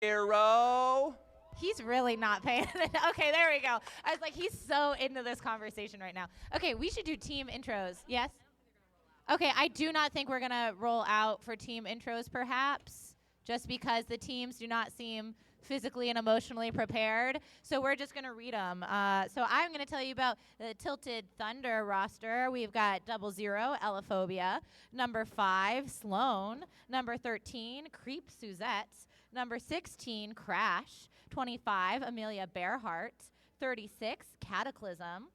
Hero. He's really not paying attention. Okay, there we go. I was like, he's so into this conversation right now. Okay, we should do team intros. Yes? Okay, I do not think we're going to roll out for team intros, perhaps, just because the teams do not seem physically and emotionally prepared. So we're just going to read them. So I'm going to tell you about the Tilted Thunder roster. We've got 00, Elaphobia. Number 5, Sloan. Number 13, Creep Suzette. Number 16, Crash. 25, Amelia Bearheart. 36, Cataclysm.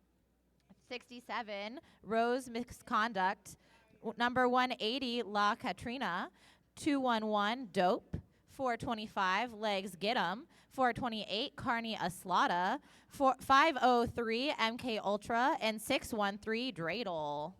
67, Rose Misconduct. Number 180, La Katrina. 211, Dope. 425, Legs Get 'em. 428, Carney Aslada. 503, MK Ultra. And 613, Dreidel.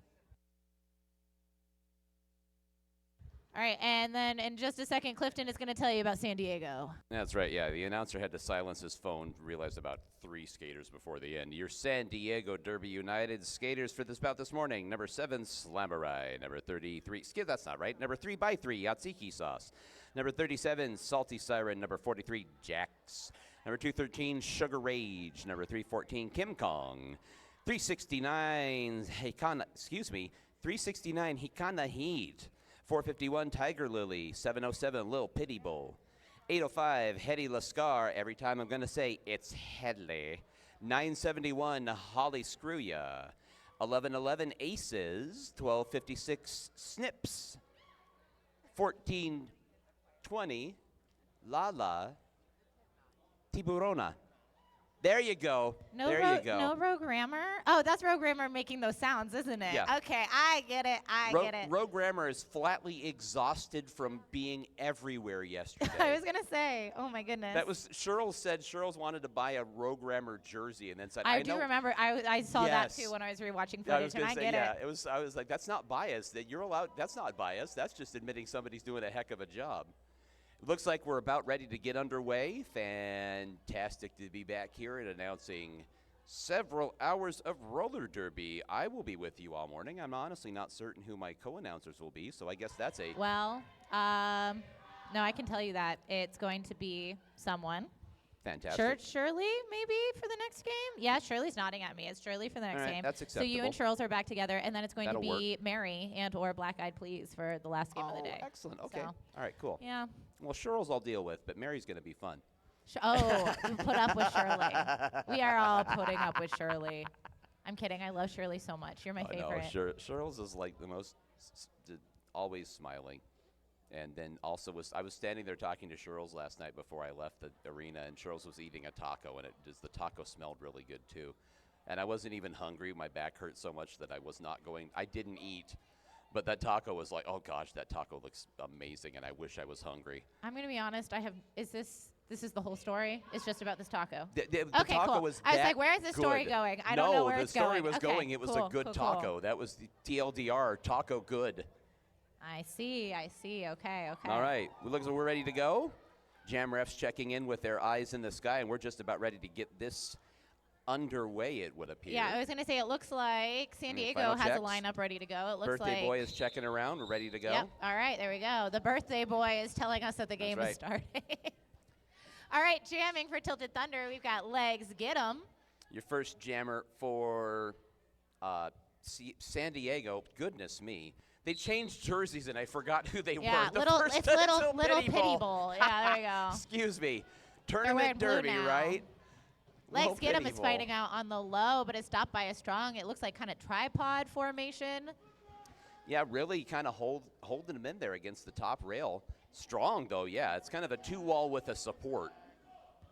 All right, and then in just a second, Clifton is going to tell you about San Diego. That's right, yeah. The announcer had to silence his phone, realized about 3 skaters before the end. Your San Diego Derby United skaters for this bout this morning. Number 7, Slammerai. Number 33, that's not right. Number 3x3, Yatsiki Sauce. Number 37, Salty Siren. Number 43, Jax. Number 213, Sugar Rage. Number 314, Kim Kong. 369, 369, Hikana Heat. 451, Tiger Lily. 707, Lil Pity Bowl. 805, Hetty Lascar. Every time I'm going to say it's Headley. 971, Holly Screw Ya. 1111, Aces. 1256, Snips. 1420, Lala Tiburona. There you go. No there you go. No Roguerammer? Oh, that's Roguerammer making those sounds, isn't it? Yeah. Okay, I get it. I get it. Roguerammer is flatly exhausted from being everywhere yesterday. I was going to say, oh my goodness. That was, Sherles wanted to buy a Roguerammer jersey and then said, I do remember. I saw that too when I was rewatching footage, and I get it. I was like, that's not bias. That you're allowed. That's not bias. That's just admitting somebody's doing a heck of a job. Looks like we're about ready to get underway. Fantastic to be back here and announcing several hours of roller derby. I will be with you all morning. I'm honestly not certain who my co-announcers will be, so I guess that's a... Well, no, I can tell you that. It's going to be someone. Fantastic. Shirley, maybe, for the next game? Yeah, Shirley's nodding at me. It's Shirley for the next game. That's acceptable. So you and Shirls are back together, and then it's going That'll to be Mary and or Black Eyed Please for the last game of the day. Excellent. Okay. So, all right, cool. Yeah. Well, Shirls I'll deal with, but Mary's going to be fun. We put up with Shirley. We are all putting up with Shirley. I'm kidding. I love Shirley so much. You're my favorite. No, Shirls is like the most always smiling. And then also I was standing there talking to Shirls last night before I left the arena, and Shirls was eating a taco, and the taco smelled really good too. And I wasn't even hungry. My back hurt so much that I didn't eat. But that taco was like, oh gosh, that taco looks amazing, and I wish I was hungry. I'm going to be honest. This is the whole story? It's just about this taco? The okay, taco cool. was I was like, where is this story going? I don't know where it's going. No, the story was going. It was a good taco. Cool. That was the TLDR, taco good. I see. Okay. All right. Looks like we're ready to go. Jam refs checking in with their eyes in the sky, and we're just about ready to get this underway, it would appear. Yeah, I was going to say, it looks like San Diego has a lineup ready to go. It looks Birthday boy is checking around. We're ready to go. Yep. All right, there we go. The birthday boy is telling us that the game is starting. All right, jamming for Tilted Thunder. We've got Legs Get 'em. Your first jammer for San Diego. Goodness me. They changed jerseys, and I forgot who they were. Little Pity Bowl. Yeah, there you go. Excuse me. Tournament Derby, right? Legs Get 'em is fighting out on the low, but it's stopped by a strong, it looks like kind of tripod formation. Yeah, really kind of holding them in there against the top rail. Strong, though, yeah. It's kind of a 2-wall with a support.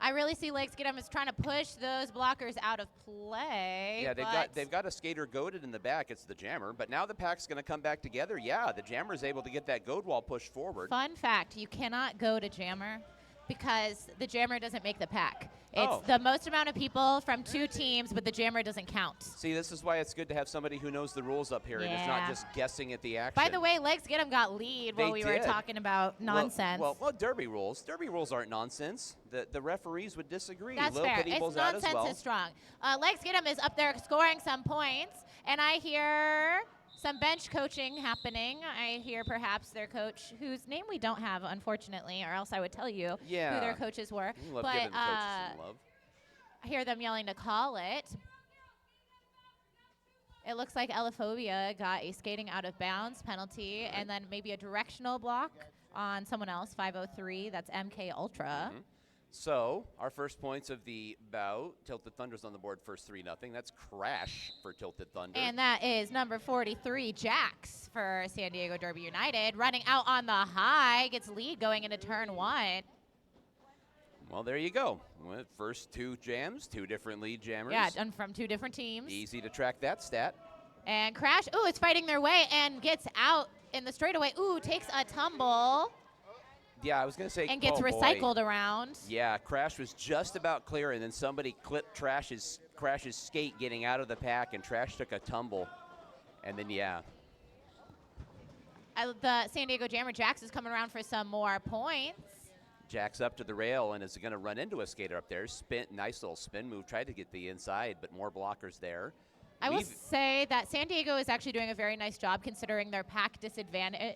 I really see Legs Get 'em is trying to push those blockers out of play. Yeah, they've got a skater goaded in the back. It's the jammer, but now the pack's going to come back together. Yeah, the jammer's able to get that goad wall pushed forward. Fun fact, you cannot goad a jammer because the jammer doesn't make the pack. It's the most amount of people from 2 teams, but the jammer doesn't count. See, this is why it's good to have somebody who knows the rules up here and is not just guessing at the action. By the way, Legs Get 'em got lead while we were talking about nonsense. Well, Derby rules. Derby rules aren't nonsense. The referees would disagree. That's fair. It's nonsense is strong. Legs Get 'em is up there scoring some points, and I hear Some bench coaching happening. I hear perhaps their coach, whose name we don't have, unfortunately, or else I would tell you who their coaches were. We love giving the coaches some love. I hear them yelling to call it. It looks like Elaphobia got a skating out of bounds penalty, and then maybe a directional block on someone else, 503. That's MK Ultra. So our first points of the bout, Tilted Thunder's on the board first 3-0. That's Crash for Tilted Thunder. And that is number 43, Jax for San Diego Derby United. Running out on the high, gets lead going into turn 1. Well, there you go. First 2 jams, 2 different lead jammers. Yeah, done from 2 different teams. Easy to track that stat. And Crash, is fighting their way and gets out in the straightaway. Takes a tumble. Yeah, I was going to say. And gets recycled around. Yeah, Crash was just about clear, and then somebody clipped Crash's skate getting out of the pack, and Trash took a tumble. And then, the San Diego Jammer Jax is coming around for some more points. Jack's up to the rail and is going to run into a skater up there. Nice little spin move. Tried to get the inside, but more blockers there. I will say that San Diego is actually doing a very nice job considering their pack disadvantage.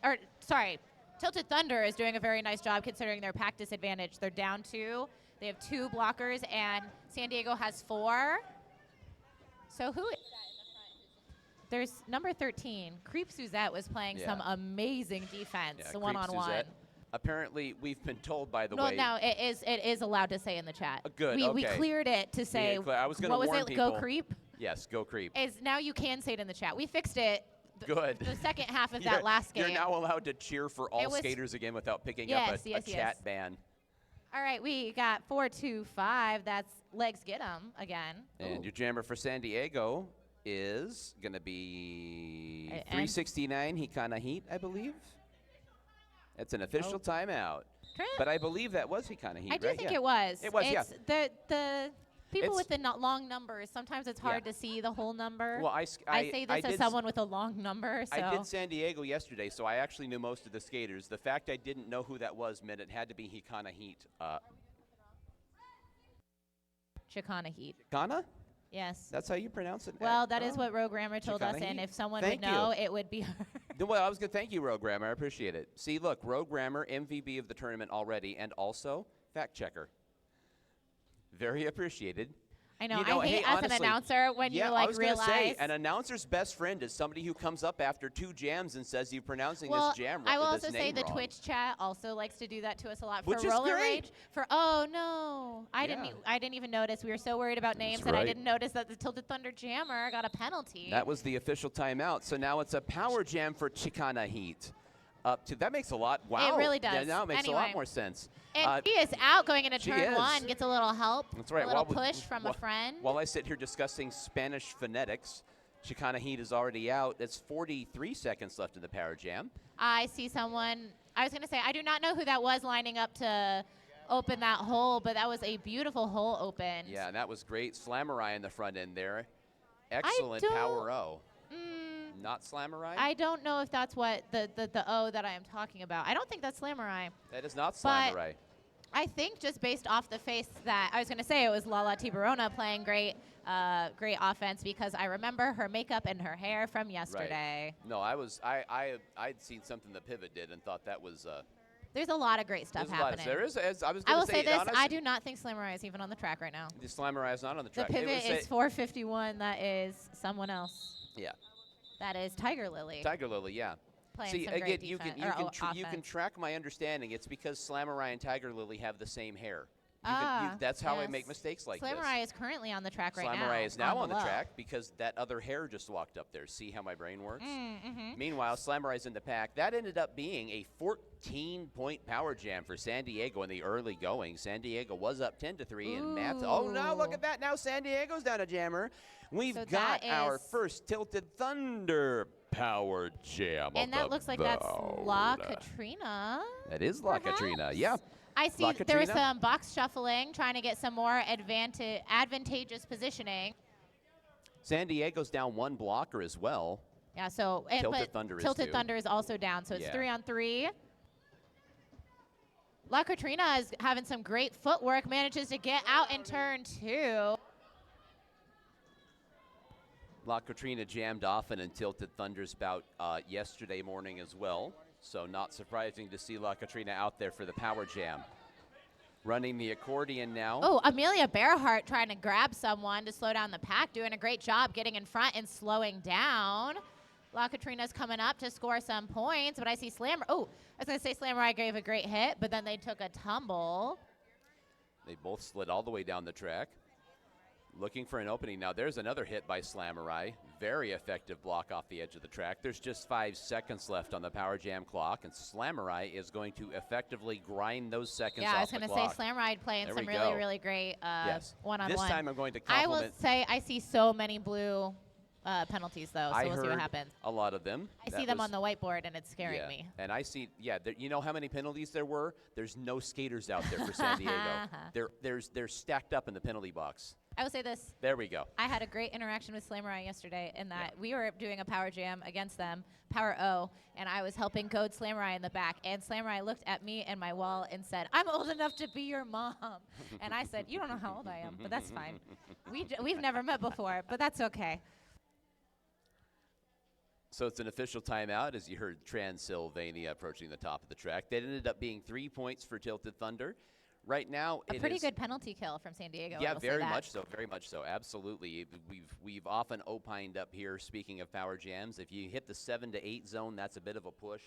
Tilted Thunder is doing a very nice job considering their pack disadvantage. They're down 2. They have 2 blockers, and San Diego has 4. So who? There's number 13. Creep Suzette was playing some amazing defense, one-on-one. Apparently, we've been told, by the way. No, it is allowed to say in the chat. Good, We cleared it to say, I was gonna what was warn it, people. Go Creep? Yes, Go Creep. Now you can say it in the chat. We fixed it. Good. The second half of that last game. You're now allowed to cheer for all skaters again without picking up a chat ban. All right, we got 425. That's Legs Get 'em again. And your jammer for San Diego is going to be 369 Hikana Heat, I believe. It's an official timeout. But I believe that was Hikana Heat, I do right? think it was. It was, The people with the long numbers, sometimes it's hard to see the whole number. Well, I say this as someone with a long number. So. I did San Diego yesterday, so I actually knew most of the skaters. The fact I didn't know who that was meant it had to be Hikana Heat. Chicana Heat. Chicana? Yes. That's how you pronounce it? Well, that is what Rogue Grammar told us, and if someone would know, it would be her. Well, I was going to thank you, Rogue Grammar. I appreciate it. See, look, Rogue Grammar, MVP of the tournament already, and also fact checker. Very appreciated. I know. I hate as an announcer when you realize. Say, an announcer's best friend is somebody who comes up after 2 jams and says you're pronouncing this jam wrong. I will also say the Twitch chat also likes to do that to us a lot. Which for is Roller great. Rage. I didn't even notice. We were so worried about names that I didn't notice that the Tilted Thunder Jammer got a penalty. That was the official timeout. So now it's a power jam for Chicana Heat. That makes a lot. Wow. It really does. Yeah, now it makes a lot more sense. And she is out going into turn 1. Gets a little help. That's right. A little push from a friend. While I sit here discussing Spanish phonetics, Chicana Heat is already out. It's 43 seconds left in the power jam. I see someone. I was going to say, I do not know who that was lining up to open that hole, but that was a beautiful hole open. Yeah, and that was great. Slamurai in the front end there. Excellent power O. Not Slamurai? I don't know if that's what the O that I am talking about. I don't think that's Slamurai. That is not Slamurai. I think just based off the face that I was going to say it was Lala Tiburona playing great offense because I remember her makeup and her hair from yesterday. Right. No, I'd seen something that Pivot did and thought that was. There's a lot of great stuff happening. There is. I will say this: I do not think Slamurai is even on the track right now. The Slamurai is not on the track. The Pivot is 451. That is someone else. Yeah. That is Tiger Lily. Tiger Lily, yeah. See, again, you can track my understanding. It's because Slamurai and Tiger Lily have the same hair. That's how I make mistakes like this. Slamurai is currently on the track right now. Slamurai is now on the track because that other hair just walked up there. See how my brain works? Meanwhile, Slamurai's in the pack. That ended up being a 14-point power jam for San Diego in the early going. San Diego was up 10-3, and Matt's. Oh, now look at that! Now San Diego's down a jammer. We've got our first Tilted Thunder power jam. And that looks like that's La Katrina. That is La Katrina, yeah. I see there was some box shuffling, trying to get some more advantageous positioning. San Diego's down 1 blocker as well. Yeah, so Tilted Thunder is also down, so it's 3-on-3. La Katrina is having some great footwork, manages to get out in turn 2. La Katrina jammed off in Tilted Thunder's bout yesterday morning as well. So not surprising to see La Katrina out there for the power jam. Running the accordion now. Oh, Amelia Bearhart trying to grab someone to slow down the pack, doing a great job getting in front and slowing down. La Katrina's coming up to score some points, but I see Slammer. Oh, I was going to say Slammer gave a great hit, but then they took a tumble. They both slid all the way down the track. Looking for an opening now. There's another hit by Slammerai. Very effective block off the edge of the track. There's just 5 seconds left on the Power Jam clock, and Slammerai is going to effectively grind those seconds off the clock. Yeah, I was going to say Slammerai playing some really great one-on-one. This time I'm going to I compliment. will say I see so many blue penalties, though, so we'll see what happens. A lot of them. I see them on the whiteboard, and it's scaring me. And I see, you know how many penalties there were? There's no skaters out there for San Diego. They're stacked up in the penalty box. I will say this. There we go. I had a great interaction with Slammerai yesterday in that we were doing a power jam against them, Power O, and I was helping code Slammerai in the back. And Slammerai looked at me and my wall and said, "I'm old enough to be your mom." And I said, "You don't know how old I am, but that's fine. We've never met before, but that's okay." So it's an official timeout as you heard Transylvania approaching the top of the track. That ended up being 3 points for Tilted Thunder. Right now, a pretty good penalty kill from San Diego. Yeah, very much so, absolutely. We've often opined up here, speaking of power jams, if you hit the 7 to 8 zone, that's a bit of a push.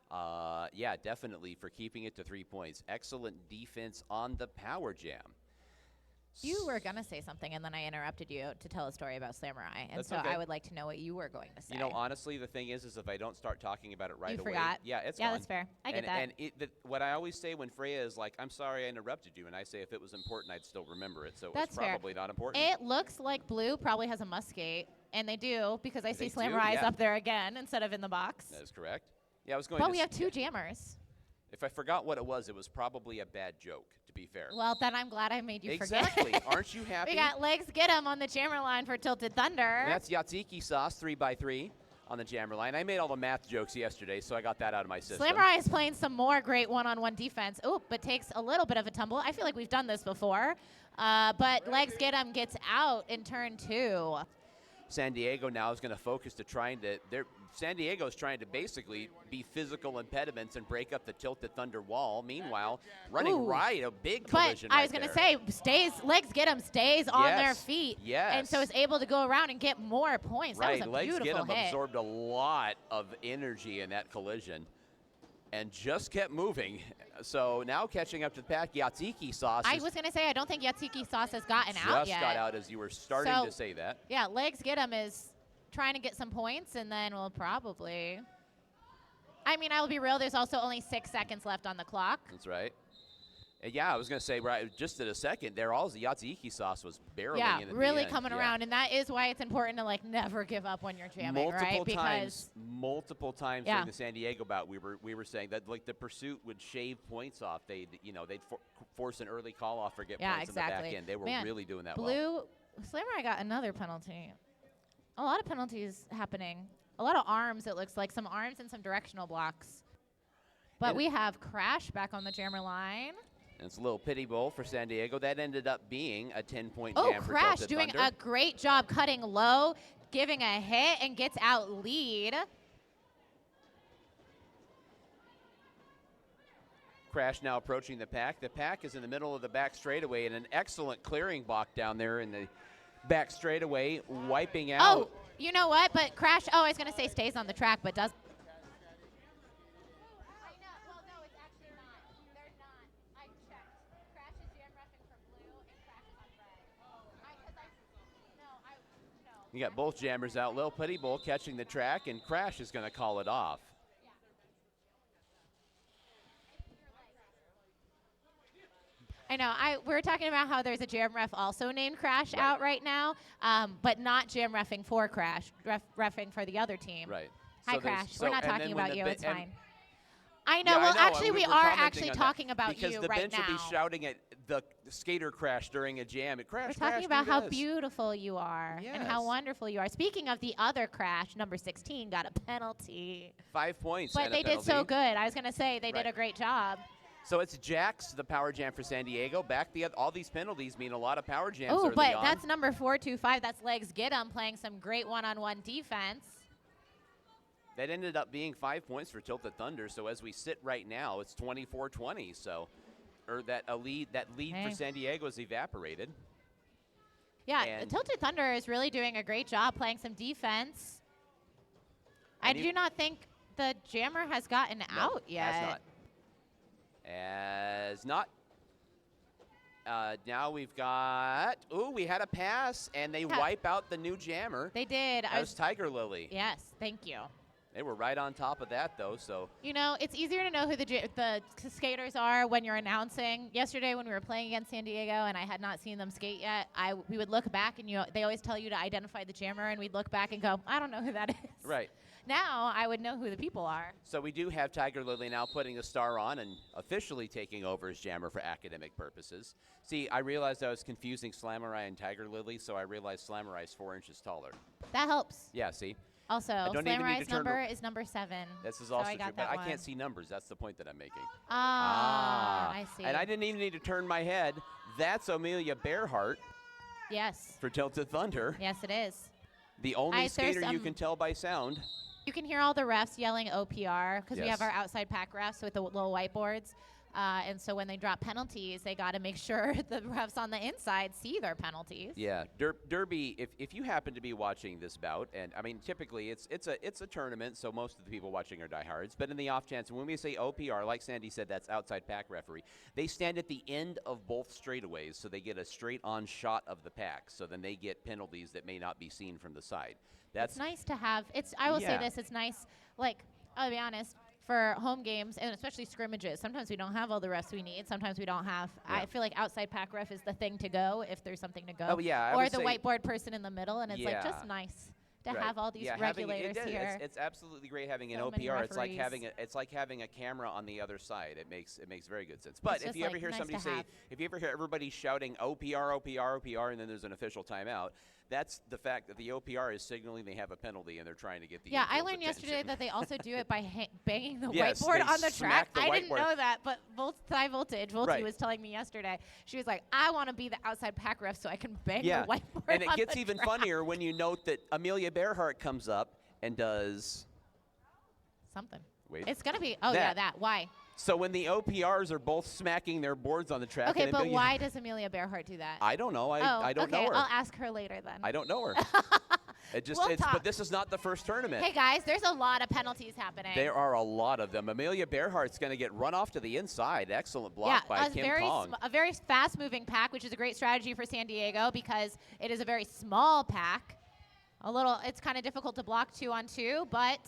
Yeah, definitely for keeping it to 3 points. Excellent defense on the power jam. You were going to say something, and then I interrupted you to tell a story about Slammerai, and That's so okay. I would like to know what you were going to say. You know, honestly, the thing is if I don't start talking about it right away. You forgot? Yeah, it's Yeah, gone. that's fair. I get that. And what I always say when Freya is like, "I'm sorry I interrupted you," and I say if it was important, I'd still remember it, so That's it's probably not important. It looks like Blue probably has a muskate, and they do, because I see They do, Slammerai's yeah. up there again instead of in the box. That is correct. Yeah, I was going But to we have 2 jammers. If I forgot what it was probably a bad joke, to be fair. Well, then I'm glad I made you forget. Exactly. Aren't you happy? We got Legs Get 'em on the jammer line for Tilted Thunder. And that's Yatsiki sauce 3x3 on the jammer line. I made all the math jokes yesterday, so I got that out of my system. Slammerai is playing some more great one-on-one defense. Oh, but takes a little bit of a tumble. I feel like we've done this before. But Legs Get 'em gets out in turn 2. San Diego now is going to focus to San Diego's trying to basically be physical impediments and break up the Tilted Thunder wall. Meanwhile, running right, a big collision But I was going to say, Legs Get 'em stays on their feet. Yes. And so is able to go around and get more points. Right, That was a Legs beautiful Get 'em hit. absorbed a lot of energy in that collision and just kept moving. So now catching up to the pack, Yatsiki sauce. I was going to say, I don't think Yatsiki sauce has gotten out yet. Just got out as you were starting to say that. Yeah, Legs Get 'em is trying to get some points, and then we'll probably. I mean, I'll be real. There's also only 6 seconds left on the clock. That's right. Yeah, I was going to say, right, just in a second, there, all the Yatsiki sauce was barreling in at really the end. coming around, and that is why it's important to never give up when you're jamming, right? Because multiple times during the San Diego bout, we were saying that the pursuit would shave points off. They'd force an early call off or get points in the back end. They were really doing that well. Blue Slammerai got another penalty. A lot of penalties happening. A lot of arms, it looks like. Some arms and some directional blocks. But we have Crash back on the jammer line. And it's a little pity bowl for San Diego. That ended up being a 10-point jam for Crash Tilted doing Thunder. a great job cutting low, giving a hit, and gets out lead. Crash now approaching the pack. The pack is in the middle of the back straightaway, and an excellent clearing block down there in the back straightaway, wiping out. Oh, you know what? But Crash, I was going to say stays on the track, but does. I know. Well, no, it's actually not. They're not. I checked. Crash is jam reffing for blue, and Crash is on red. No. You got both jammers out. Lil Putty Bowl catching the track, and Crash is going to call it off. I know. We were talking about how there's a jam ref also named Crash out right now, but not jam reffing for Crash, reffing for the other team. Right. Hi, Crash. We're not talking about you. It's fine. I know. Well, actually, we are commenting actually on talking that about you because the right bench now. will be shouting at the skater Crash during a jam. We're talking about how beautiful you are and how wonderful you are. Speaking of the other Crash, number 16 got a penalty. 5 points. But and a they did penalty. so good. I was going to say they did a great job. So it's Jax, the power jam for San Diego. All these penalties mean a lot of power jams Oh, early but on. that's number 425. That's Legs Get 'em playing some great one-on-one defense. That ended up being 5 points for Tilted Thunder. So as we sit right now, it's 24-20. So, that lead Hey. for San Diego has evaporated. Yeah, And Tilted Thunder is really doing a great job playing some defense. I And do not think the jammer has gotten out yet. Has not. Now we've got. Ooh, we had a pass, and they wipe out the new jammer. They did. That was Tiger Lily. Yes, thank you. They were right on top of that, though. So You know, it's easier to know who the skaters are when you're announcing. Yesterday, when we were playing against San Diego, and I had not seen them skate yet, we would look back, and they always tell you to identify the jammer, and we'd look back and go, I don't know who that is. right. Now I would know who the people are. So we do have Tiger Lily now putting a star on and officially taking over as jammer for academic purposes. See, I realized I was confusing Slamurai and Tiger Lily, so I realized Slamurai is 4 inches taller. That helps. Yeah, see? Also, don't even need to Slamurai's turn number is number 7. This is so also I got true, but that I one. can't see numbers. That's the point that I'm making. I see. And I didn't even need to turn my head. That's Amelia Bearhart Yes. for Tilted Thunder. Yes, it is. The only there's skater you some- can tell by sound. You can hear all the refs yelling OPR because we Yes. have our outside pack refs with the little whiteboards. And so when they drop penalties, they got to make sure the refs on the inside see their penalties. Yeah, Derby. If you happen to be watching this bout, and I mean, typically it's a tournament, so most of the people watching are diehards. But in the off chance, when we say OPR, like Sandy said, that's outside pack referee. They stand at the end of both straightaways, so they get a straight-on shot of the pack. So then they get penalties that may not be seen from the side. That's It's nice to have. I will say Yeah. this. It's nice. Like, I'll be honest. For home games, and especially scrimmages, sometimes we don't have all the refs we need. Sometimes we don't have. Yeah. I feel like outside pack ref is the thing to go if there's something to go. Oh, yeah, I or would the say- whiteboard person in the middle, and it's like Yeah. just nice to Right. have all these Yeah, regulators having, here. It's absolutely great having an So many OPR. It's like referees. having a camera on the other side. It makes very good sense. But It's if just, you ever like, hear nice somebody to say, have. if you ever hear everybody shouting OPR, OPR, OPR, and then there's an official timeout, that's the fact that the OPR is signaling they have a penalty and they're trying to get the Yeah, I infield's learned yesterday attention. that they also do it by banging the Yes, whiteboard they on the track. smack the I didn't whiteboard. know that, but High Voltage, Volty Right. was telling me yesterday. She was like, I want to be the outside pack ref so I can bang Yeah, the whiteboard and it on gets the even track. funnier when you note that Amelia Bearhart comes up and does. Something. Wait. It's going to be, oh, yeah, That. that. Why? So when the OPRs are both smacking their boards on the track. Okay, and but Amelia- why does Amelia Bearhart do that? I don't know. I don't okay, know her. I'll ask her later then. I don't know her. It just, We'll talk. but this is not the first tournament. Hey, guys, there's a lot of penalties happening. There are a lot of them. Amelia Bearhart's going to get run off to the inside. Excellent block by Kim Kong. A very fast-moving pack, which is a great strategy for San Diego because it is a very small pack. It's kind of difficult to block 2-on-2, but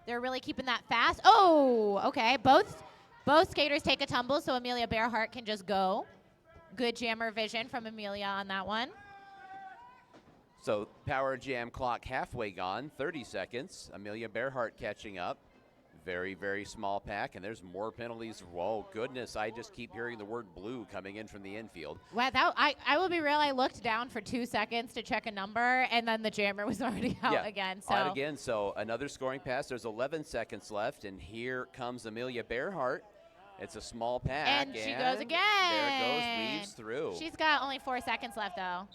they're really keeping that fast. Oh, okay. Both skaters take a tumble, so Amelia Bearhart can just go. Good jammer vision from Amelia on that one. So power jam clock halfway gone, 30 seconds. Amelia Bearhart catching up. Very, very small pack, and there's more penalties. Whoa, goodness, I just keep hearing the word blue coming in from the infield. Wow, I will be real. I looked down for 2 seconds to check a number, and then the jammer was already out again. So Out again, so another scoring pass. There's 11 seconds left, and here comes Amelia Bearhart. It's a small pack. And she goes again. There it goes, weaves through. She's got only 4 seconds left, though.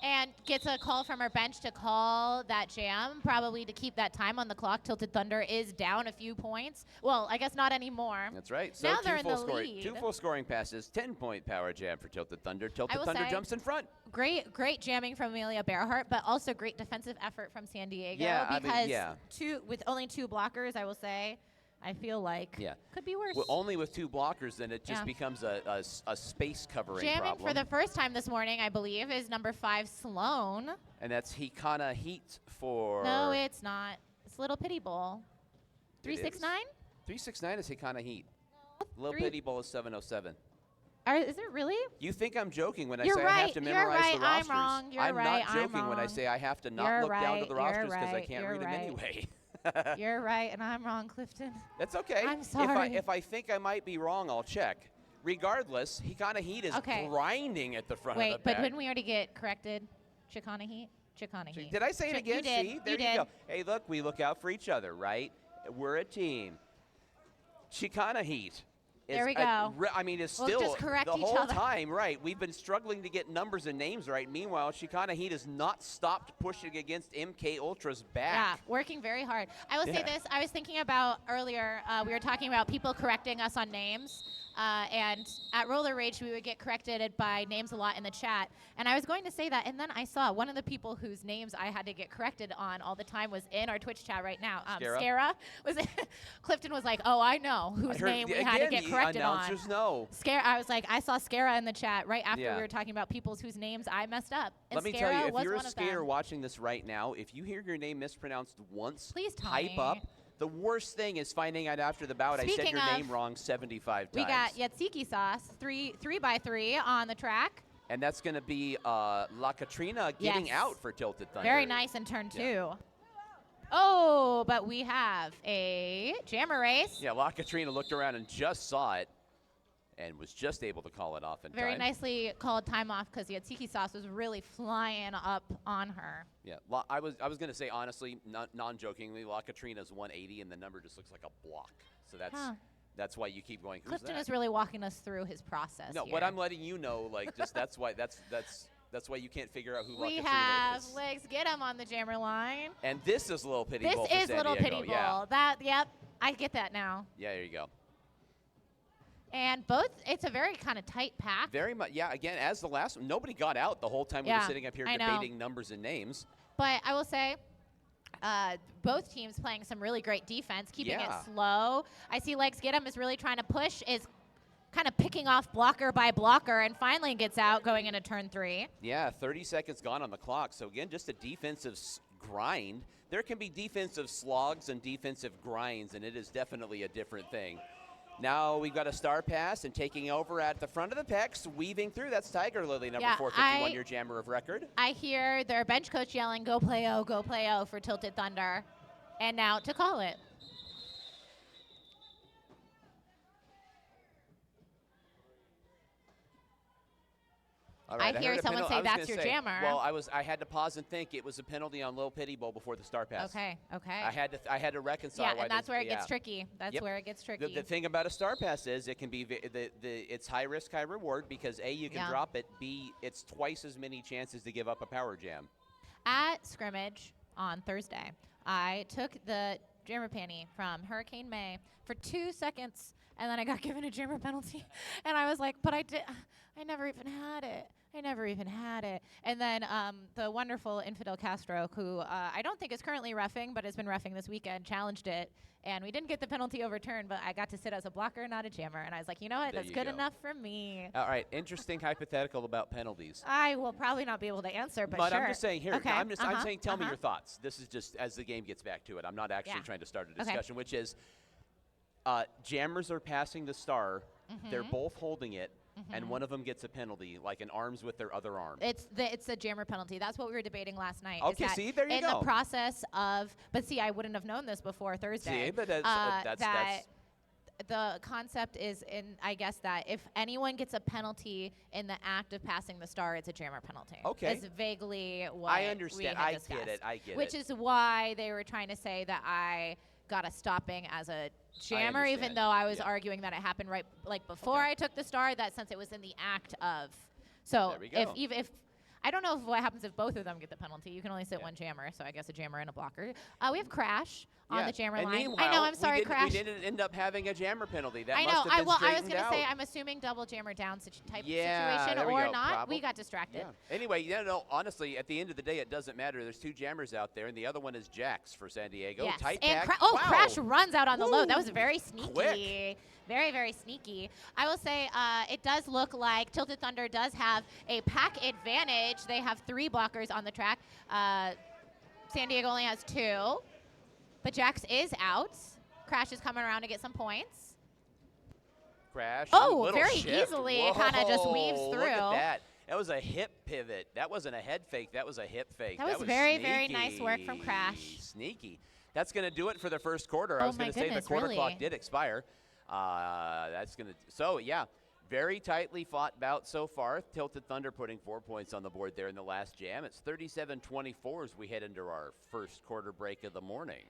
And gets a call from her bench to call that jam, probably to keep that time on the clock. Tilted Thunder is down a few points. Well, I guess not anymore. That's right. So Now they're in the lead. Two full scoring passes, 10-point power jam for Tilted Thunder. Tilted will Thunder say- jumps in front. Great jamming from Amelia Bearhart, but also great defensive effort from San Diego. Yeah, I mean, because yeah. with only 2 blockers, I will say, I feel like could be worse. Well, only with 2 blockers, then it just Yeah. becomes a space covering Jamming problem. for the first time this morning, I believe, is number 5, Sloan. And that's Hikana Heat for. No, it's not. It's Little Pity Bowl. It is. 369? 369 is Hikana Heat. Little Three- Pity Bowl is 707. Is it really? You think I'm joking when I You're say I have right, to you're memorize right, the I'm rosters. wrong, you're I'm right, not I'm joking when I wrong. say I have to not You're look down to right, the you're rosters because I right, can't you're read them right. anyway. You're right, and I'm wrong, Clifton. That's okay. I'm sorry. If I think I might be wrong, I'll check. Regardless, Hikana Heat is Okay. grinding at the front Wait, of the but pack. didn't we already get corrected? Chicana Heat? Chicana Heat. Did I say it again? You did. See? There you did. go. Hey, look, we look out for each other, right? We're a team. Chicana Heat. There we go. I mean, it's We'll still just correct the each whole other. time, right? We've been struggling to get numbers and names right. Meanwhile, Chicana Heat has not stopped pushing against MK Ultra's back. Yeah, working very hard. I will say Yeah. this. I was thinking about earlier, we were talking about people correcting us on names. And at Roller Rage, we would get corrected by names a lot in the chat. And I was going to say that, and then I saw one of the people whose names I had to get corrected on all the time was in our Twitch chat right now. Scara? Was Clifton was like, "Oh, I know whose name we had to get corrected on." Announcers know. I was like, I saw Scara in the chat right after Yeah. we were talking about people's whose names I messed up. And Let me Scara tell you, was if you're a one of skater them. watching this right now, if you hear your name mispronounced once, Please tell hype me. up. The worst thing is finding out after the bout I said Speaking your of, name wrong 75 times. We got Yatsiki Sauce, 3x3 on the track. And that's going to be La Katrina getting Yes. out for Tilted Thunder. Very nice in turn 2. Yeah. Oh, but we have a jammer race. Yeah, La Katrina looked around and just saw it and was just able to call it off in Very time. nicely called time off because Yatsiki Sauce was really flying up on her. Yeah, I was going to say, honestly, non-jokingly, La Katrina's 180 and the number just looks like a block. So that's why you keep going, who's Clifton that? is really walking us through his process No, here. but I'm letting you know, like, just that's why that's why you can't figure out who La We Katrina have is. Legs Get 'em on the jammer line. And this is Little Pity This Bowl for is San Little Diego. Pity Bowl. Yeah. Yep, I get that now. Yeah, there you go. And both, it's a very kind of tight pack. Very much, yeah, again, as the last one, nobody got out the whole time we Yeah, were sitting up here I know. debating numbers and names. But I will say, both teams playing some really great defense, keeping Yeah. it slow. I see Legs Get 'em is really trying to push, is kind of picking off blocker by blocker, and finally gets out going into turn 3. Yeah, 30 seconds gone on the clock. So, again, just a defensive grind. There can be defensive slogs and defensive grinds, and it is definitely a different thing. Now we've got a star pass and taking over at the front of the pecs, weaving through. That's Tiger Lily, number 451, your jammer of record. I hear their bench coach yelling, "Go play O for Tilted Thunder." And now to call it. All right, I hear heard a someone penalty. say I was that's gonna your say, jammer. Well, I had to pause and think it was a penalty on Lil Pity Bowl before the star pass. Okay. I had to reconcile. Yeah, why and that's this- where it yeah. gets tricky. That's Yep. where it gets tricky. The thing about a star pass is it can be it's high risk, high reward because A, you can Yeah. drop it. B, it's twice as many chances to give up a power jam. At scrimmage on Thursday, I took the jammer panty from Hurricane May for 2 seconds, and then I got given a jammer penalty. And I was like, but I never even had it. And then the wonderful Infidel Castro, who I don't think is currently reffing, but has been reffing this weekend, challenged it. And we didn't get the penalty overturned, but I got to sit as a blocker, not a jammer. And I was like, you know what? There That's you good go. enough for me. All right, interesting hypothetical about penalties. I will probably not be able to answer, but sure. I'm just saying here. Okay. I'm saying, tell me your thoughts. This is just as the game gets back to it. I'm not actually Yeah. trying to start a Okay. discussion, which is jammers are passing the star. They're both holding it, and one of them gets a penalty, like an arms with their other arm. It's a jammer penalty. That's what we were debating last night. Okay, is that see, there you in go. the process of, but see, I wouldn't have known this before Thursday. See, but that's that the concept is I guess that if anyone gets a penalty in the act of passing the star, it's a jammer penalty. Okay. It's vaguely what I understand. we had I discussed, get it. I get which it. is why they were trying to say that I got a stopping as a jammer, even understand. though I was Yeah. arguing that it happened right before Okay. I took the star, that since it was in the act of. So There we go. if I don't know what happens if both of them get the penalty. You can only sit one jammer, so I guess a jammer and a blocker. We have Crash on the jammer and line. Meanwhile, I know, I'm sorry, we Crash. didn't end up having a jammer penalty. That I know. must have been I was straightened going to say, out. I'm assuming double jammer down type Yeah, situation there we or go. not. We got distracted. Yeah. Anyway, honestly, at the end of the day, it doesn't matter. There's two jammers out there, and the other one is Jax for San Diego. Yes. Tight And pack. wow. Wow. Crash runs out on the load. That was Woo. very sneaky. Quick. Very, very sneaky. I will say it does look like Tilted Thunder does have a pack advantage. They have 3 blockers on the track. San Diego only has 2. But Jax is out. Crash is coming around to get some points. Crash. Oh, little very shift. easily it kinda just weaves Whoa, through. Look at that. That was a hip pivot. That wasn't a head fake. That was a hip fake. That was very, very nice work from Crash. Sneaky. That's going to do it for the first quarter. I Oh was my going to say the goodness, quarter really? clock did expire. That's going to. So yeah, very tightly fought bout so far. Tilted Thunder putting 4 points on the board there in the last jam. It's 37-24 as we head into our first quarter break of the morning.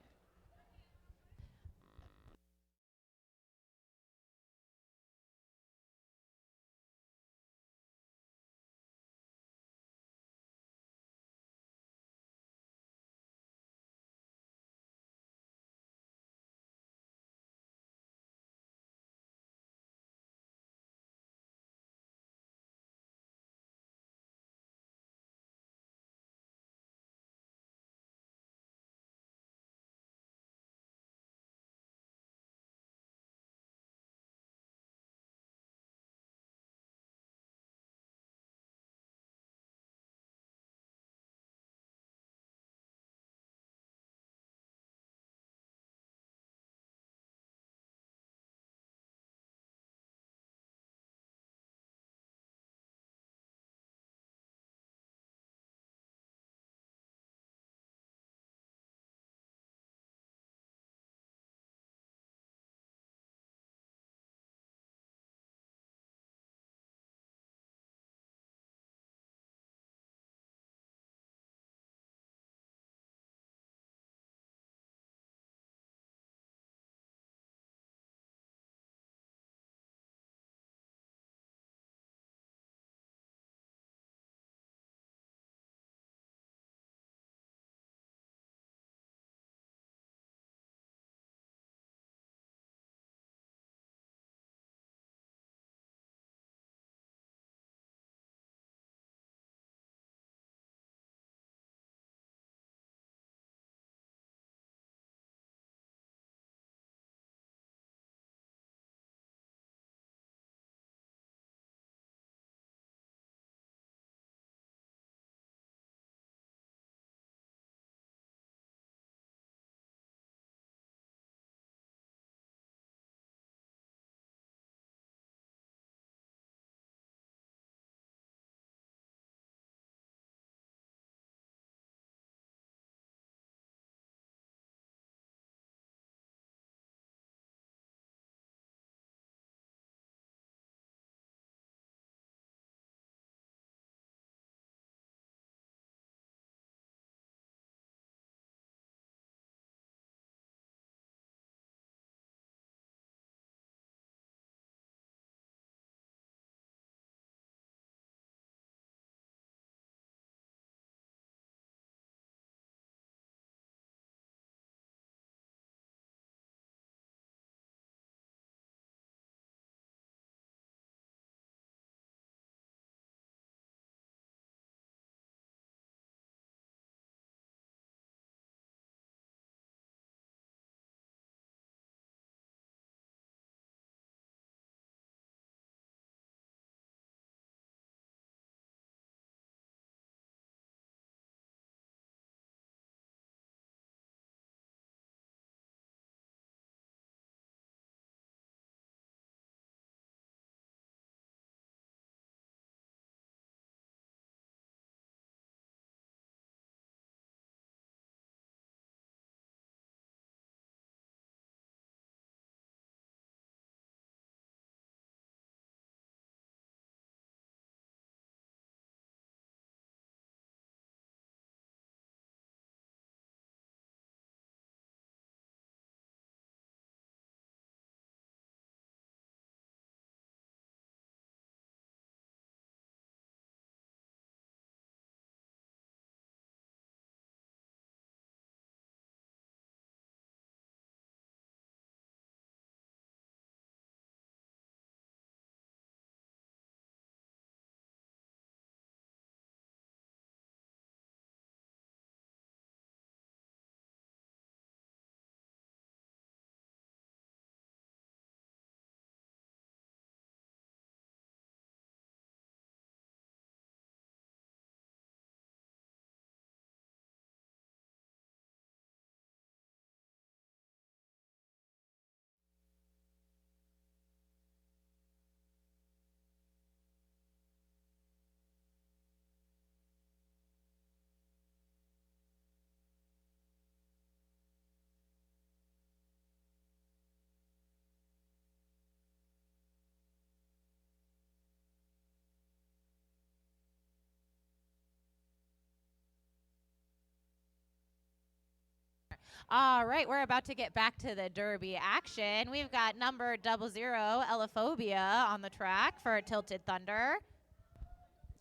All right, we're about to get back to the Derby action. We've got number 00, Elaphobia, on the track for Tilted Thunder.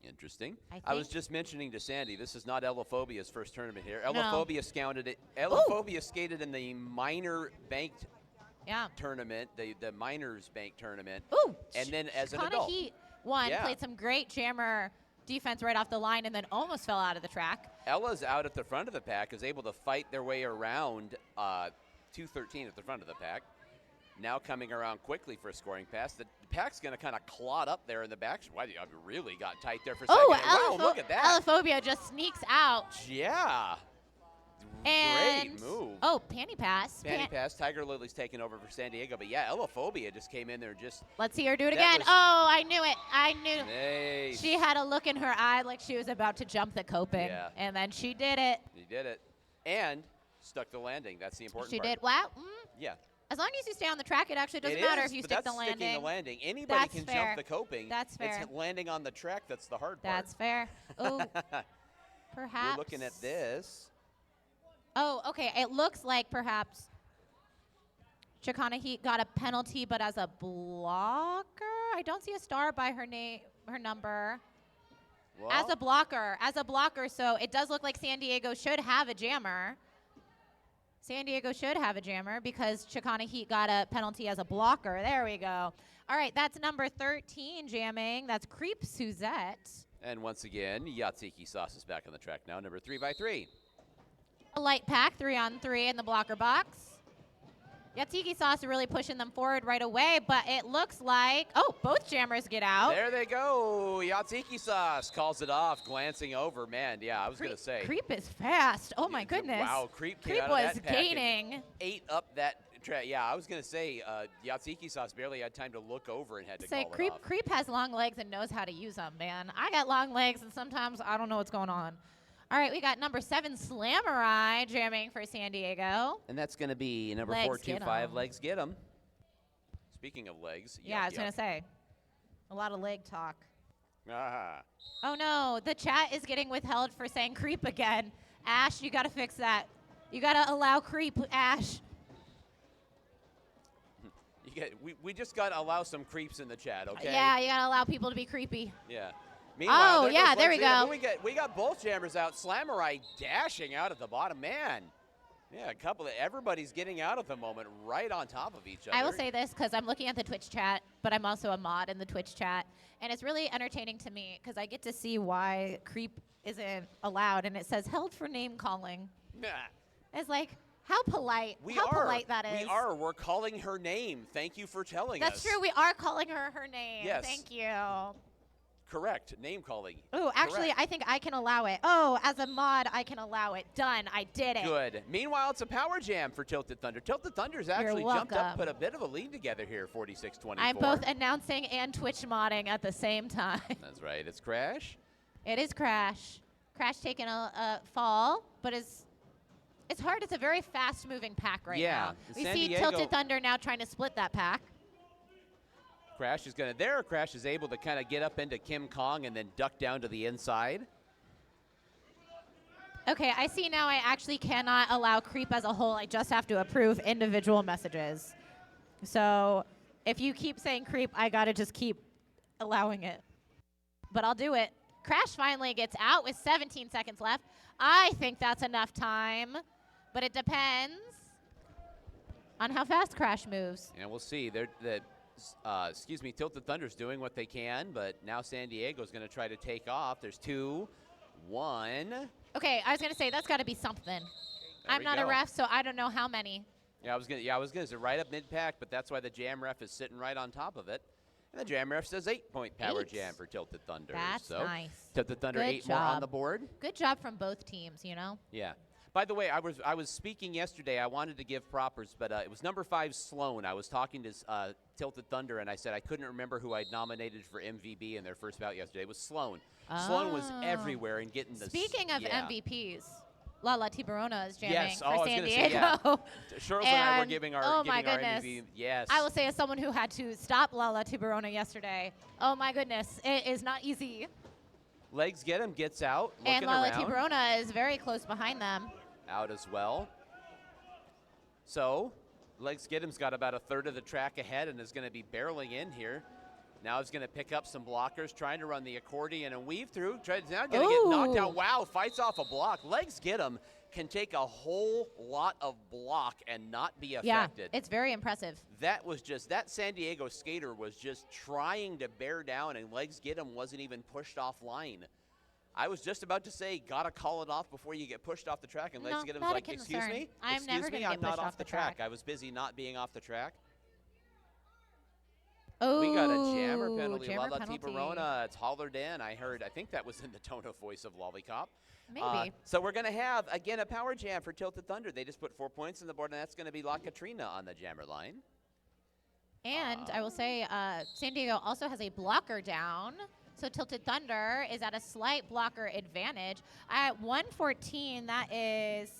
Interesting. I I was think- just mentioning to Sandy, this is not Elaphobia's first tournament here. No. Elaphobia Elaphobia skated in the minor banked Yeah. tournament, the minors bank tournament. Ooh. And then as an Chicana adult. Heat won, Yeah. played some great jammer defense right off the line, and then almost fell out of the track. Ella's out at the front of the pack, is able to fight their way around 213 at the front of the pack. Now coming around quickly for a scoring pass. The pack's going to kind of clot up there in the back. Wow, you really got tight there for a second. Oh, Wow, look at that. Elaphobia just sneaks out. Yeah. And Great move. Oh, panty pass. Panty pass. Tiger Lily's taking over for San Diego. But yeah, Elaphobia just came in there and just. Let's see her do it That again. was- Oh, I knew it. I knew. Nice. She had a look in her eye like she was about to jump the coping. Yeah. And then she did it. He did it. And stuck the landing. That's the important She part. did. Wow. Yeah. As long as you stay on the track, it actually doesn't It matter is, if you but stick that's the landing. sticking the landing. Anybody That's can fair. jump the coping. That's fair. It's landing on the track that's the hard part. That's fair. Oh, perhaps. We're looking at this. Oh, okay. It looks like perhaps Chicana Heat got a penalty, but as a blocker. I don't see a star by her name, her number. Well, As a blocker. So it does look like San Diego should have a jammer. San Diego should have a jammer because Chicana Heat got a penalty as a blocker. There we go. All right, that's number 13 jamming. That's Creep Suzette. and once again, Yatsiki Sauce is back on the track now, number 3x3. A light pack, 3-on-3 in the blocker box. Yatsiki Sauce really pushing them forward right away, but it looks like, oh, both jammers get out. There they go. Yatsiki Sauce calls it off, glancing over. Man, yeah, I was going to say. Creep is fast. Oh, my goodness. Wow, Creep came Creep out of was that pack and gaining. ate up that track. Yeah, I was going to say Yatsiki Sauce barely had time to look over and had to Say call Creep it off. Creep has long legs and knows how to use them, man. I got long legs, and sometimes I don't know what's going on. All right, we got number 7, Slamurai, jamming for San Diego. And that's going to be number Legs 425, get 'em. Legs Get 'em. Speaking of legs. Yeah, I was going to say. A lot of leg talk. Ah. Oh, no. The chat is getting withheld for saying creep again. Ash, you got to fix that. You got to allow creep, Ash. We just got to allow some creeps in the chat, okay? Yeah, you got to allow people to be creepy. Yeah. Meanwhile, Oh, there yeah, goes there we Legs. go. We got both jammers out. Slamurai dashing out at the bottom. Man. Yeah, everybody's getting out at the moment right on top of each other. I will say this because I'm looking at the Twitch chat, but I'm also a mod in the Twitch chat. And it's really entertaining to me because I get to see why creep isn't allowed. And it says held for name calling. Nah. It's like, how polite. Polite that is. We're calling her name. Thank you for telling us. That's true. We are calling her name. Yes. Thank you. Correct. Name calling. Oh, actually, Correct. I think I can allow it. Oh, as a mod, I can allow it. Done. I did it. Good. Meanwhile, it's a power jam for Tilted Thunder. Tilted Thunder's actually jumped up, welcome. put a bit of a lead together here, 46-24. I'm both announcing and Twitch modding at the same time. That's right. It's Crash. It is Crash. Crash taking a fall, but it's hard. It's a very fast-moving pack right Yeah, now. We San see Diego- Tilted Thunder now trying to split that pack. Crash is able to kind of get up into Kim Kong and then duck down to the inside. Okay, I see now I actually cannot allow creep as a whole. I just have to approve individual messages. So if you keep saying creep, I got to just keep allowing it. But I'll do it. Crash finally gets out with 17 seconds left. I think that's enough time, but it depends on how fast Crash moves. And we'll see. Tilted Thunder's doing what they can, but now San Diego's going to try to take off. There's 2, 1. Okay, I was going to say that's got to be something. I'm we not a go. ref, so I don't know how many. Yeah, I was gonna say right up mid-pack, but that's why the jam ref is sitting right on top of it. And the jam ref says 8-point power 8. jam for Tilted Thunder. That's so nice. Tilted Thunder Good 8 more on job. the board. Good job from both teams, you know? Yeah. By the way, I was speaking yesterday. I wanted to give propers, but it was number 5 Sloan. I was talking to Tilted Thunder, and I said I couldn't remember who I'd nominated for MVP in their first bout yesterday. It was Sloan. Sloan was Oh. everywhere and getting the. Speaking of yeah. MVPs, Lala Tiburona is jamming Yes, for I was San gonna Diego. say, yeah. Charles and I were And- giving our oh my giving our goodness. MVP. Yes. I will say, as someone who had to stop Lala Tiburona yesterday, oh my goodness, it is not easy. Legs Get Him gets out. And Looking Lala around. Tiburona is very close behind them. Out as well. So, Legs Gidim's got about a third of the track ahead and is going to be barreling in here. Now he's going to pick up some blockers, trying to run the accordion and weave through. Now going to get knocked down. Wow, fights off a block. Legs Gidim can take a whole lot of block and not be affected. Yeah, it's very impressive. That San Diego skater was just trying to bear down, and Legs Gidim wasn't even pushed offline. I was just about to say, gotta call it off before you get pushed off the track, and Legs Gidim's like, excuse me? I'm never going to get pushed off the track. I was busy not being off the track. Oh, we got a jammer penalty. Jammer Lala penalty. Tibarona. It's hollered in. I think that was in the tone of voice of Lollipop. Maybe. So we're going to have, again, a power jam for Tilted Thunder. They just put 4 points on the board, and that's going to be La Katrina on the jammer line. And I will say San Diego also has a blocker down. So Tilted Thunder is at a slight blocker advantage. At 114, that is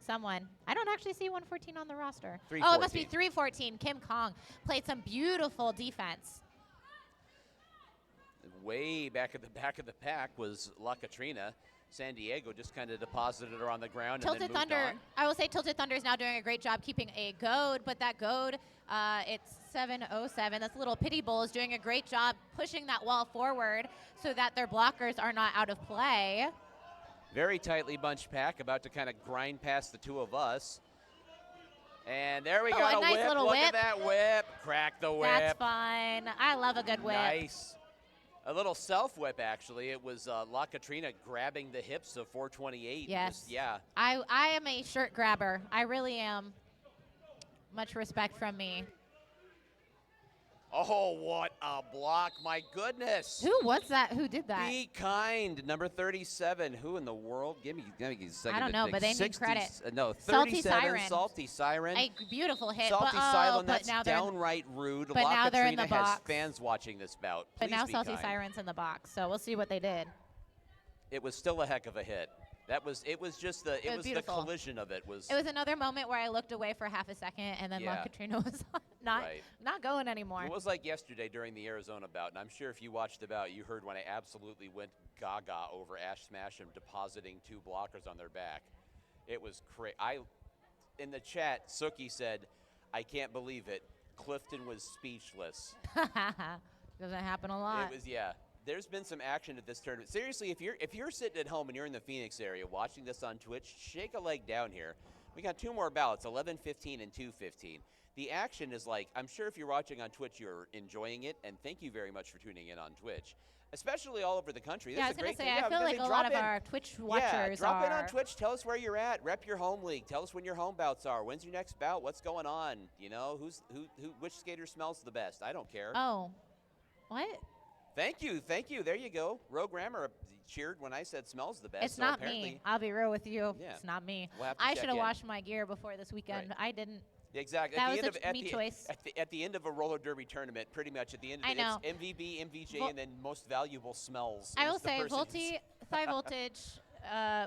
someone. I don't actually see 114 on the roster. Oh, it must be 314. Kim Kong played some beautiful defense. Way back at the back of the pack was La Katrina. San Diego just kind of deposited her on the ground and then moved Thunder, on. I will say Tilted Thunder is now doing a great job keeping a goad, but that goad, it's 707. This little pity bull is doing a great job pushing that wall forward so that their blockers are not out of play. Very tightly bunched pack, about to kind of grind past the two of us. And there we go, a nice whip. little Look whip. at that whip. Crack the whip. That's fine. I love a good whip. Nice. A little self-whip, actually. It was La Katrina grabbing the hips of 428. Yes. Yeah. I am a shirt grabber. I really am. Much respect from me. Oh, what a block. My goodness. Who was that? Who did that? Be kind. Number 37. Who in the world? Give me a second. I don't know, but they need credit. No, Salty 37. Siren. Salty Siren. A beautiful hit. Salty but, Siren, but that's now downright rude. but La now they're in Katrina the has box. fans watching this bout. But Please now be Salty kind. Siren's in the box, so we'll see what they did. It was still a heck of a hit. It was just the the collision of it was. It was another moment where I looked away for half a second, and then La Katrina was not going anymore. It was like yesterday during the Arizona bout, and I'm sure if you watched the bout, you heard when I absolutely went gaga over Ash Smasham depositing 2 blockers on their back. It was crazy. In the chat, Suki said, "I can't believe it. Clifton was speechless." Doesn't happen a lot. It was There's been some action at this tournament. Seriously, if you're sitting at home and you're in the Phoenix area watching this on Twitch, shake a leg down here. We got 2 more bouts, 11:15 and 2:15. The action is like, I'm sure if you're watching on Twitch, you're enjoying it, and thank you very much for tuning in on Twitch, especially all over the country. Yeah, I was going to say, I feel like a lot of our Twitch watchers drop in on Twitch. Tell us where you're at. Rep your home league. Tell us when your home bouts are. When's your next bout? What's going on? You know, which skater smells the best? I don't care. Oh, what? Thank you. There you go. Rogue Grammar cheered when I said smells the best. It's not me. I'll be real with you. Yeah. It's not me. We'll I should have washed my gear before this weekend. Right. I didn't. Exactly. That was a me choice. At the end of a roller derby tournament, pretty much at the end of it, it's MVB, MVJ, and then most valuable smells. I will say, High Voltage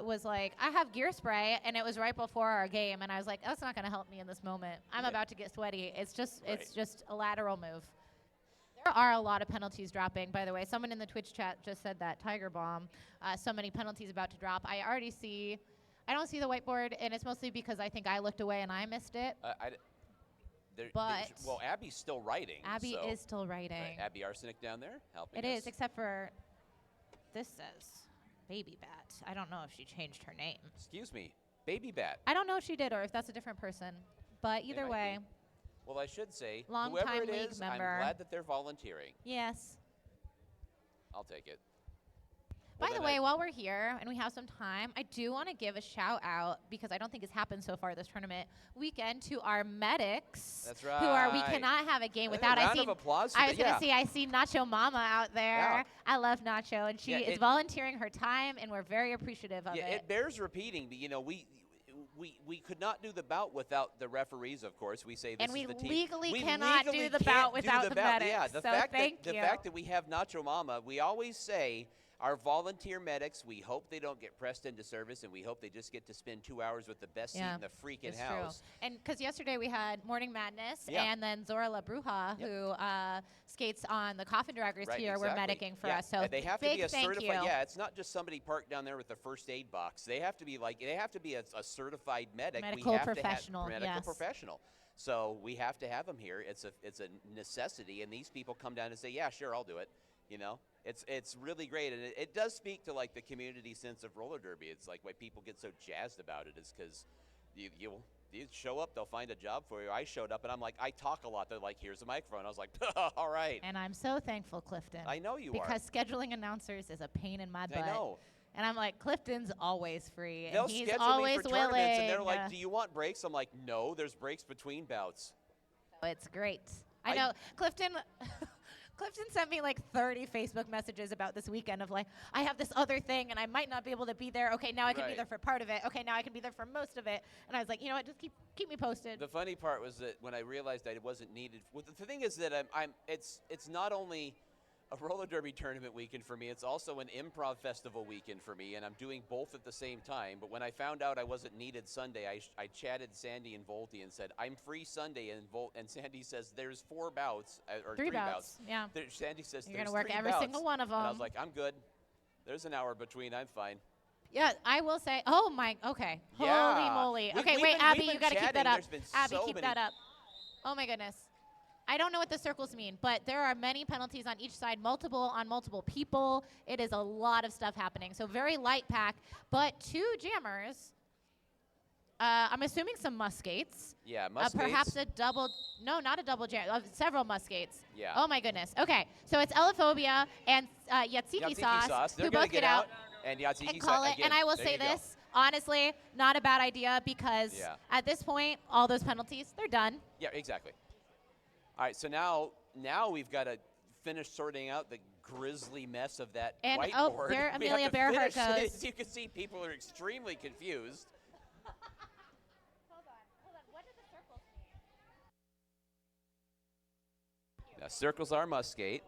was like, I have gear spray, and it was right before our game, and I was like, that's not going to help me in this moment. I'm about to get sweaty. It's just a lateral move. There are a lot of penalties dropping, by the way. Someone in the Twitch chat just said that Tiger Bomb. So many penalties about to drop. I don't see the whiteboard, and it's mostly because I think I looked away and I missed it. Well, Abby's still writing. Abby is still writing. Right. Abby Arsenic down there helping It us. is, except for this says Baby Bat. I don't know if she changed her name. Excuse me, Baby Bat. I don't know if she did or if that's a different person. But either way. Well, I should say, Long-time whoever it league is, member. I'm glad that they're volunteering. Yes. I'll take it. By the way, while we're here and we have some time, I do want to give a shout out, because I don't think it's happened so far this tournament weekend, to our medics. That's right. We cannot have a game without. Round of applause. I was going to say, I see Nacho Mama out there. Yeah. I love Nacho, and she is volunteering her time, and we're very appreciative of it. It bears repeating, but we could not do the bout without the referees, of course. We say this and is the team. We cannot do the bout without the medics. Yeah, the so fact thank that you. the fact that we have Nacho Mama, we always say, Our volunteer medics, we hope they don't get pressed into service, and we hope they just get to spend 2 hours with the best seat in the freaking it's house. True. And because yesterday we had Morning Madness, Yeah. and then Zora La Bruja, who skates on the coffin drivers here, were medicing for us. So and they have to be a certified. You. Yeah, it's not just somebody parked down there with the first aid box. They have to be a certified medic. Medical professional. Medical professional. So we have to have them here. It's a necessity, and these people come down and say, "Yeah, sure, I'll do it." You know, it's really great, and it does speak to like the community sense of roller derby. It's like why people get so jazzed about it is because you show up, they'll find a job for you. I showed up, and I'm like, I talk a lot. They're like, here's a microphone. I was like, all right. And I'm so thankful, Clifton. I know you because scheduling announcers is a pain in my butt. I know. And I'm like, Clifton's always free. They'll and he's schedule always me for willing. tournaments, and they're like, do you want breaks? I'm like, no, there's breaks between bouts. So it's great. I know. Clifton sent me like 30 Facebook messages about this weekend of like, I have this other thing and I might not be able to be there. Okay, now I can be there for part of it. Okay, now I can be there for most of it. And I was like, you know what, just keep me posted. The funny part was that when I realized that it wasn't needed. Well, the thing is that it's not only a roller derby tournament weekend for me, it's also an improv festival weekend for me, and I'm doing both at the same time. But when I found out I wasn't needed Sunday, I chatted Sandy and Volty and said, I'm free Sunday, and Sandy says there's 4 bouts, or 3 bouts. Yeah. Sandy says you're going to work every single one of them. And I was like, I'm good. There's an hour between, I'm fine. Yeah, I will say, okay. Yeah. Holy moly. Okay, wait, Abby, you got to keep that up. Abby, keep that up. Oh my goodness. I don't know what the circles mean, but there are many penalties on each side, multiple people. It is a lot of stuff happening. So very light pack, but 2 jammers. I'm assuming some muskates. Yeah, muskates. Perhaps not a double jam, several muskates. Yeah. Oh my goodness. Okay, so it's Elaphobia and Yatsiki Sauce They're who going both to get out. And Yatsiki call it. Again, and I will say this, honestly, not a bad idea because at this point, all those penalties, they're done. Yeah, exactly. All right, so now we've got to finish sorting out the grisly mess of that whiteboard. Oh, there Amelia Bearhart goes. As you can see, people are extremely confused. Hold on. What do the circles mean? Now, circles are muskate.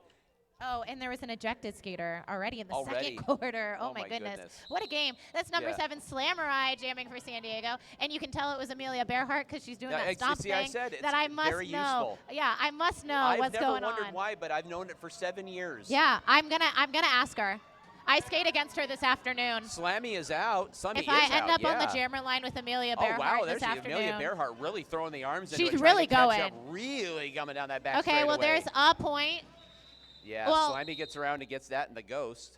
Oh, and there was an ejected skater already in the second quarter. Oh, my goodness. What a game. That's number 7, Slammerai, jamming for San Diego. And you can tell it was Amelia Bearhart because she's doing that stomp thing I said, that I must very know. Useful. Yeah, I must know what's going on. I've never wondered why, but I've known it for 7 years. Yeah, I'm gonna ask her. I skate against her this afternoon. Slammy is out. If I end up on the jammer line with Amelia Bearhart this afternoon. Amelia Bearhart really throwing the arms into it. She's really going. Really coming down that back Okay, well, there's a point. Yeah, well, Slimy gets around and gets that in the ghost.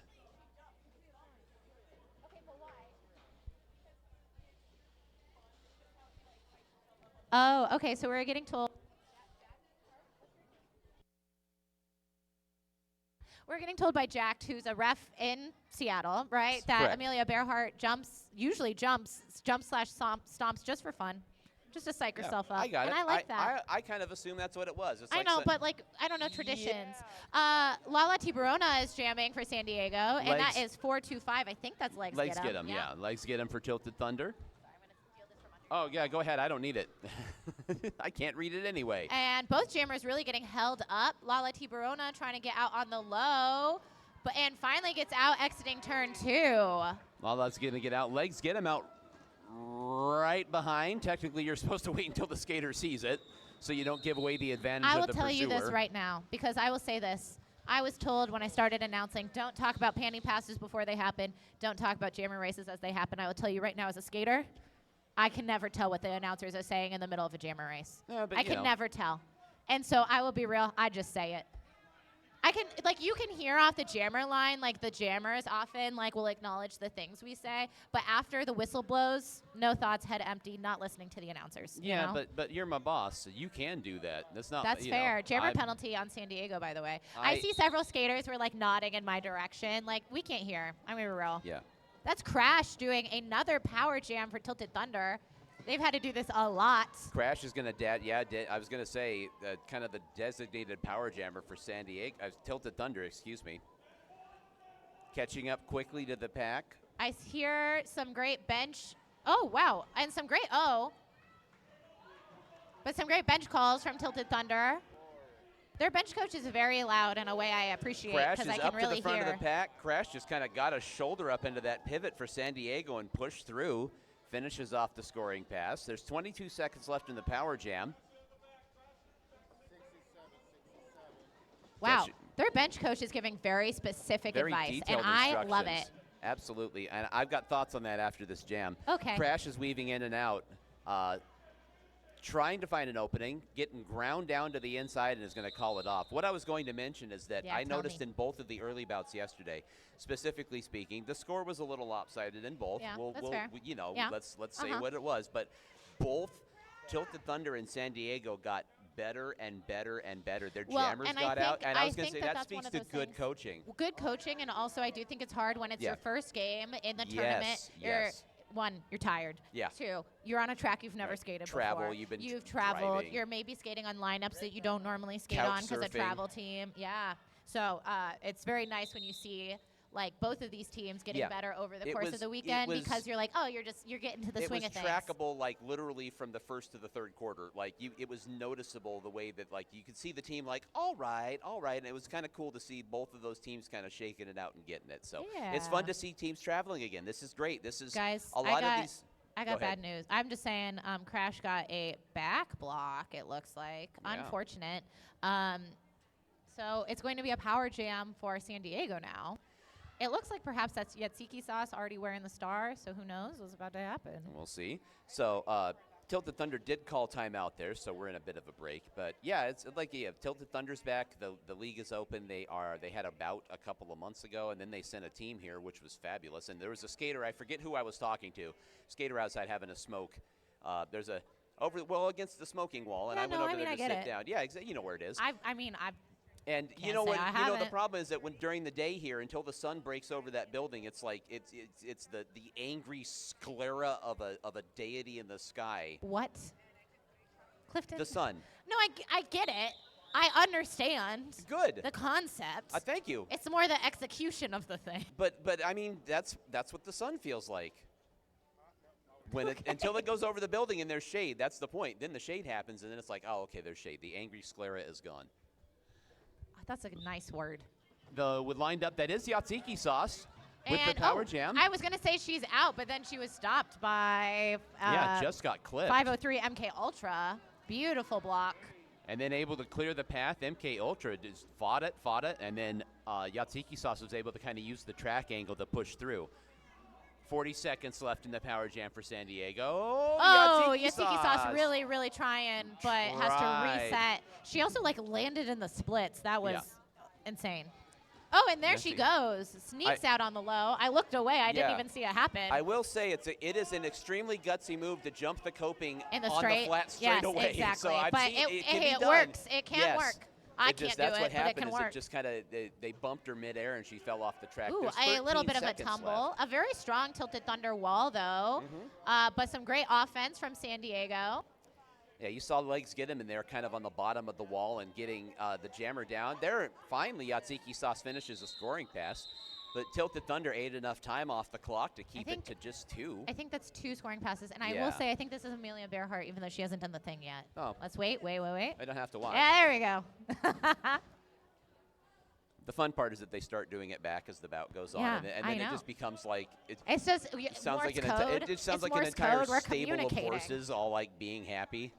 Oh, okay, so we're getting told. We're getting told by Jack, who's a ref in Seattle, right, that Correct. Amelia Bearhart usually jumps / stomps just for fun. Just to psych herself up. I got it. And I like that. I kind of assume that's what it was. It's I know, but like, I don't know traditions. Lala Tiburona is jamming for San Diego, and that is 4-2-5. I think that's legs get 'em. Yeah, legs get 'em for Tilted Thunder. Oh, yeah, go ahead. I don't need it. I can't read it anyway. And both jammers really getting held up. Lala Tiburona trying to get out on the low, and finally gets out exiting turn 2. Lala's going to get out. Legs get him out right behind. Technically, you're supposed to wait until the skater sees it so you don't give away the advantage I of will the tell you pursuer. this right now because I will say this. I was told when I started announcing, don't talk about panty passes before they happen. Don't talk about jammer races as they happen. I will tell you right now as a skater, I can never tell what the announcers are saying in the middle of a jammer race. Yeah, but I can never tell. And so I will be real. I just say it. I can, like, you can hear off the jammer line, like, the jammers often, like, will acknowledge the things we say. But after the whistle blows, no thoughts, head empty, not listening to the announcers. Yeah, you know? but you're my boss, so you can do that. That's not. That's fair. Jammer penalty on San Diego, by the way. I see several skaters were, like, nodding in my direction. Like, we can't hear. I'm going to be real. Yeah. That's Crash doing another power jam for Tilted Thunder. They've had to do this a lot. Crash is going to, I was going to say, kind of the designated power jammer for San Diego. Tilted Thunder, excuse me. Catching up quickly to the pack. I hear some great bench. Oh, wow. And some great, but some great bench calls from Tilted Thunder. Their bench coach is very loud in a way I appreciate Crash because is I can up to really the front hear. of the pack. Crash just kind of got a shoulder up into that pivot for San Diego and pushed through. Finishes off the scoring pass. There's 22 seconds left in the power jam. Wow, their bench coach is giving very specific Very advice, and detailed I love it. instructions. Absolutely, and I've got thoughts on that after this jam. Okay. Crash is weaving in and out, trying to find an opening, getting ground down to the inside, and is going to call it off. What I was going to mention is that Yeah, I tell noticed me. in both of the early bouts yesterday, specifically speaking, the score was a little lopsided in both. Yeah, we'll, that's we'll, fair. You know, Yeah. let's say Uh-huh. what it was, but both Tilted Thunder and San Diego got better and better and better. Their Well, jammers and got I out, think- and I I was going to think say that that that's one speaks of to those good things. coaching. Good coaching, and also I do think it's hard when it's Yeah. your first game in the tournament. Yes. You're tired. Yeah. 2, you're on a track you've never Right. skated Travel, before. you've traveled. driving. You're maybe skating on lineups that you don't normally skate Couch on because a surfing. travel team. Yeah. So it's very nice when you see like both of these teams getting Yeah. better over the It course was- of the it weekend was- because you're like, oh, you're getting to the It swing was of things. trackable, like literally from the first to the third quarter. Like it was noticeable the way that like you could see the team like, all right, and it was kind of cool to see both of those teams kind of shaking it out and getting it. So it's fun Yeah. to see teams traveling again. This is great. This is Guys, a lot of these. I Go got ahead. bad news. I'm just saying, Crash got a back block, it looks like. Yeah. Unfortunate. So it's going to be a power jam for San Diego now. It looks like perhaps that's Yatsiki Sauce already wearing the star, so who knows what's about to happen. We'll see. So Tilted Thunder did call timeout there, so we're in a bit of a break. But yeah, it's like Tilted Thunder's back. The league is open. They had a bout a couple of months ago, and then they sent a team here, which was fabulous. And there was a skater. I forget who I was talking to. Skater outside having a smoke. There's a against the smoking wall, and Yeah, I went no, over I mean, there I to get sit it. down. Yeah, you know where it is. I've And Can't you know say what? I You know the haven't. problem is that when during the day here, until the sun breaks over that building, it's like it's the angry sclera of a deity in the sky. what? Clifton? The sun. No, I get it. I understand Good. the concept. Thank you. It's more the execution of the thing. But I mean that's what the sun feels like. When until it goes over the building and there's shade, that's the point. Then the shade happens, and then it's like, oh, okay, there's shade. The angry sclera is gone. That's a nice word. Lined up, that is Yatsiki Sauce with And, the power jam. I was going to say she's out, but then she was stopped by Just got clipped. 503 MK Ultra. Beautiful block. And then able to clear the path. MK Ultra just fought it, and then Yatsiki Sauce was able to kind of use the track angle to push through. 40 seconds left in the power jam for San Diego. Oh, Yatsiki Sauce really, really trying, but has to Tried. reset. She also landed in the splits. That was Yeah. insane. Oh, and there Yes, she she- goes. Sneaks out on the low. I looked away. I didn't Yeah. even see it happen. I will say it is an extremely gutsy move to jump the coping in the on straight. the flat Yes, straightaway. exactly. So I've but seen it can it be done. works. It can Yes. work. I can't do That's it, what but it happened can is work. it just kind of they bumped her midair and she fell off the track. Ooh, There's a little 13 bit of a seconds tumble. left. A very strong Tilted Thunder wall, though. But some great offense from San Diego. Yeah, you saw legs get him, and they're kind of on the bottom of the wall and getting the jammer down. There, finally, Yatsiki Sauce finishes a scoring pass, but Tilted Thunder ate enough time off the clock to keep it to just 2. I think that's 2 scoring passes. And I Yeah. will say, I think this is Amelia Bearhart, even though she hasn't done the thing yet. Oh. Let's wait. I don't have to watch. Yeah, there we go. The fun part is that they start doing it back as the bout goes on, Yeah, and then I it know. just becomes like it It's just sounds Morse like code. it sounds It's like an Morse entire code. We're stable of communicating. horses all like being happy.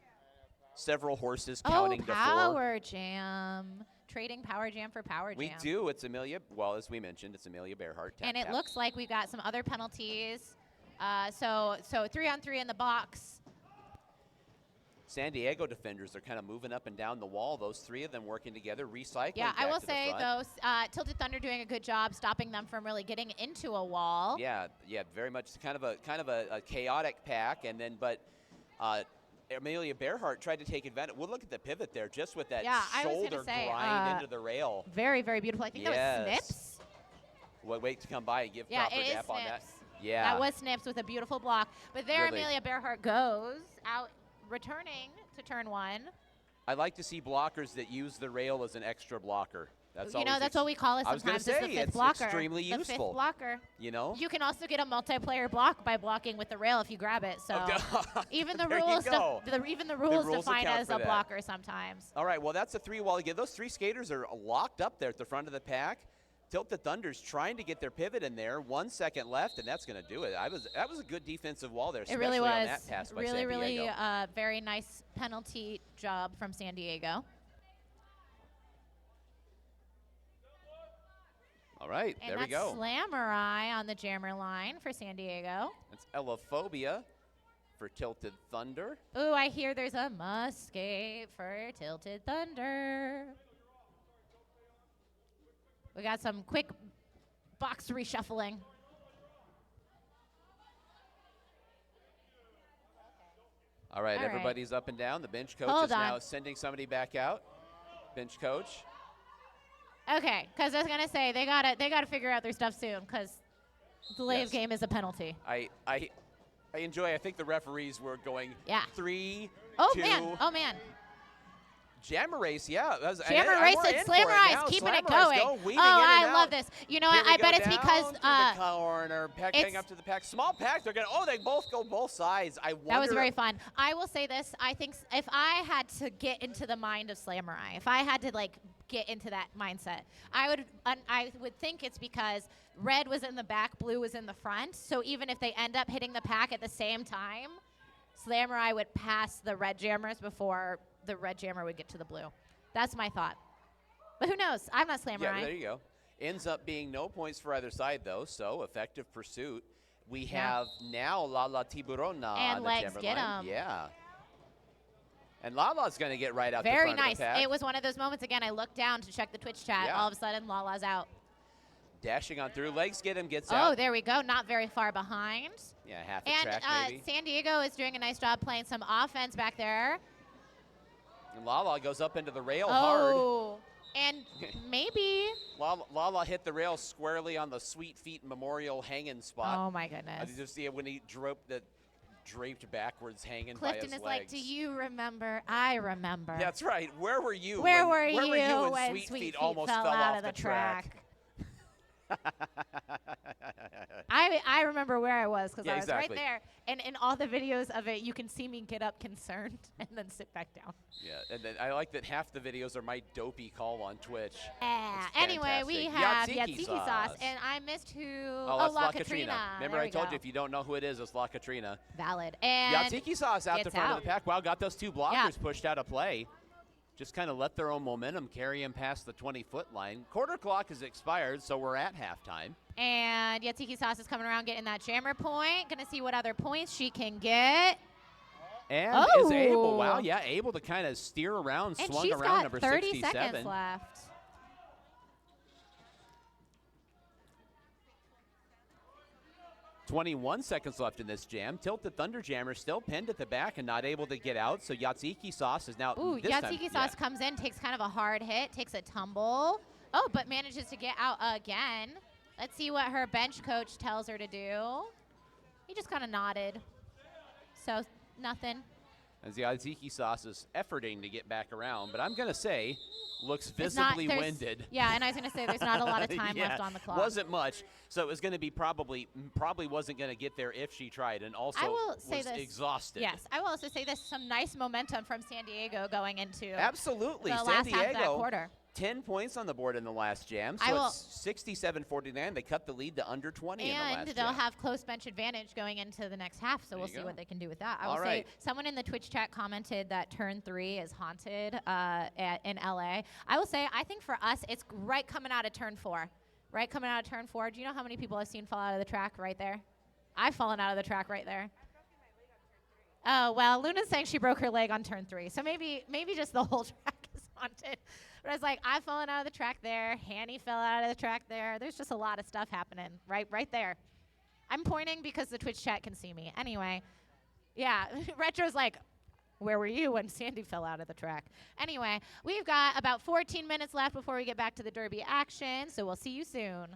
Several horses Oh, counting to 4. power jam. Trading power jam for power jam. We do. It's Amelia. Well, as we mentioned, it's Amelia Bearhart. And it looks like we've got some other penalties. So 3-on-3 in the box. San Diego defenders are kind of moving up and down the wall. Those 3 of them working together, recycling. Yeah, I back will to the say, front. though, Tilted Thunder doing a good job stopping them from really getting into a wall. Yeah, very much kind of a chaotic pack, and then Amelia Bearhart tried to take advantage. Well, look at the pivot there, just with that I was shoulder gonna say, grind into the rail. Very, very beautiful. I think that was Yes. Snips. Wait to come by and give Yeah, proper it is dap on that. Snips. Yeah, That was Snips with a beautiful block. But there Really. Amelia Bearhart goes out, returning to turn 1. I like to see blockers that use the rail as an extra blocker. That's you know, always that's what we call it I was gonna sometimes. say, It's the fifth it's blocker. extremely the useful. fifth blocker. You know? You can also get a multiplayer block by blocking with the rail if you grab it. So even the There you rules, go. even the rules rules define account as for a that. blocker sometimes. All right, well, that's a 3-wall again. Those 3 skaters are locked up there at the front of the pack. Tilt the Thunder's trying to get their pivot in there. 1 second left, and that's going to do it. That was a good defensive wall there, It really especially was. on that pass by Really, San really Diego. very nice penalty job from San Diego. All right, And there we that's go. Slamurai on the jammer line for San Diego. That's Elophobia for Tilted Thunder. Ooh, I hear there's a must skate for Tilted Thunder. We got some quick box reshuffling. All right, All right. everybody's up and down. The bench coach Hold is now on. sending somebody back out. Bench coach. Okay, because I was gonna say they gotta figure out their stuff soon because delay Yes. of game is a penalty. I enjoy. I think the referees were going Yeah. 3, Oh 2. man! Jammer race, yeah. Jammer race and Slammer Eyes keeping it going. Weaving Oh, in and I out. love this. You know Here what? we I go bet it's down because to the corner, packing it's- up to the pack. Small pack. They're gonna. Oh, they both go both sides. I wonder. that was very fun. I will say this. I think if I had to get into the mind of Slamurai, if I had to like get into that mindset, I would think it's because red was in the back, blue was in the front. So even if they end up hitting the pack at the same time, Slamurai would pass the red jammers before the red jammer would get to the blue. That's my thought. But who knows? I'm not Slamurai. Yeah, there you go. Ends up being no points for either side though. So effective pursuit. We have now Lala Tiburona And on the legs jammer get line. 'em. Yeah. And Lala's going to get right out Very the front nice. of the pack. It was one of those moments again. I looked down to check the Twitch chat. Yeah. All of a sudden, Lala's out. Dashing on through. Legs get him, gets Oh, out. there we go. Not very far behind. Yeah, half a And track maybe. San Diego is doing a nice job playing some offense back there. And Lala goes up into the rail hard. Oh, and maybe. Lala hit the rail squarely on the Sweet Feet Memorial hanging spot. Oh my I goodness. just see it when he draped backwards hanging by Clifton his is legs. like, do you remember? I remember. That's right. Where were you? Where when, were you when when Sweet Feet almost fell out off of the track? I remember where I was because Yeah, I was exactly. right there. And in all the videos of it, you can see me get up concerned and then sit back down. Yeah, and then I like that half the videos are my dopey call on Twitch. Yeah. That's Anyway, we fantastic. have Yatziki Yatziki sauce, sauce. and I missed who? Oh, that's La La Katrina. Remember There I we told go. you if you don't know who it is, it's La Katrina. Valid. And Yatziki sauce out the gets front of out. the pack. Wow, got those 2 blockers Yeah. pushed out of play. Just kind of let their own momentum carry him past the 20-foot line. Quarter clock has expired, so we're at halftime. And Yatziki sauce is coming around getting that jammer point. Gonna see what other points she can get. And is able, Oh. wow, yeah, able to kind of steer around, And swung she's around got number 30 67. seconds left. 21 seconds left in this jam. Tilted Thunder Jammer still pinned at the back and not able to get out. So Yatziki sauce is now. Ooh, this time- Yatziki sauce comes in, takes kind of a hard hit, takes a tumble. Oh, but manages to get out again. Let's see what her bench coach tells her to do. He just kind of nodded. So, nothing. As the Yatziki sauce is efforting to get back around, but I'm going to say looks It's not- visibly there's- winded. Yeah, and I was going to say there's not a lot of time Yeah, left on the clock. Wasn't much. So it was going to be probably wasn't going to get there if she tried, and also I will say was this. exhausted. Yes, I will also say this. Some nice momentum from San Diego going into Absolutely. the San last Diego, half of that quarter. 10 points on the board in the last jam. I So will- it's 67-49. They cut the lead to under 20 in the And last they'll jam. have close bench advantage going into the next half, so There we'll you see go. what they can do with that. I All will right. say someone in the Twitch chat commented that turn 3 is haunted in LA. I will say I think for us it's right coming out of turn 4. Right coming out of turn 4. Do you know how many people I've seen fall out of the track right there? I've fallen out of the track right there. Oh, well, Luna's saying she broke her leg on turn 3. So maybe just the whole track is haunted. But I was like, I've fallen out of the track there. Hanny fell out of the track there. There's just a lot of stuff happening right there. I'm pointing because the Twitch chat can see me. Anyway, yeah, Retro's like, where were you when Sandy fell out of the track? Anyway, we've got about 14 minutes left before we get back to the Derby action, so we'll see you soon.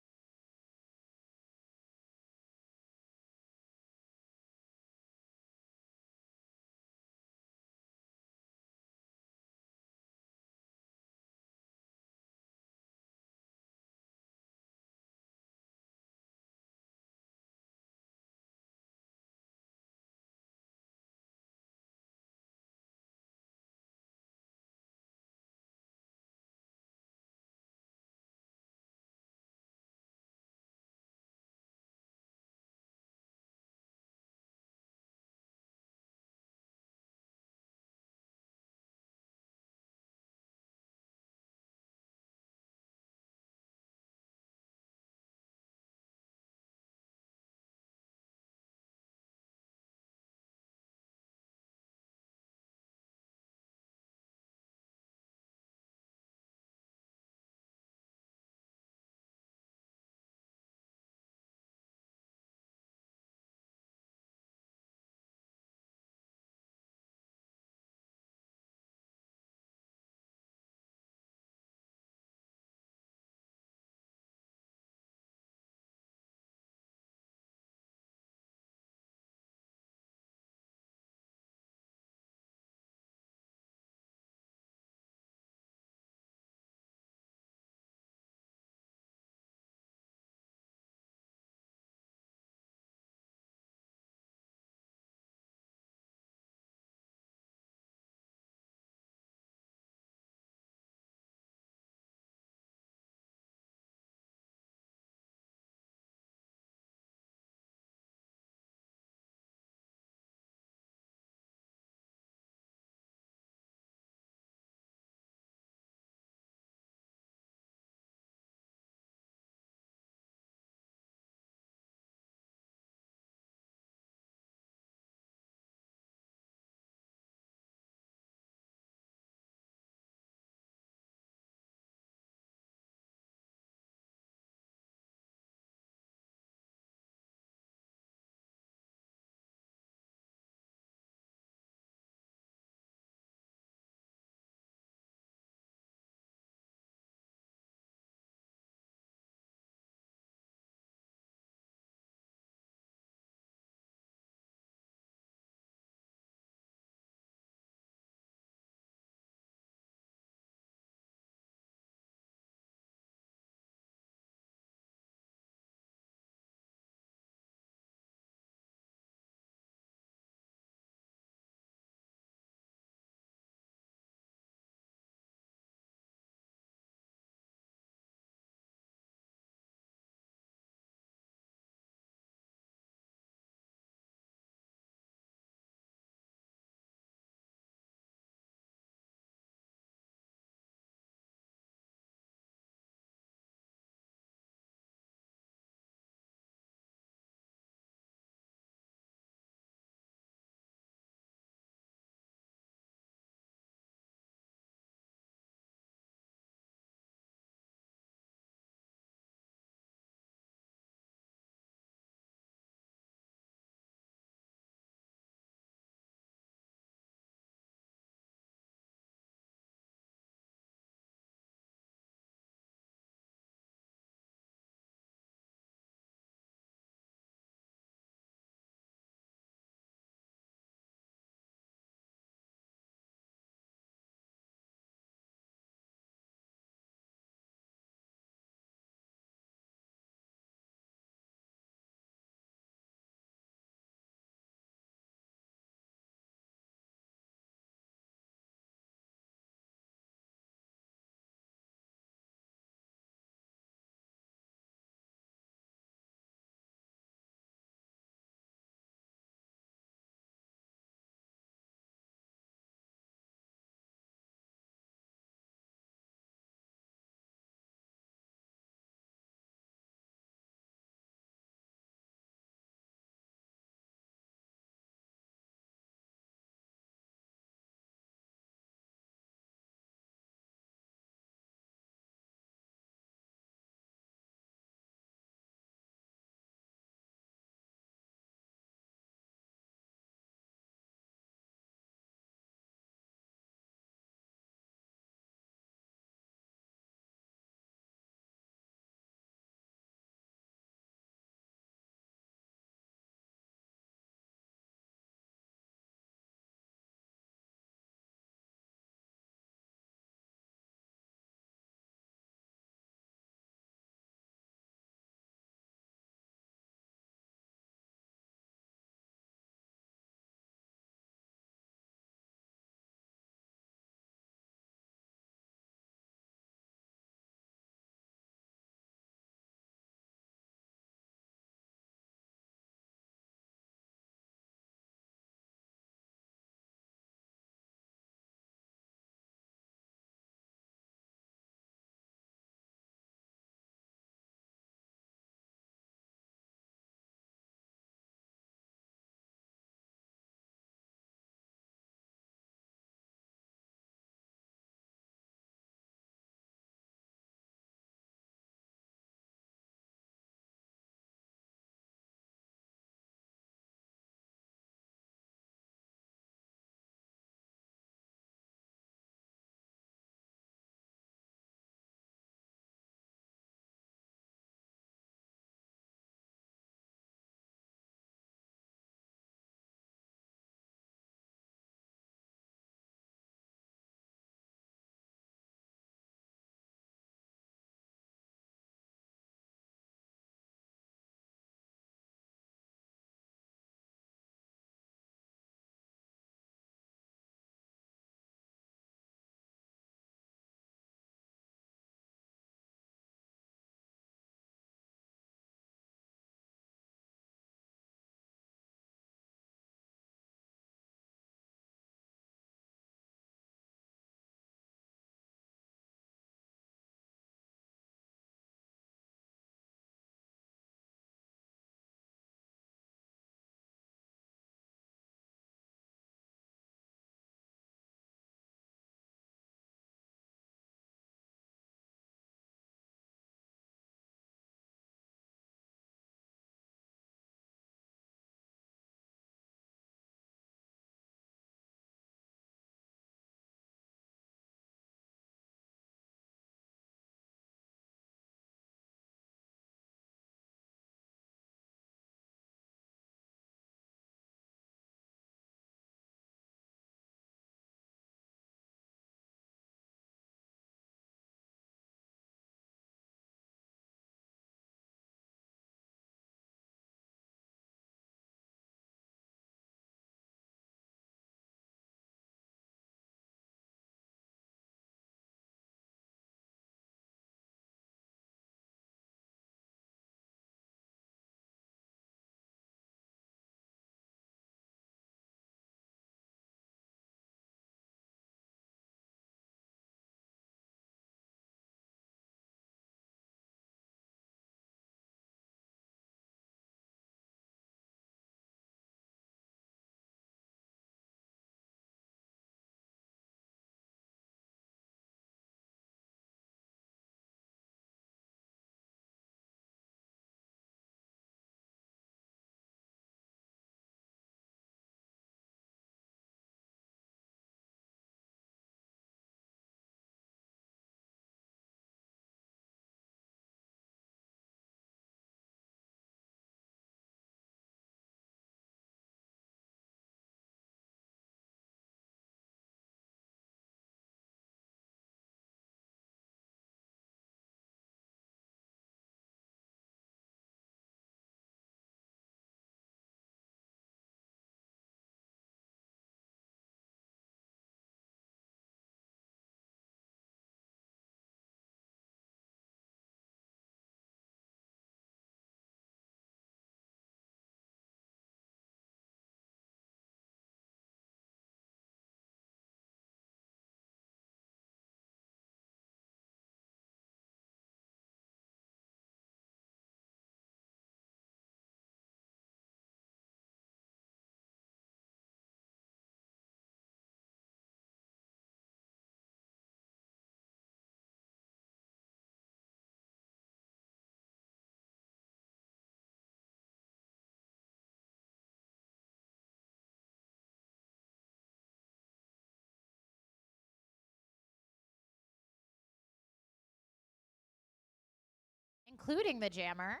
including the jammer.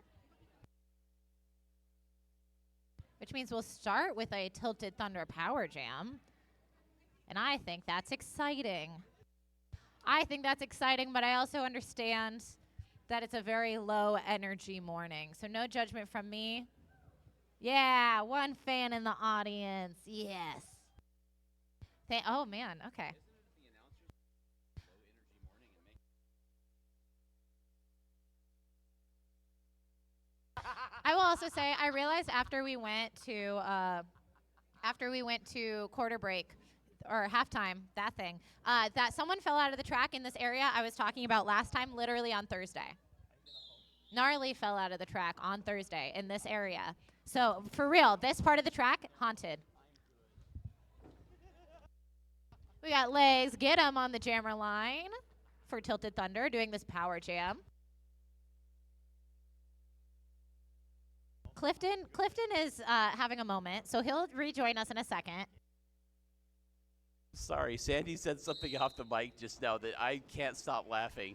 Which means we'll start with a Tilted Thunder Power Jam. And I think that's exciting. But I also understand that it's a very low energy morning. So no judgment from me. Yeah, one fan in the audience. Yes. Oh, man. Okay. I will also say I realized after we went to quarter break or halftime, that someone fell out of the track in this area I was talking about last time, literally on Thursday. Gnarly fell out of the track on Thursday in this area. So for real, this part of the track, haunted. We got Legs Get 'em on the jammer line for Tilted Thunder doing this power jam. Clifton is having a moment, so he'll rejoin us in a second. Sorry, Sandy said something off the mic just now that I can't stop laughing.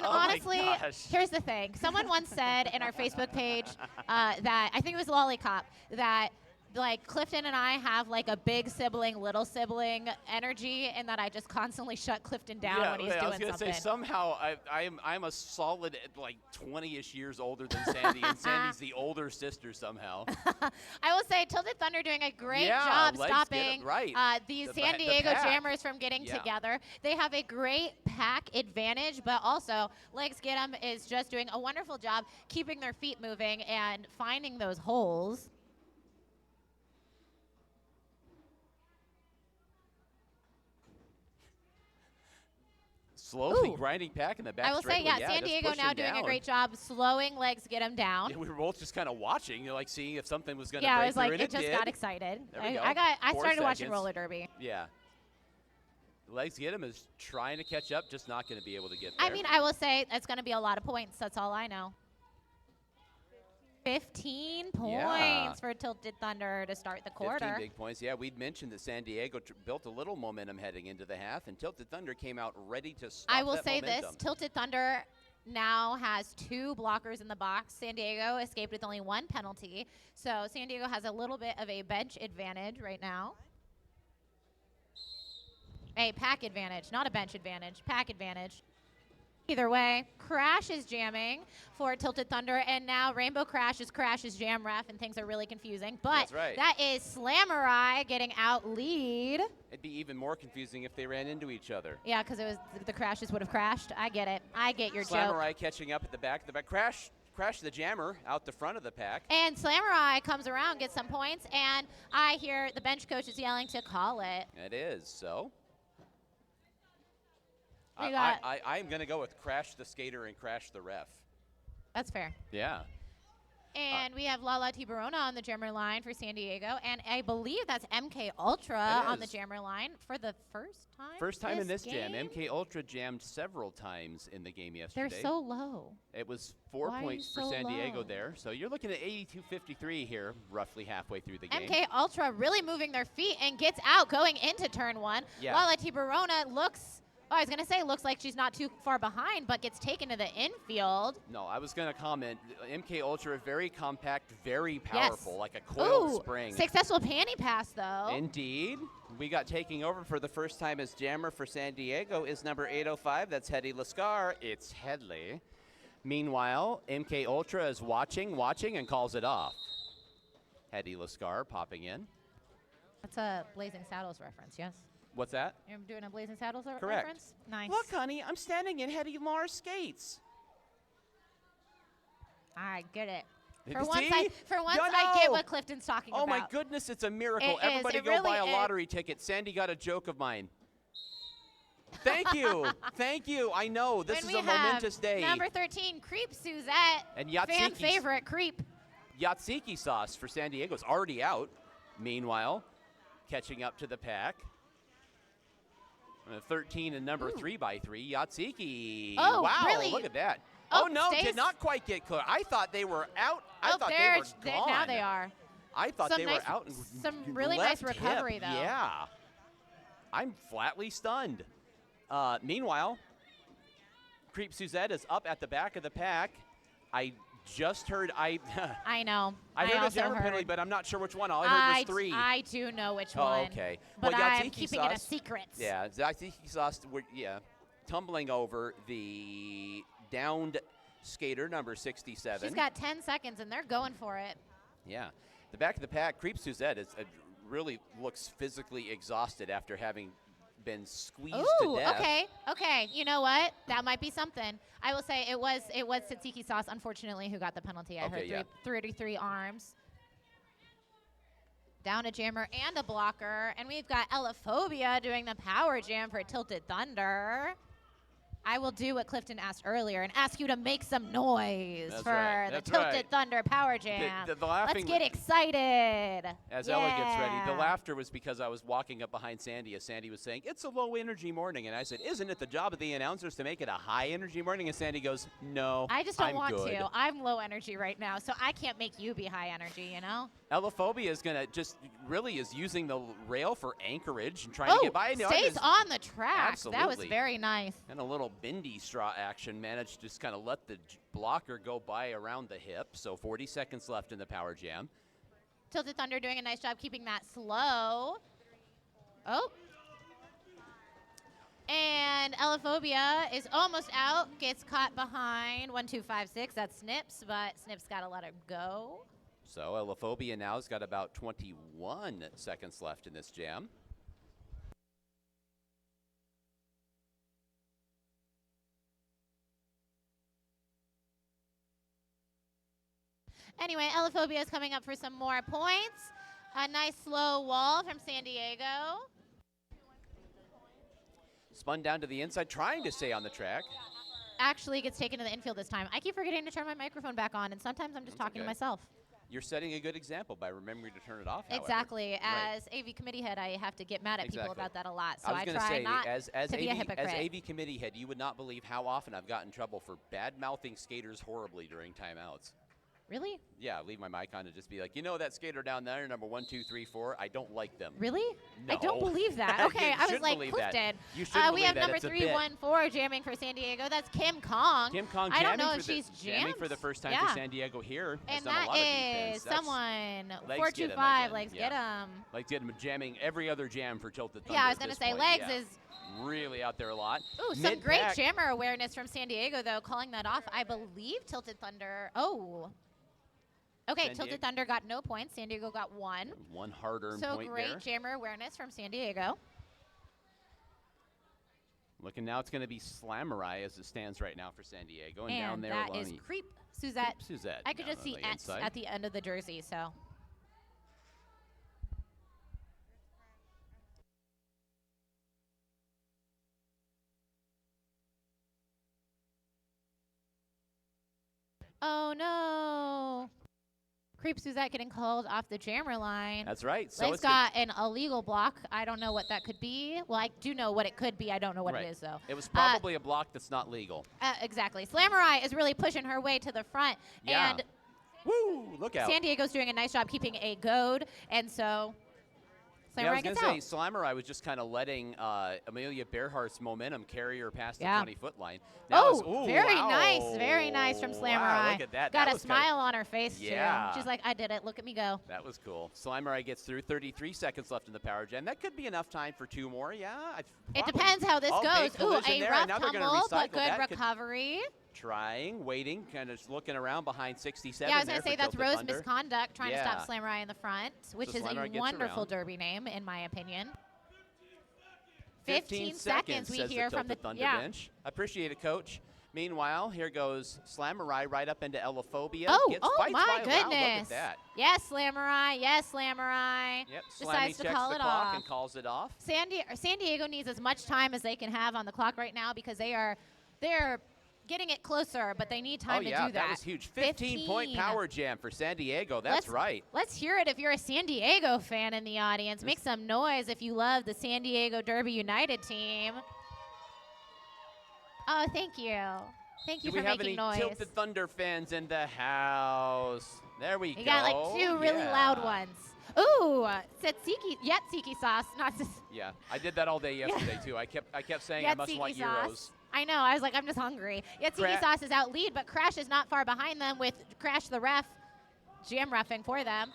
Honestly, here's the thing. Someone once said in our Facebook page that, I think it was Lollipop, that like Clifton and I have like a big sibling, little sibling energy, and that I just constantly shut Clifton down when he's doing something. I was gonna say somehow I'm a solid like 20-ish years older than Sandy, and Sandy's the older sister somehow. I will say Tilted Thunder doing a great job stopping these San Diego Jammers from getting together. They have a great pack advantage, but also Legs Get 'em is just doing a wonderful job keeping their feet moving and finding those holes. Slowly grinding back in the back. I will say, San Diego now doing a great job slowing Legs Get 'em down. Yeah, we were both just kind of watching, like seeing if something was going to break through. Yeah, I was like, it just got excited. There we go. I started watching roller derby. Yeah. Legs Get 'em is trying to catch up, just not going to be able to get there. I mean, I will say it's going to be a lot of points. That's all I know. 15 points for Tilted Thunder to start the quarter. 15 big points. Yeah, we'd mentioned that San Diego built a little momentum heading into the half, and Tilted Thunder came out ready to stop I will that say momentum. this, Tilted Thunder now has 2 blockers in the box. San Diego escaped with only 1 penalty. So San Diego has a little bit of a bench advantage right now. A pack advantage, not a bench advantage, pack advantage. Either way, Crash is jamming for Tilted Thunder, and now Rainbow Crash is Crash's jam ref, and things are really confusing. But that is Slamurai getting out lead. It'd be even more confusing if they ran into each other. Yeah, because it was the Crashes would have crashed. I get it. I get your joke. Slamurai catching up at the back. Crash the jammer out the front of the pack. And Slamurai comes around, gets some points, and I hear the bench coach is yelling to call it. It is, so. I'm going to go with Crash the skater and Crash the ref. That's fair. Yeah. And we have Lala Tiburona on the jammer line for San Diego, and I believe that's MK Ultra on the jammer line for the first time. First time in this game? jam. MK Ultra jammed several times in the game yesterday. They're so low. It was 4 points for San Diego there. So you're looking at 82-53 here, roughly halfway through the game. MK Ultra really moving their feet and gets out going into turn 1. Yeah. Lala Tiburona looks... Oh, I was going to say, looks like she's not too far behind, but gets taken to the infield. No, I was going to comment. MK Ultra, very compact, very powerful, like a coiled spring. Successful panty pass, though. Indeed. We got taking over for the first time as jammer for San Diego is number 805. That's Hedy Lascar. It's Headley. Meanwhile, MK Ultra is watching, and calls it off. Hedy Lascar popping in. That's a Blazing Saddles reference, yes? What's that? You're doing a Blazing Saddles reference? Correct. Nice. Look, honey, I'm standing in Hedy Lamar's skates. I get it. For once, I get what Clifton's talking about. Oh, my goodness, it's a miracle. Everybody go buy a lottery ticket. Sandy got a joke of mine. Thank you. Thank you. I know. This is a momentous day. Number 13, Creep Suzette. And Yatsiki. Fan favorite, Creep. Yatsiki sauce for San Diego is already out. Meanwhile, catching up to the pack. 13 and number 3x3, Yatsiki. Oh, wow, really? Look at that. Oh, no, did not quite get clear. I thought they were out. I thought they were gone. Now they are. I thought they were out. Some really nice recovery, though. Yeah. I'm flatly stunned. Meanwhile, Creep Suzette is up at the back of the pack. I just heard I know. I heard a also jammer heard. penalty, but I'm not sure which one. All I heard was 3. I do know which Oh, one. okay. But Well, I'm Yatsiki keeping it a sauce- secret. Yeah, Yatsiki sauce, tumbling over the downed skater, number 67. She's got 10 seconds, and they're going for it. Yeah. The back of the pack, Creep Suzette, really looks physically exhausted after having been squeezed to death. Okay. You know what? That might be something. I will say it was Tzatziki Sauce, unfortunately, who got the penalty. I heard 33 arms. Down a jammer and a blocker. And we've got Ellaphobia doing the power jam for Tilted Thunder. I will do what Clifton asked earlier and ask you to make some noise for the Tilted Thunder Power Jam. The laughing, let's get excited. As Ella gets ready, the laughter was because I was walking up behind Sandy as Sandy was saying, it's a low energy morning. And I said, isn't it the job of the announcers to make it a high energy morning? And Sandy goes, no, I just don't I'm want good. to. I'm low energy right now, so I can't make you be high energy, you know? Ellaphobia is going to is using the rail for anchorage and trying to get by. Stays on the track. Absolutely. That was very nice. And a little bendy straw action, managed to just kind of let the blocker go by around the hip. So 40 seconds left in the power jam. Tilted Thunder doing a nice job keeping that slow. Oh. And Ellaphobia is almost out. Gets caught behind 1, 2, 5, 6. That's Snips, but Snips got to let her go. So Ellaphobia now has got about 21 seconds left in this jam. Anyway, Ellaphobia is coming up for some more points. A nice slow wall from San Diego. Spun down to the inside, trying to stay on the track. Actually gets taken to the infield this time. I keep forgetting to turn my microphone back on, and sometimes I'm just talking to myself. You're setting a good example by remembering to turn it off, however. Exactly. As AV committee head, I have to get mad at people about that a lot. So I try say, not as to be a hypocrite. As AV committee head, you would not believe how often I've gotten in trouble for bad-mouthing skaters horribly during timeouts. Really? Yeah, leave my mic on and just be like, you know that skater down there, number 1, 2, 3, 4, I don't like them. Really? No. I don't believe that. Okay, I was like, Clifton. You should we have number 314 jamming for San Diego. That's Kim Kong. Kim Kong I don't know if she's jamming for the first time for San Diego here. And that is someone 425. Legs get him. Legs get him jamming every other jam for Tilted Thunder. Yeah, I was going to say legs is really out there a lot. Ooh, some great jammer awareness from San Diego, though, calling that off. I believe Tilted Thunder. Oh. Okay, Tilted Thunder got no points. San Diego got 1. 1 hard-earned point there. So great jammer awareness from San Diego. Looking now, it's going to be Slamurai as it stands right now for San Diego. And down there that is Creep Suzette. Creep Suzette. I could just see S at the end of the jersey, so. Oh, no. Creep Suzette getting called off the jammer line. That's right. So it's got an illegal block. I don't know what that could be. Well, I do know what it could be. I don't know what it is, though. It was probably a block that's not legal. Exactly. Slamurai is really pushing her way to the front. Yeah. And woo, look out. San Diego's doing a nice job keeping a goad. And so Slamurai I was gets going out. to say, Slamurai was just kind of letting Amelia Bearhart's momentum carry her past the 20-foot line. Very nice. Very nice from Slamurai. Wow, look at that. Got a smile on her face, too. Yeah. She's like, I did it. Look at me go. That was cool. Slamurai gets through. 33 seconds left in the power jam. That could be enough time for 2 more. Yeah. It depends how this goes. Ooh, a rough tumble, but good recovery. Trying, waiting, kind of looking around behind 67. Yeah, I was going to say that's Rose Misconduct trying to stop Slamurai in the front, which is a wonderful derby name, in my opinion. 15 seconds we hear from the Thunder bench. Appreciate it, Coach. Meanwhile, here goes Slamurai right up into Ellaphobia. Oh my goodness. Look at that. Yes, Slamurai. Yes, Slamurai. Yep, decides to call it off. And calls it off. San Diego needs as much time as they can have on the clock right now because they're getting it closer, but they need time to do that. That was huge. 15-point power jam for San Diego. That's right. Let's hear it if you're a San Diego fan in the audience. Make some noise if you love the San Diego Derby United team. Oh, thank you. Thank you for making noise. Do we have any Tilted Thunder fans in the house? There we go. We got like 2 really loud ones. Ooh, Yatsiki sauce, not Yeah, I did that all day yesterday too. I kept saying I must want Yatsiki sauce. euros. I know. I was like, I'm just hungry. Yatsiki sauce is out lead, but Crash is not far behind them with Crash the ref, jam reffing for them.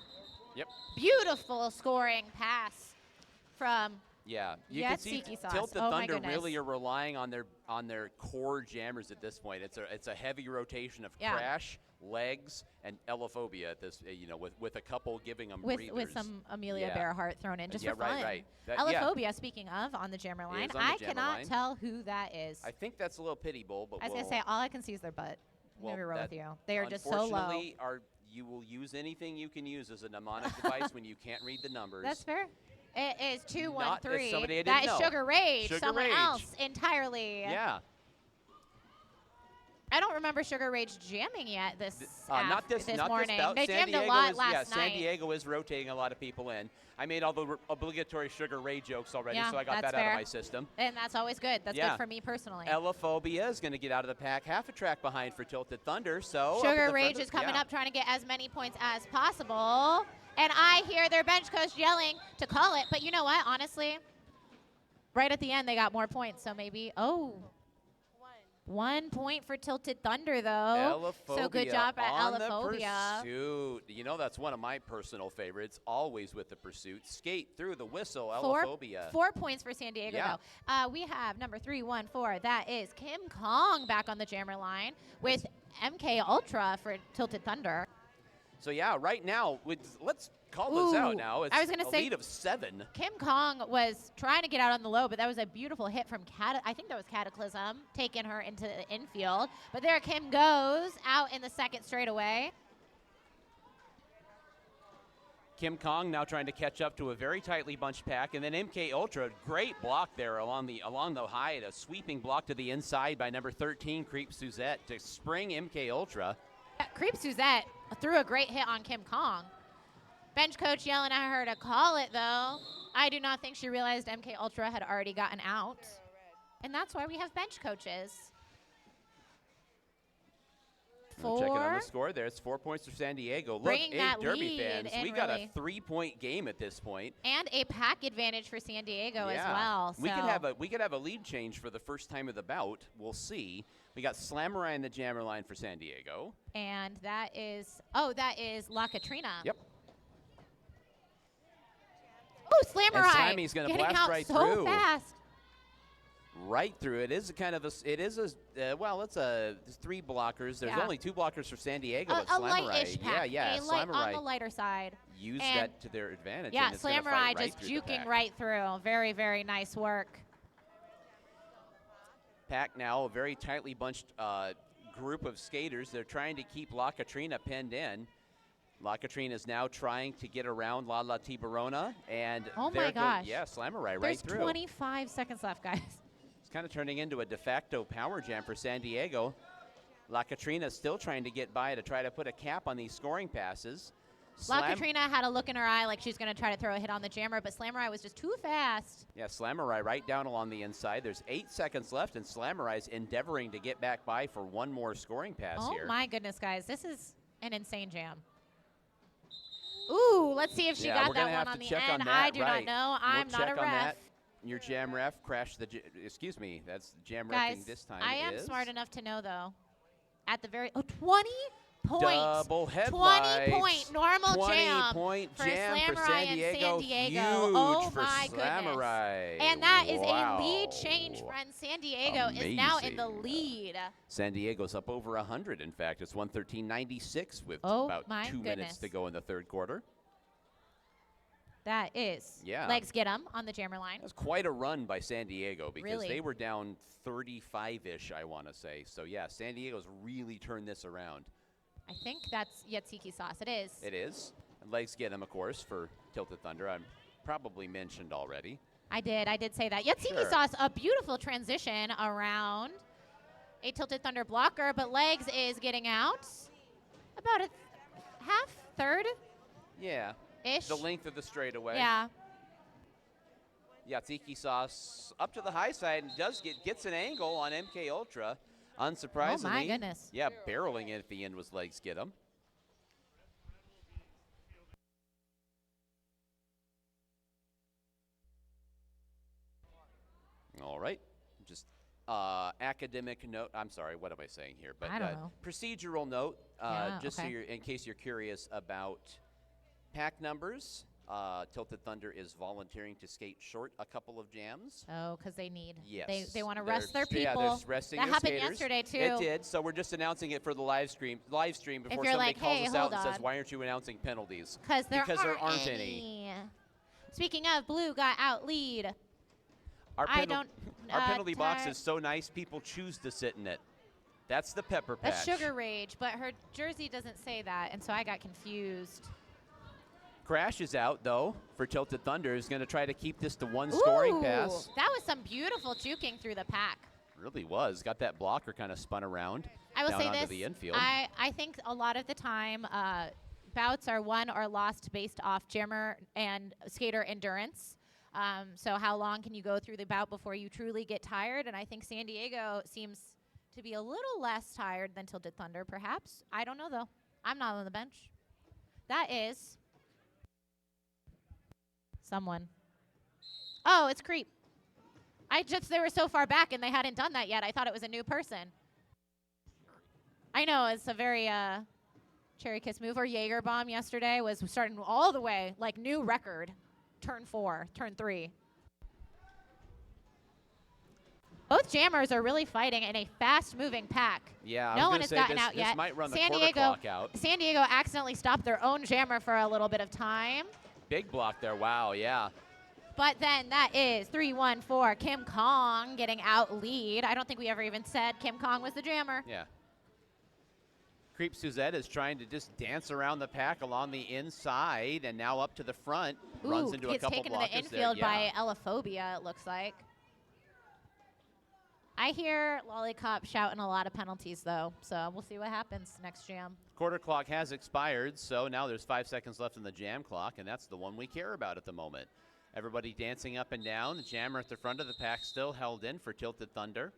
Yep. Beautiful scoring pass from Yeah, you can see Yatsiki sauce. Tilted Oh my Thunder goodness. really are relying on their core jammers at this point. It's a heavy rotation of Yeah. Crash, Legs, and Elephobia at this. With a couple giving them breathers. With some Amelia Yeah. Bearheart thrown in just Yeah, for fun. right. Elephobia, speaking of, on the jammer line. on the I jammer cannot line. tell who that is. I think that's a little pity bowl, but I was going to say, all I can see is their butt. I'm going to be real with you. They are just so low. Unfortunately, you will use anything you can use as a mnemonic device when you can't read the numbers. That's fair. It is Not as 213. somebody I didn't That is know. Sugar Rage. Sugar Someone Rage. else entirely. Yeah. I don't remember Sugar Rage jamming yet this Not this morning. bout. They San jammed Diego a lot is, last San night. Diego is rotating a lot of people in. I made all the obligatory Sugar Ray jokes already, Yeah, so I got that's that out fair. of my system. And that's always good. That's Yeah. good for me personally. Elephobia is going to get out of the pack half a track behind for Tilted Thunder. So up at Sugar the Rage front is coming yeah. up trying to get as many points as possible. And I hear their bench coach yelling to call it. But you know what? Honestly, right at the end, they got more points. So maybe, 1 point for Tilted Thunder, though. So good job at on Elephobia. the pursuit. You know, that's one of my personal favorites, always with the pursuit. Skate through the whistle, Elephobia. 4 points for San Diego, Yeah. though. We have number 314. That is Kim Kong back on the jammer line with MK Ultra for Tilted Thunder. So, yeah, right now, let's call this out now. It's I was gonna a say- lead of 7. Kim Kong was trying to get out on the low, but that was a beautiful hit from I think that was Cataclysm, taking her into the infield. But there Kim goes out in the second straightaway. Kim Kong now trying to catch up to a very tightly bunched pack, and then MK Ultra, great block there along the high, a sweeping block to the inside by number 13, Creep Suzette, to spring MK Ultra. Creep Suzette threw a great hit on Kim Kong. Bench coach yelling at her to call it, though. I do not think she realized MK Ultra had already gotten out. And that's why we have bench coaches. Checking on the score there. It's 4 points for San Diego. Look, Bringing that Derby lead fans, in we got really. a 3-point game at this point. And a pack advantage for San Diego as Yeah. well. We so. could have a lead change for the first time of the bout. We'll see. We got Slammerai in the jammer line for San Diego. And that is La Katrina. Yep. Oh, Slammerai. And Slammy's gonna getting blast out right so through. fast. Right through. It is kind of it's there's 3 blockers. There's Yeah. only 2 blockers for San Diego, but A light-ish Slammerai. pack. Yeah, A light on the Slammerai lighter side. used And that to their advantage. Yeah, and it's gonna Slammerai fight right just through the juking pack. right through. Very, very nice work. Pack now, a very tightly bunched group of skaters. They're trying to keep La Katrina pinned in. La Katrina is now trying to get around La Tiburona, and Oh my there gosh. yeah, Slammerai right There's through. 25 seconds left, guys. It's kind of turning into a de facto power jam for San Diego. La Katrina still trying to get by to try to put a cap on these scoring passes. La Katrina had a look in her eye like she's going to try to throw a hit on the jammer, but Slammerai was just too fast. Yeah, Slammerai right down along the inside. There's 8 seconds left, and Slammerai's endeavoring to get back by for one more scoring pass here. Oh my goodness, guys. This is an insane jam. Ooh, let's see if she Yeah, got we're that gonna have one on to the check end. on that, I do right. not know. I'm We'll not check a on ref. that. Your jam ref crashed the, excuse me, that's jam Guys, refing this time I am is smart enough to know, though. At the very, 20 points. double 20 headlights. point normal 20 jam point for jam for Slammerai San and Diego. San Diego. Huge Oh for my goodness. Slammerai. And that is Wow. a lead change, friends. San Diego is now in the Amazing. lead. San Diego's up over 100. In fact, it's 113.96 with Oh about my 2 minutes goodness. to go in the third quarter. That is. Yeah. Legs get 'em on the jammer line. That's quite a run by San Diego because Really? they were down 35-ish, I want to say. So, yeah, San Diego's really turned this around. I think that's Yatsiki sauce. It is. It is. And legs get him, of course, for Tilted Thunder. I'm probably mentioned already. I did say that. Yatsiki Sure. sauce, a beautiful transition around a Tilted Thunder blocker, but Legs is getting out about a half, third-ish. Yeah. The length of the straightaway. Yeah. Yatsiki sauce up to the high side and gets an angle on MK Ultra. Unsurprisingly. Oh, my goodness. Yeah, barreling it at the end was legs get him. All right. Just academic note. I'm sorry, what am I saying here? But I don't know. procedural note, Yeah, just so okay. in case you're curious about pack numbers. Tilted Thunder is volunteering to skate short a couple of jams. Oh, because they need. Yes. They want to rest their people. Yeah, they're resting that their happened skaters. yesterday too. It did. So we're just announcing it for the live stream. Before you're somebody like, calls "Hey, us out hold and says, on." "Why aren't you announcing penalties?" Because there aren't any. Speaking of, blue got out lead. Our I penalty box is so nice, people choose to sit in it. That's the pepper patch. That's Sugar Rage, but her jersey doesn't say that, and so I got confused. Crash is out, though, for Tilted Thunder. Is going to try to keep this to one scoring pass. That was some beautiful juking through the pack. Really was. Got that blocker kind of spun around I will down say onto this. the infield. I think a lot of the time, bouts are won or lost based off jammer and skater endurance. So how long can you go through the bout before you truly get tired? And I think San Diego seems to be a little less tired than Tilted Thunder, perhaps. I don't know, though. I'm not on the bench. That is someone. Oh, it's Creep. They were so far back and they hadn't done that yet. I thought it was a new person. I know, it's a very cherry kiss move. Or Jaeger Bomb yesterday was starting all the way, like new record. Turn 4, turn 3. Both jammers are really fighting in a fast-moving pack. Yeah, no one has gotten out yet. This might run the San quarter Diego, clock out. San Diego accidentally stopped their own jammer for a little bit of time. Big block there. Wow, yeah. But then that is 3-1-4. Kim Kong getting out lead. I don't think we ever even said Kim Kong was the jammer. Yeah. Creep Suzette is trying to just dance around the pack along the inside and now up to the front. Runs into a couple taken blockers to the infield there. by Elaphobia, it looks like. I hear Lollipop shouting a lot of penalties, though, so we'll see what happens next jam. Quarter clock has expired, so now there's 5 seconds left in the jam clock, and that's the one we care about at the moment. Everybody dancing up and down. The jammer at the front of the pack still held in for Tilted Thunder.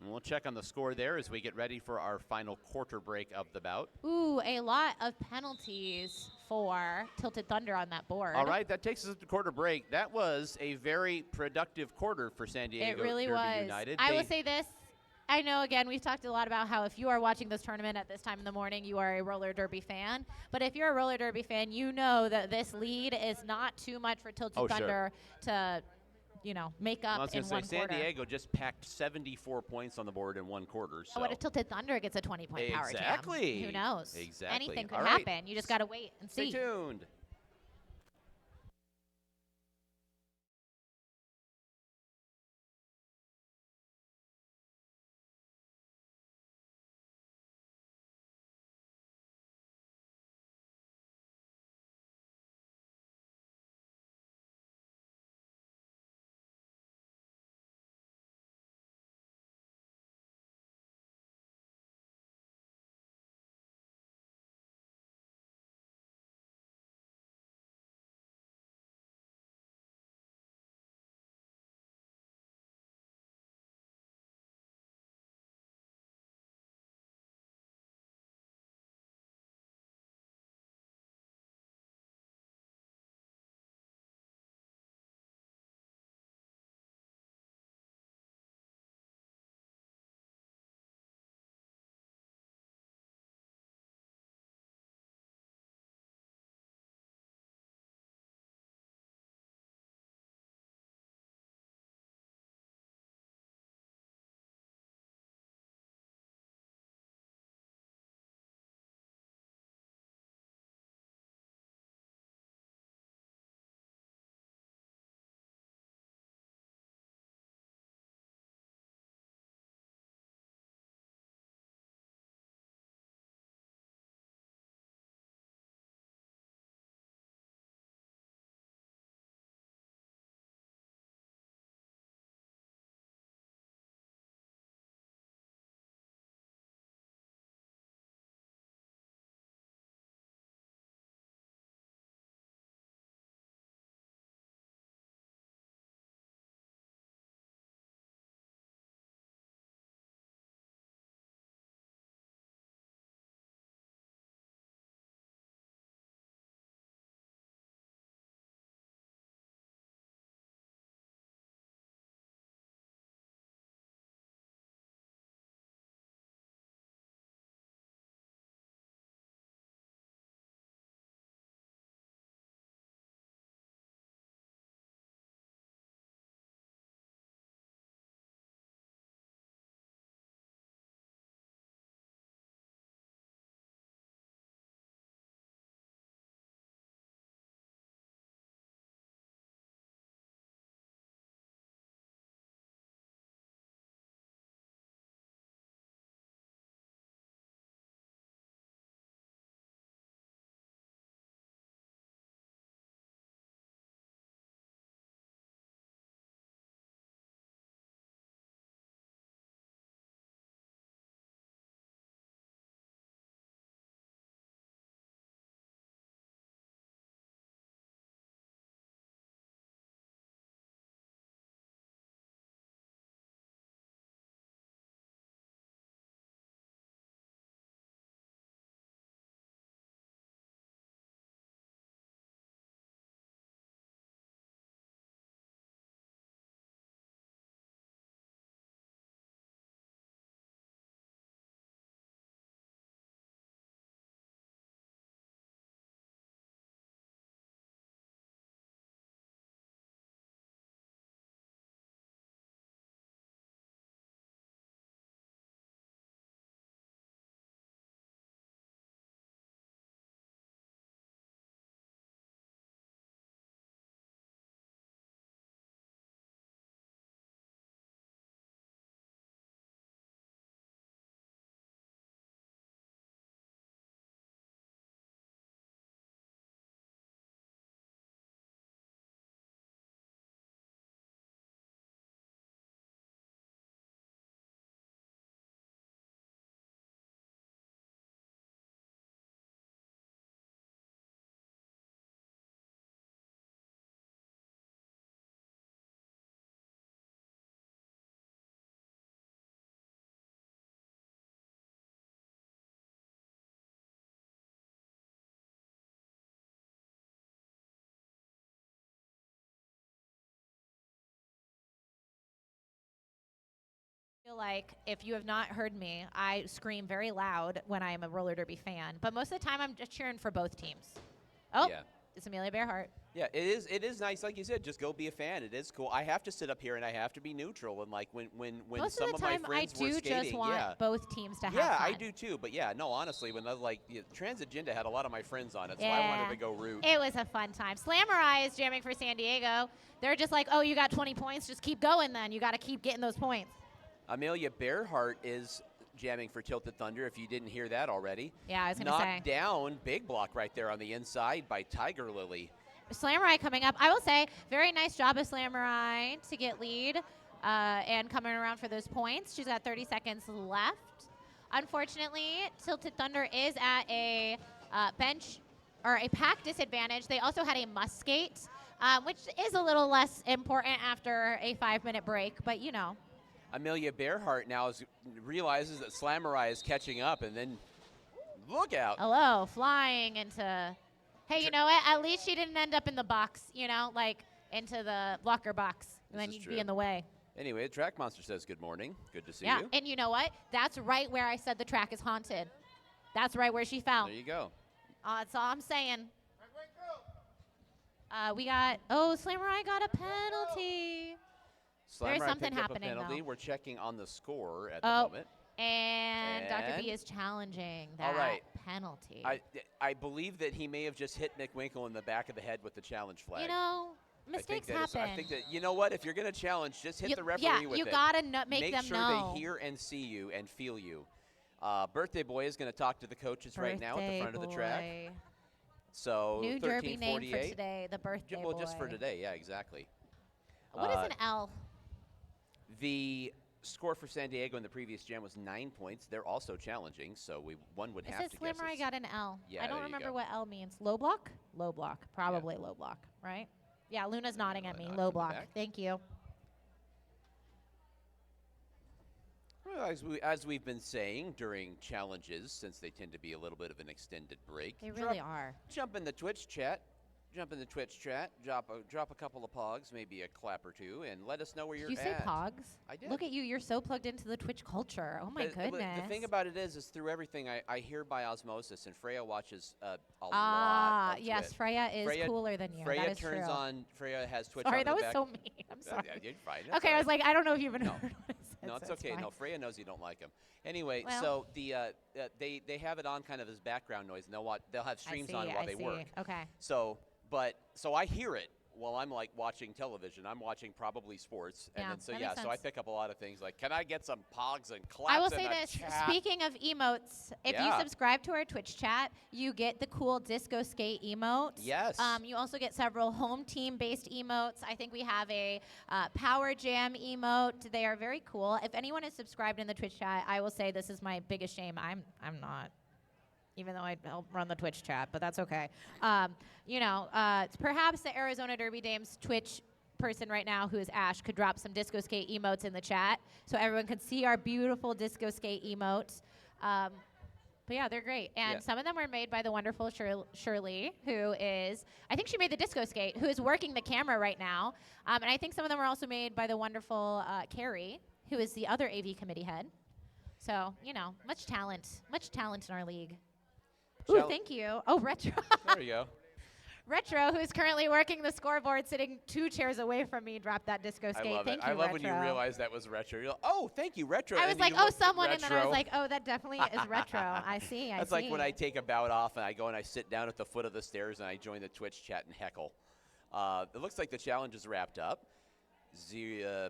And we'll check on the score there as we get ready for our final quarter break of the bout. Ooh, a lot of penalties for Tilted Thunder on that board. All right, that takes us to quarter break. That was a very productive quarter for San Diego It really Derby was. United. I will say this. I know, again, we've talked a lot about how if you are watching this tournament at this time in the morning, you are a roller derby fan. But if you're a roller derby fan, you know that this lead is not too much for Tilted Thunder to, make up in one quarter. I was going to say, San Diego just packed 74 points on the board in one quarter. So. What if Tilted Thunder gets a 20-point power jam? Exactly. Who knows? Exactly. Anything could All right. happen. You just got to wait and see. Stay tuned. Feel like if you have not heard me, I scream very loud when I am a roller derby fan. But most of the time, I'm just cheering for both teams. Oh, Yeah. it's Amelia Bearhart. Yeah, it is. It is nice, like you said. Just go be a fan. It is cool. I have to sit up here and I have to be neutral. And like when Most some of of the my time, I friends were do skating, just want both teams to have yeah, fun. I do too. But yeah, no, honestly, when Transagenda had a lot of my friends on it, so I wanted to go root. It was a fun time. Slammerai is jamming for San Diego. They're just like, oh, you got 20 points. Just keep going then. You got to keep getting those points. Amelia Bearhart is jamming for Tilted Thunder, if you didn't hear that already. Yeah, I was going to say. Knocked down, big block right there on the inside by Tiger Lily. Slammerai coming up. I will say, very nice job of Slammerai to get lead and coming around for those points. She's got 30 seconds left. Unfortunately, Tilted Thunder is at a bench or a pack disadvantage. They also had a must skate, which is a little less important after a 5-minute break, but you know. Amelia Bearhart now realizes that Slammerai is catching up, and then look out. Hello, flying into, hey, you know what? At least she didn't end up in the box, you know, like into the blocker box, and then you'd be in the way. Anyway, the Track Monster says good morning. Good to see you. you. And you know what? That's right where I said the track is haunted. That's right where she fell. There you go. That's all I'm saying. We got, Slammerai got a penalty. There's something happening, though. We're checking on the score at the moment. And Dr. B is challenging that penalty. I believe that he may have just hit Nick Winkle in the back of the head with the challenge flag. You know, mistakes happen. I think that, you know what, if you're going to challenge, just hit the referee with it. You got to make them know. Make sure they hear and see you and feel you. Birthday Boy is going to talk to the coaches right now at the front of the track. So new derby name for today, the Birthday Boy. Well, just for today, yeah, exactly. What is an L? The score for San Diego in the previous jam was 9 points. They're also challenging, so one would have to guess. Slammerai got an L. Yeah, I don't remember what L means. Low block? Low block. Probably low block, right? Yeah, Luna's nodding at me. Low block. Thank you. Well, as we've been saying during challenges, since they tend to be a little bit of an extended break. They really are. Jump in the Twitch chat. Drop a couple of pogs, maybe a clap or two, and let us know where you're at. Did you say pogs? I did. Look at you. You're so plugged into the Twitch culture. Oh, my goodness. The thing about it is through everything, I hear by osmosis, and Freya watches a lot of yes, Twitch. Freya is cooler than you. Freya that is turns true. on, Freya has Twitch Sorry, on that the was back. so mean. I'm sorry. Yeah, you're fine. Okay, I was like, I don't know if you even heard what I said. No, it's so okay. Fine. No, Freya knows you don't like him. Anyway, well, so they have it on kind of as background noise, and they'll have streams on while they work. Okay. So I hear it while I'm like watching television. I'm watching probably sports, and then so I pick up a lot of things like, can I get some pogs and claps? I will say in this. chat? Speaking of emotes, if you subscribe to our Twitch chat, you get the cool disco skate emotes. Yes. You also get several home team based emotes. I think we have a power jam emote. They are very cool. If anyone is subscribed in the Twitch chat, I will say this is my biggest shame. I'm not. Even though I help run the Twitch chat, but that's okay. Perhaps the Arizona Derby Dames Twitch person right now, who is Ash, could drop some disco skate emotes in the chat so everyone could see our beautiful disco skate emotes. But yeah, they're great. And some of them were made by the wonderful Shirley, who is, I think she made the disco skate, who is working the camera right now. And I think some of them were also made by the wonderful Carrie, who is the other AV committee head. So, much talent in our league. Ooh, thank you. Oh, Retro. There you go. Retro, who's currently working the scoreboard, sitting 2 chairs away from me, dropped that disco skate. Thank you, I love Retro. when you realize that was Retro. You're like, oh, thank you, Retro. I was like, oh, someone, and then I was like, oh, that definitely is Retro. I see. That's like when I take a bout off and I go and I sit down at the foot of the stairs and I join the Twitch chat and heckle. It looks like the challenge is wrapped up.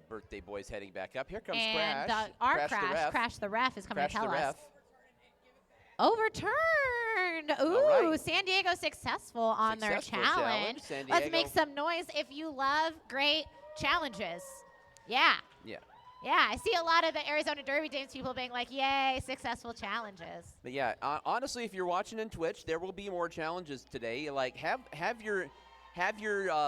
Birthday Boy's heading back up. Here comes Crash. And our Crash the ref is coming to tell us. Overturned. Ooh, right. San Diego successful on their challenge. Let's make some noise if you love great challenges. Yeah. Yeah. Yeah, I see a lot of the Arizona Derby Dames people being like, yay, successful challenges. But yeah, honestly, if you're watching in Twitch, there will be more challenges today. Like, have your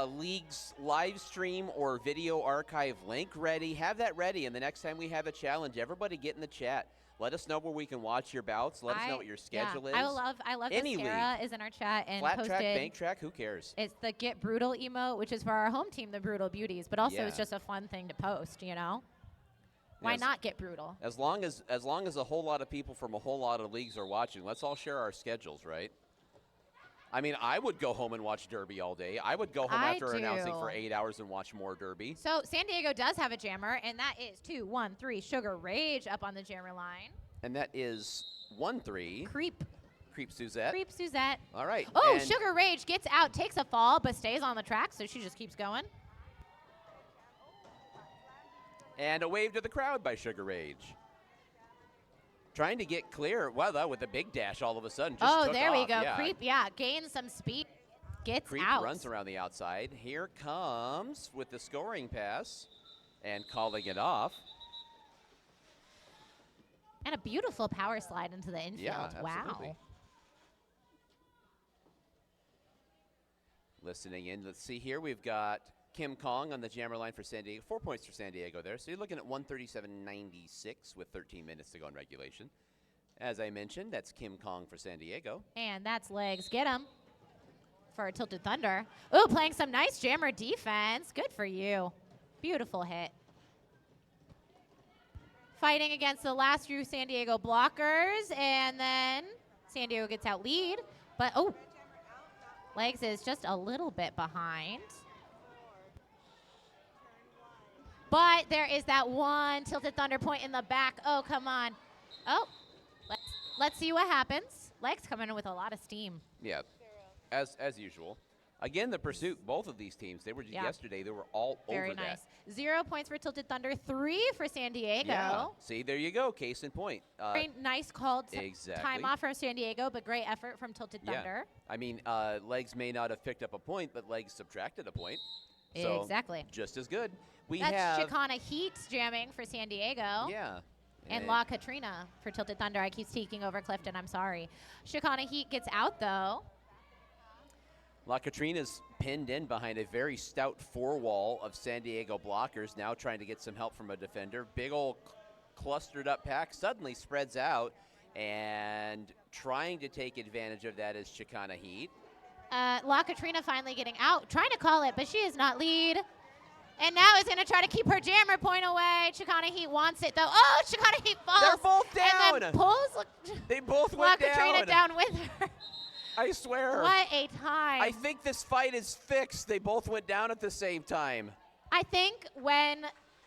league's live stream or video archive link ready. Have that ready, and the next time we have a challenge, everybody get in the chat. Let us know where we can watch your bouts. Let us know what your schedule is. I love that Sarah is in our chat and flat posted. Track, bank track, who cares? It's the Get Brutal emote, which is for our home team, the Brutal Beauties, but also it's just a fun thing to post, Why Yes. not get brutal? As long as a whole lot of people from a whole lot of leagues are watching, let's all share our schedules, right? I mean, I would go home and watch Derby all day. I would go home I after announcing for do. 8 hours and watch more Derby. So San Diego does have a jammer, and that is 2-1-3 Sugar Rage up on the jammer line. And that is 1-3. Creep Suzette. Creep Suzette. All right. Oh, and Sugar Rage gets out, takes a fall, but stays on the track, so she just keeps going. And a wave to the crowd by Sugar Rage. Trying to get clear. Wow, that with a big dash all of a sudden. Just Oh, took there we off. go. Yeah. Creep, gains some speed, gets Creep out. runs around the outside. Here comes with the scoring pass and calling it off. And a beautiful power slide into the infield. Yeah, absolutely. Wow. Listening in, let's see here. We've got Kim Kong on the jammer line for San Diego. 4 points for San Diego there. So you're looking at 137.96 with 13 minutes to go in regulation. As I mentioned, that's Kim Kong for San Diego. And that's legs. Get him for a Tilted Thunder. Ooh, playing some nice jammer defense. Good for you. Beautiful hit. Fighting against the last few San Diego blockers, and then San Diego gets out lead. But, oh, legs is just a little bit behind. But there is that one Tilted Thunder point in the back. Oh, come on. Oh, let's see what happens. Legs coming in with a lot of steam. Yeah, as usual. Again, the pursuit, both of these teams, they were yesterday, they were all Very over nice. that. 0 points for Tilted Thunder, 3 for San Diego. Yeah. See, there you go, case in point. Very nice called exactly. time off from San Diego, but great effort from Tilted Thunder. I mean, legs may not have picked up a point, but legs subtracted a point. So Exactly. just as good. That's Chicana Heat jamming for San Diego. Yeah. And La Katrina for Tilted Thunder. I keep speaking over Clifton. I'm sorry. Chicana Heat gets out, though. La Katrina's pinned in behind a very stout four-wall of San Diego blockers, now trying to get some help from a defender. Big old clustered up pack suddenly spreads out, and trying to take advantage of that is Chicana Heat. La Katrina finally getting out, trying to call it, but she is not lead. And now is going to try to keep her jammer point away. Chicana Heat wants it, though. Oh, Chicana Heat falls. They're both down. And then pulls They both La went down. Katrina down with her. I swear. What a time. I think this fight is fixed. They both went down at the same time. I think when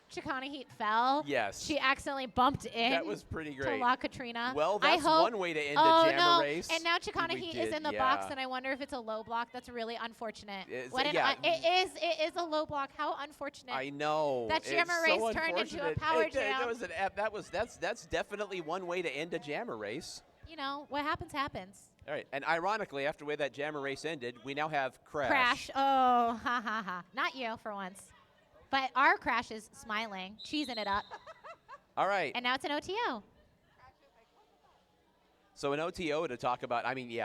Chicana Heat fell, Yes. she accidentally bumped in. That was pretty To great. La Katrina. Well, that's one way to end a jammer race. And now Chicana We Heat did, is in the box, and I wonder if it's a low block. That's really unfortunate. It is a low block. How unfortunate. I know. That jammer It's race so turned into a unfortunate. power jam. That's definitely one way to end a jammer race. You know, what happens, happens. All right, and ironically, after the way that jammer race ended, we now have Crash. Oh, ha, ha, ha. Not you, for once. But our Crash is smiling, cheesing it up. All right. And now it's an OTO. So an OTO to talk about, I mean,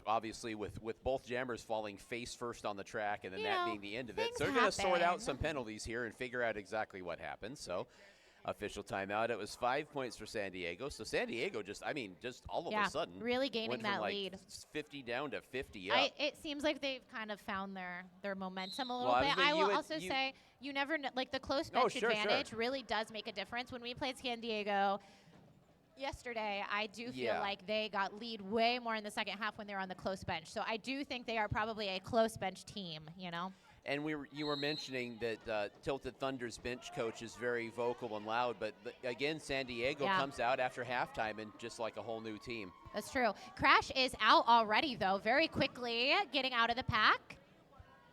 obviously with both jammers falling face first on the track and then that being the end of it. So they're going to sort out some penalties here and figure out exactly what happened. So official timeout, it was 5 points for San Diego. So San Diego just all of a sudden. Really gaining went that from like lead. 50 down to 50 up. It seems like they've kind of found their momentum a little Well, bit. I I was will gonna- also say, you never know, like the close bench sure. advantage really does make a difference. When we played San Diego yesterday, I do feel like they got lead way more in the second half when they were on the close bench. So I do think they are probably a close bench team, you know? And you were mentioning that Tilted Thunder's bench coach is very vocal and loud, but again, San Diego comes out after halftime and just like a whole new team. That's true. Crash is out already, though, very quickly getting out of the pack.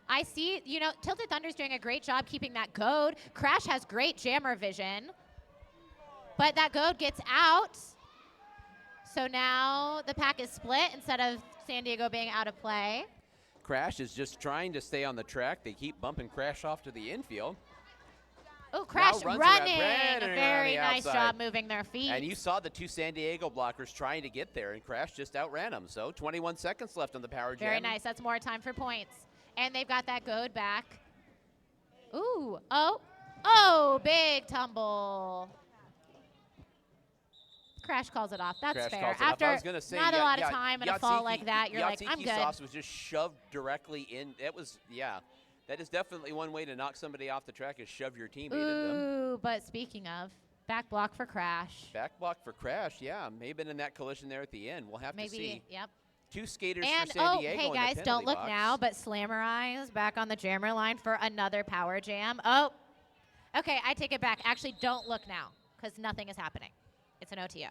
I see, Tilted Thunder's doing a great job keeping that goad. Crash has great jammer vision, but that goad gets out. So now the pack is split instead of San Diego being out of play. Crash is just trying to stay on the track. They keep bumping Crash off to the infield. Oh, Crash running. around Very the nice outside. job moving their feet. And you saw the two San Diego blockers trying to get there, and Crash just outran them. So 21 seconds left on the power jam. Very nice. That's more time for points. And they've got that goad back. Ooh. Oh, big tumble. Crash calls it off. That's Crash fair. calls it off. After I was gonna say, not a lot of time and a fall like that, you're like, I'm Yatsiki good. Sauce was just shoved directly in. That is definitely one way to knock somebody off the track is shove your teammate in them. Ooh, but speaking of, Back block for Crash. Back block for Crash, yeah. May have been in that collision there at the end. We'll have to see. Yep. 2 skaters And, for San Diego hey in the guys, don't penalty look box. now, but Slammer is back on the jammer line for another power jam. Oh, okay, I take it back. Actually, don't look now, because nothing is happening. It's an OTO.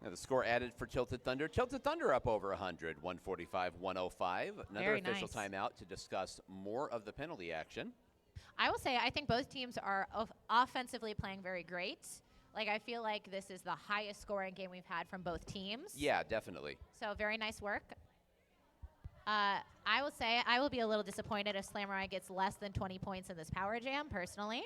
Now the score added for Tilted Thunder. Tilted Thunder up over 100, 145-105. Another Very official nice. timeout to discuss more of the penalty action. I will say I think both teams are offensively playing very great. Like, I feel like this is the highest scoring game we've had from both teams. Yeah, definitely. So very nice work. I will say I will be a little disappointed if Slammer gets less than 20 points in this power jam, personally.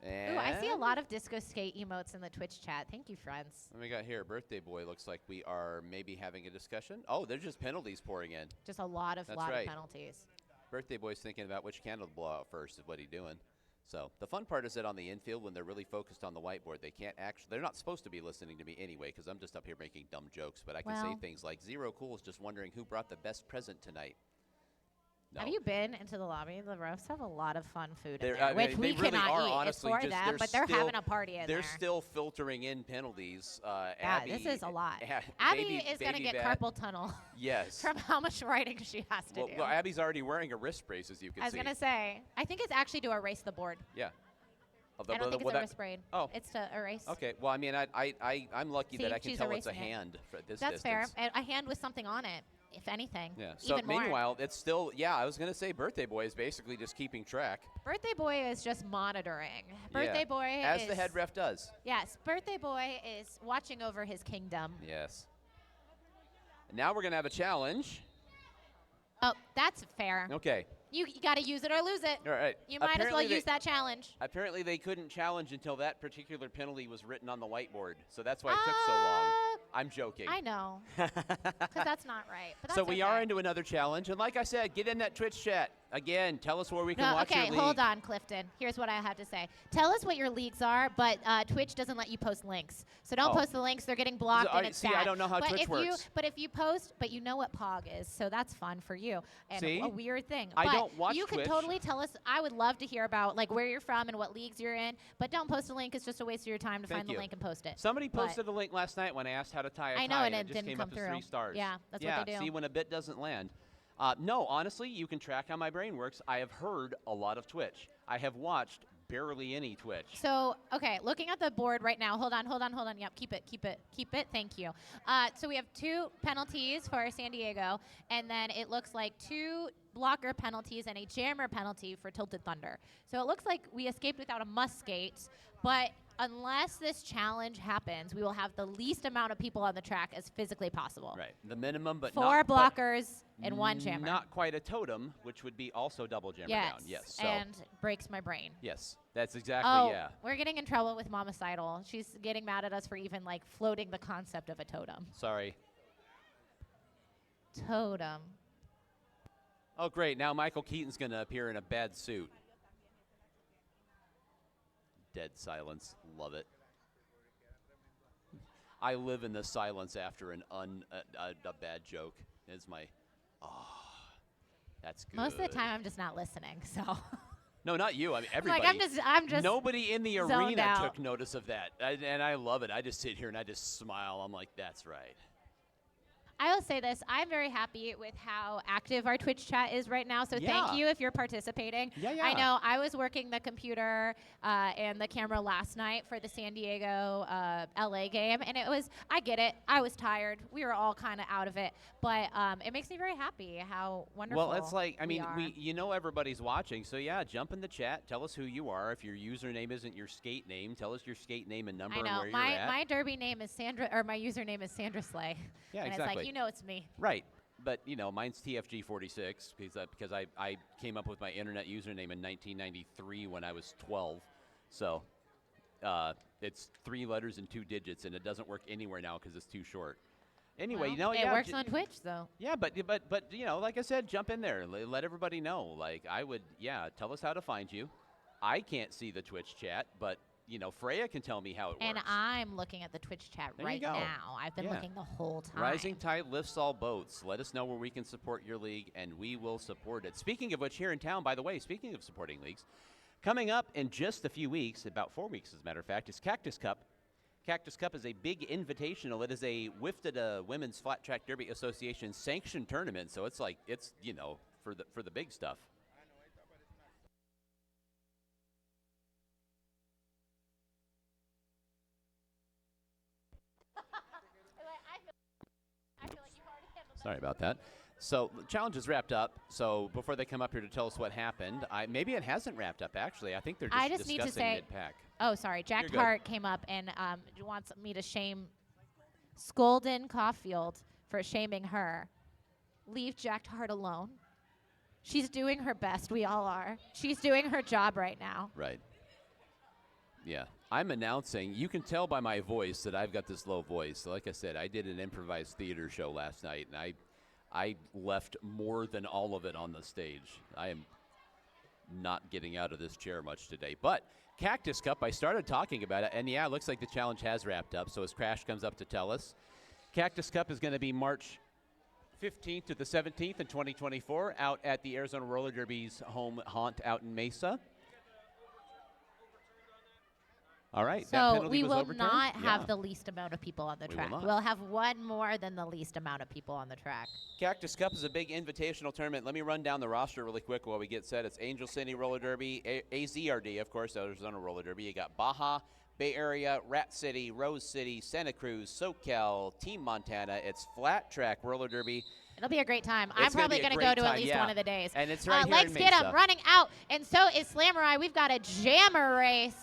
And Ooh, I see a lot of disco skate emotes in the Twitch chat. Thank you, friends. what we got here? Birthday Boy looks like we are maybe having a discussion. Oh, there's just penalties pouring in. Just a lot of That's of right. penalties. Birthday Boy's thinking about which candle to blow out first is what he's doing. So the fun part is that on the infield, when they're really focused on the whiteboard, they can't actually, they're not supposed to be listening to me anyway, because I'm just up here making dumb jokes, but I can say Well. things like, Zero Cool is just wondering who brought the best present tonight. No. Have you been into the lobby? The roasts have a lot of fun food in They're- there, I mean, which they we really cannot are, eat. honestly, It's for just- them, but they're still- having a party in They're there. still filtering in penalties. Yeah, Abby, this is a lot. A- Abby Baby- is going to Baby get Bat- carpal tunnel Yes. from how much writing she has to do. Well, Abby's already wearing a wrist brace, as you can I was see. going to say, I think it's actually to erase the board. Yeah. I don't think it's a wrist braid. Oh. It's to erase. Okay. Well, I mean, I'm lucky See, that I can she's tell it's a erasing it. hand for this That's fair. distance. And a hand with something on it, if anything. Yeah. So Even more. meanwhile, it's still, yeah, I was going to say Birthday Boy is basically just keeping track. Birthday Boy is just monitoring. Birthday Boy As is the head ref does. Yes, Birthday Boy is watching over his kingdom. Yes. Now we're going to have a challenge. Oh, that's fair. Okay. You got to use it or lose it. All right. You might as well Apparently use that challenge. Apparently they couldn't challenge until that particular penalty was written on the whiteboard. So that's why it took so long. I'm joking. I know. Because that's not right. But that's So we are okay. into another challenge. And like I said, get in that Twitch chat. Again, tell us where we can No, watch okay, your league. hold on, Clifton. Here's what I have to say. Tell us what your leagues are, but Twitch doesn't let you post links. So don't Oh. post the links. They're getting blocked, I- and it's see, sad. I don't know how but Twitch if works. But if you post, but you know what POG is, so that's fun for you. And See? a weird thing. I but don't watch you can Twitch. totally tell us. I would love to hear about like where you're from and what leagues you're in, but don't post a link. It's just a waste of your time to Thank find the you. link and post it. Somebody But- posted a link last night when I asked how to tie a I know, tie, and it just didn't came come up through. as 3 stars. Yeah, that's what they do. See, when a bit doesn't land. No, honestly, you can track how my brain works. I have heard a lot of Twitch. I have watched barely any Twitch. So, okay, looking at the board right now. Hold on. Yep, keep it. Thank you. So we have 2 penalties for San Diego, and then it looks like 2 blocker penalties and a jammer penalty for Tilted Thunder. So it looks like we escaped without a must skate, but unless this challenge happens, we will have the least amount of people on the track as physically possible. Right. The minimum, but 4 not, blockers and 1 jammer. Not quite a totem, which would be also double jammer yes. down. Yes. So, And breaks my brain. yes, that's exactly, Oh, yeah. we're getting in trouble with Mama Seidel. She's getting mad at us for even like floating the concept of a totem. Sorry. Totem. Oh, great. Now Michael Keaton's going to appear in a bad suit. Dead silence. Love it. I live in the silence after a bad joke. Is my, that's good. Most of the time, I'm just not listening. So, No, not you. I mean, I'm everybody. like, I'm just. Nobody in the zoned arena out. took notice of that. And I love it. I just sit here and I just smile. I'm like, that's right. I will say this. I'm very happy with how active our Twitch chat is right now. So Yeah. thank you if you're participating. Yeah, I yeah. know I was working the computer and the camera last night for the San Diego LA game. And I get it. I was tired. We were all kind of out of it. But it makes me very happy how wonderful Well, it's like, I mean, are. you know everybody's watching, so yeah, jump in the chat. Tell us who you are. If your username isn't your skate name, tell us your skate name and number I and know. where you're My at. my derby name is Sandra, or my username is Sandra Slay. Yeah, and exactly. it's like, you know it's me. Right. But, you know, mine's TFG46 because I came up with my internet username in 1993 when I was 12. So it's 3 letters and 2 digits, and it doesn't work anywhere now because it's too short. Anyway, Well, you know, it yeah, works on Twitch, though. Yeah, but you know, like I said, jump in there. Let everybody know. Like I would, yeah, tell us how to find you. I can't see the Twitch chat, but you know, Freya can tell me how it And works. I'm looking at the Twitch chat There you right go. now. I've been Yeah. looking the whole time. Rising tide lifts all boats. Let us know where we can support your league, and we will support it. Speaking of which, here in town, by the way, speaking of supporting leagues, Coming up in just a few weeks, about 4 weeks as a matter of fact, is Cactus Cup. Cactus Cup is a big invitational. It is a WIFTA Women's Flat Track Derby Association sanctioned tournament, so it's for the big stuff. Sorry about that. So the challenge is wrapped up. So before they come up here to tell us what happened, maybe it hasn't wrapped up, actually. I think they're just need to discussing say, mid-pack. Oh, sorry. Jack You're good. Hart came up and wants me to shame Skolden Caulfield for shaming her. Leave Jack Hart alone. She's doing her best. We all are. She's doing her job right now. Right. Yeah. I'm announcing. You can tell by my voice that I've got this low voice. So like I said, I did an improvised theater show last night, and I left more than all of it on the stage. I am not getting out of this chair much today. But Cactus Cup, I started talking about it, and yeah, it looks like the challenge has wrapped up. So as Crash comes up to tell us, Cactus Cup is going to be March 15th to the 17th in 2024 out at the Arizona Roller Derby's home haunt out in Mesa. All right. So we will not have the least amount of people on the track. will not. We'll have one more than the least amount of people on the track. Cactus Cup is a big invitational tournament. Let me run down the roster really quick while we get set. It's Angel City Roller Derby, AZRD, of course, Arizona Roller Derby. You got Baja, Bay Area, Rat City, Rose City, Santa Cruz, SoCal, Team Montana. It's Flat Track Roller Derby. It'll be a great time. It's I'm probably going to go to at least one of the days. And it's right here Legs in get Mesa. him running out, and so is Slamurai. We've got a jammer race,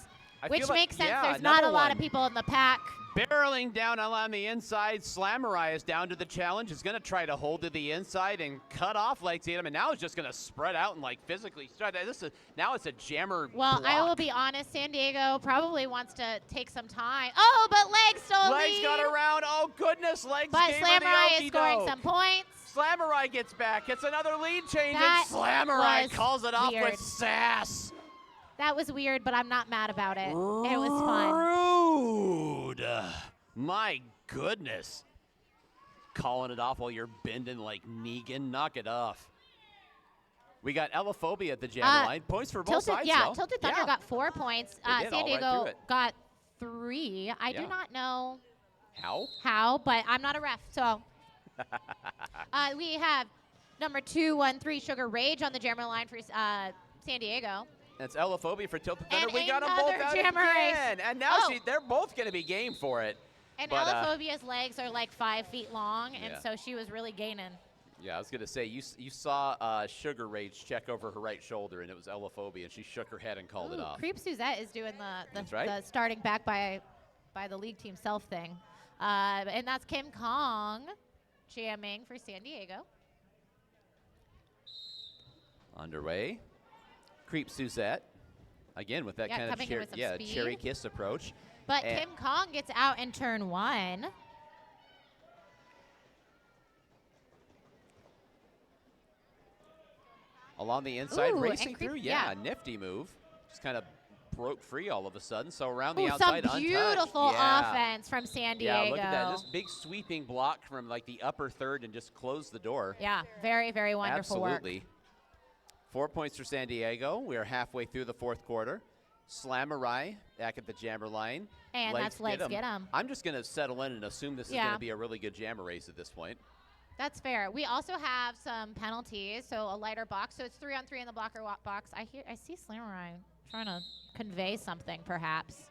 which makes sense. There's not a lot of people in the pack. Barreling down along the inside. Slamurai is down to the challenge. Is going to try to hold to the inside and cut off Legs Get him, and now it's just going to spread out and physically start. Now it's a jammer. Well, block. I will be honest. San Diego probably wants to take some time. Oh, but Legs still Legs got around. Oh goodness, Legs. But gave her Slamurai the is scoring okey-doke. some points. Slamurai gets back. It's another lead change, That and Slamurai was calls it off weird. with sass. That was weird, but I'm not mad about it. It was fun. Rude. My goodness. Calling it off while you're bending like Negan. Knock it off. We got Elaphobia at the jam line. Points for both sides, though. Tilted Thunder got 4 points. They did, San all right Diego through it. got 3. I do not know how, but I'm not a ref, so. We have number 213 Sugar Rage on the jammer line for San Diego. That's Elaphobia for Tilted Thunder. And We got them both another out jammer again. race. And now Oh. they're both going to be game for it. And But, Elaphobia's legs are like 5 feet long, and Yeah. so she was really gaining. Yeah, I was going to say, you saw Sugar Rage check over her right shoulder, and it was Elaphobia, and she shook her head and called it off. Creep Suzette is doing That's right. the starting back by the league team self thing. And that's Kim Kong jamming for San Diego. Underway. Creep Suzette. Again, with that kind of coming in with some speed. cherry kiss approach. But And Kim Kong gets out in turn 1. along the inside, Ooh, racing and Creep- through. yeah. Nifty move. Just kind of broke free all of a sudden. So around the Ooh, outside, some untouched. beautiful Yeah. offense from San Diego. Yeah, look at that. Just big sweeping block from the upper third and just closed the door. Yeah, very, very wonderful Absolutely. work. 4 points for San Diego. We are halfway through the fourth quarter. Slamurai back at the jammer line. And that's Legs Get 'em. I'm just going to settle in and assume this is going to be a really good jammer race at this point. That's fair. We also have some penalties, so a lighter box. So it's 3-on-3 in the blocker box. I see Slamurai trying to convey something, perhaps.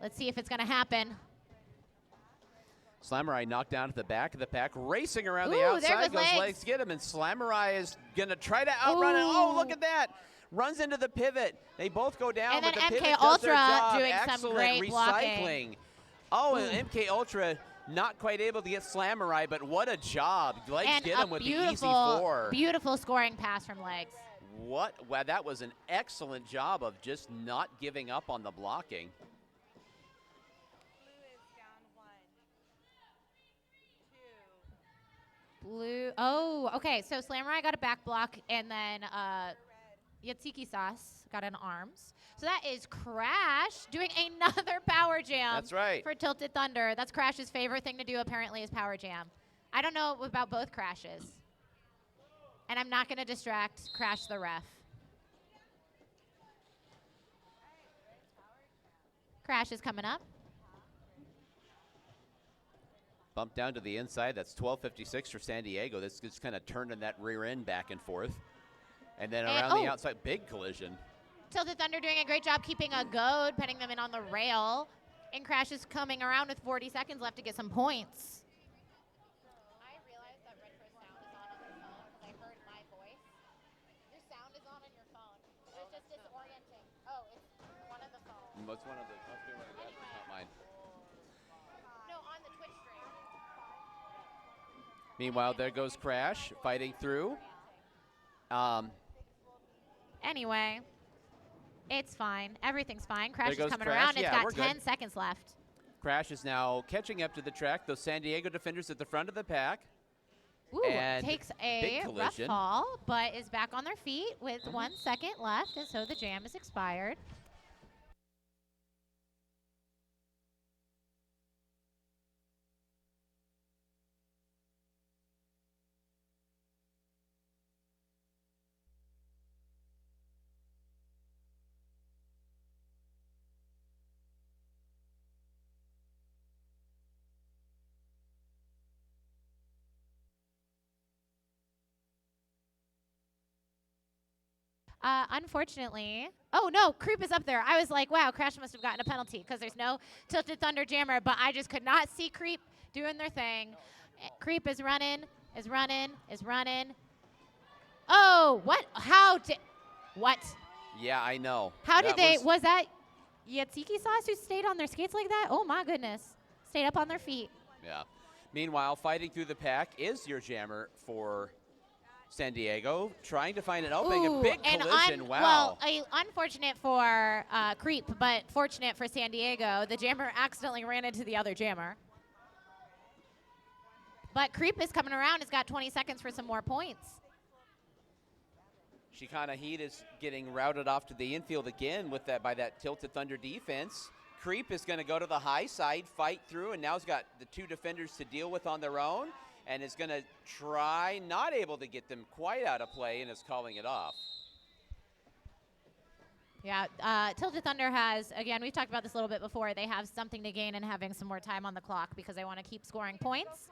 Let's see if it's going to happen. Slamurai knocked down at the back of the pack, racing around Ooh, the outside. there goes Legs. Legs Get him, and Slamurai is going to try to outrun it. Oh, look at that. Runs into the pivot. They both go down, And but then the MK pivot does their Ultra job. doing some Excellent great recycling. blocking. Oh, and MK Ultra not quite able to get Slamurai, but what a job. Legs And Get a him with the easy beautiful, 4. beautiful scoring pass from Legs. Wow, that was an excellent job of just not giving up on the blocking. Blue. Oh, okay. So Slamurai got a back block, and then Yatsiki Sauce got an arms. So that is Crash doing another power jam. That's right. For Tilted Thunder. That's Crash's favorite thing to do, apparently, is power jam. I don't know about both Crashes. And I'm not going to distract Crash the ref. Crash is coming up. Bump down to the inside. That's 12:56 for San Diego. This is kind of turning that rear end back and forth. And then around the outside, big collision. Tilted Thunder doing a great job keeping a goad, putting them in on the rail. And Crash is coming around with 40 seconds left to get some points. I realized that Retro's sound is on your phone because I heard my voice. Your sound is on your phone. It was just disorienting. Oh, it's one of the phones. What's one of the? That's not mine. No, on the Twitch stream. Meanwhile, there goes Crash fighting through. Anyway, it's fine. Everything's fine. Crash There is goes coming Crash. around. It's Yeah, we're got good. 10 seconds left. Crash is now catching up to the track. Those San Diego defenders at the front of the pack. Ooh, And takes big a rough collision. fall, but is back on their feet with 1 second left, and so the jam is expired. Unfortunately, oh no, Creep is up there. I was like, wow, Crash must have gotten a penalty because there's no Tilted Thunder Jammer, but I just could not see Creep doing their thing. Creep is running, is running, is running. Oh, what? How did, what? Yeah, I know. How did That was that Yatsiki Sauce who stayed on their skates like that? Oh my goodness. Stayed up on their feet. Yeah. Meanwhile, fighting through the pack is your jammer for San Diego, trying to find an opening. A big collision. Wow. Well, unfortunate for Creep, but fortunate for San Diego. The jammer accidentally ran into the other jammer. But Creep is coming around. Has got 20 seconds for some more points. Shikana Heat is getting routed off to the infield again with that by that Tilted Thunder defense. Creep is going to go to the high side, fight through, and now he's got the two defenders to deal with on their own, and is going to try, not able to get them quite out of play, and is calling it off. Yeah, Tilted Thunder has, again, we've talked about this a little bit before, they have something to gain in having some more time on the clock because they want to keep scoring points.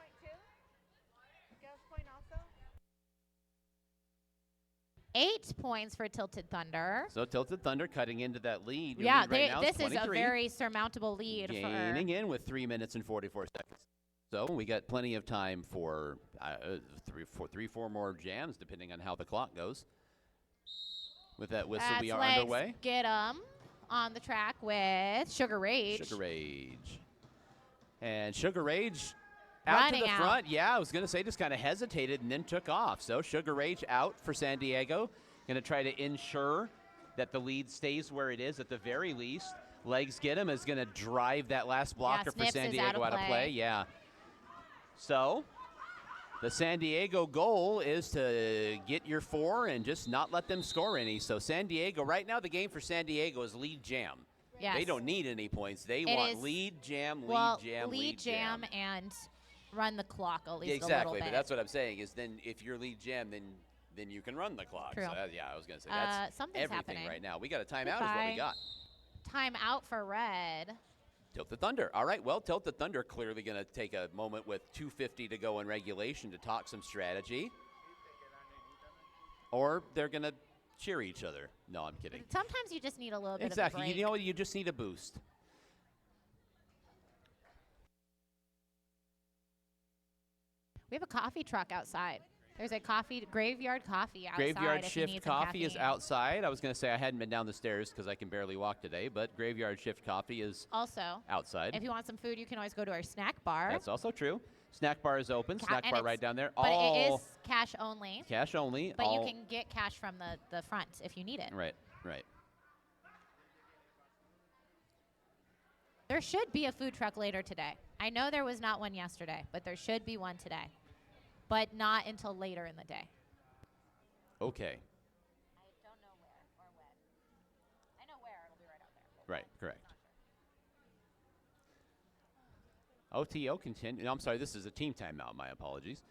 8 points for Tilted Thunder. So Tilted Thunder cutting into that lead. Yeah, Your lead right now this is a 23. very surmountable lead. Gaining in with 3 minutes and 44 seconds. So we got plenty of time for three, four more jams, depending on how the clock goes. With that whistle, we are underway. Get 'em on the track with Sugar Rage. Sugar Rage. And Sugar Rage out Running to the out. front. Yeah, I was going to say just kind of hesitated and then took off. So Sugar Rage out for San Diego. Going to try to ensure that the lead stays where it is at the very least. Legs Get 'em is going to drive that last blocker for Snips San is Diego out of play. Yeah. So the San Diego goal is to get your 4 and just not let them score any. So San Diego, right now the game for San Diego is lead jam. Yes. They don't need any points. They It want is- lead jam, well, lead jam, lead jam, and run the clock at least Yeah, a little exactly, bit. but that's what I'm saying is then if you're lead jam, then you can run the clock. True. So yeah, I was going to say that's something's everything happening. right now. We got a timeout is what we Goodbye. got. Time out for Red. Tilted Thunder. All right, well, Tilted Thunder clearly going to take a moment with 2:50 to go in regulation to talk some strategy. Or they're going to cheer each other. No, I'm kidding. Sometimes you just need a little bit of a Exactly. break. You know, you just need a boost. We have a coffee truck outside. There's a graveyard coffee outside. Graveyard if you Shift need some Coffee is caffeine. outside. I was going to say I hadn't been down the stairs because I can barely walk today, but Graveyard Shift Coffee is Also, outside. if you want some food, you can always go to our snack bar. That's also true. Snack bar is open. Snack and bar it's- right down there. But it All is cash only. cash only. But all you can get cash from the front if you need it. Right, right. There should be a food truck later today. I know there was not one yesterday, but there should be one today. But not until later in the day. Okay. I don't know where or when. I know where. It'll be right out there. Right, correct. OTO continue. No, I'm sorry. This is a team timeout. My apologies.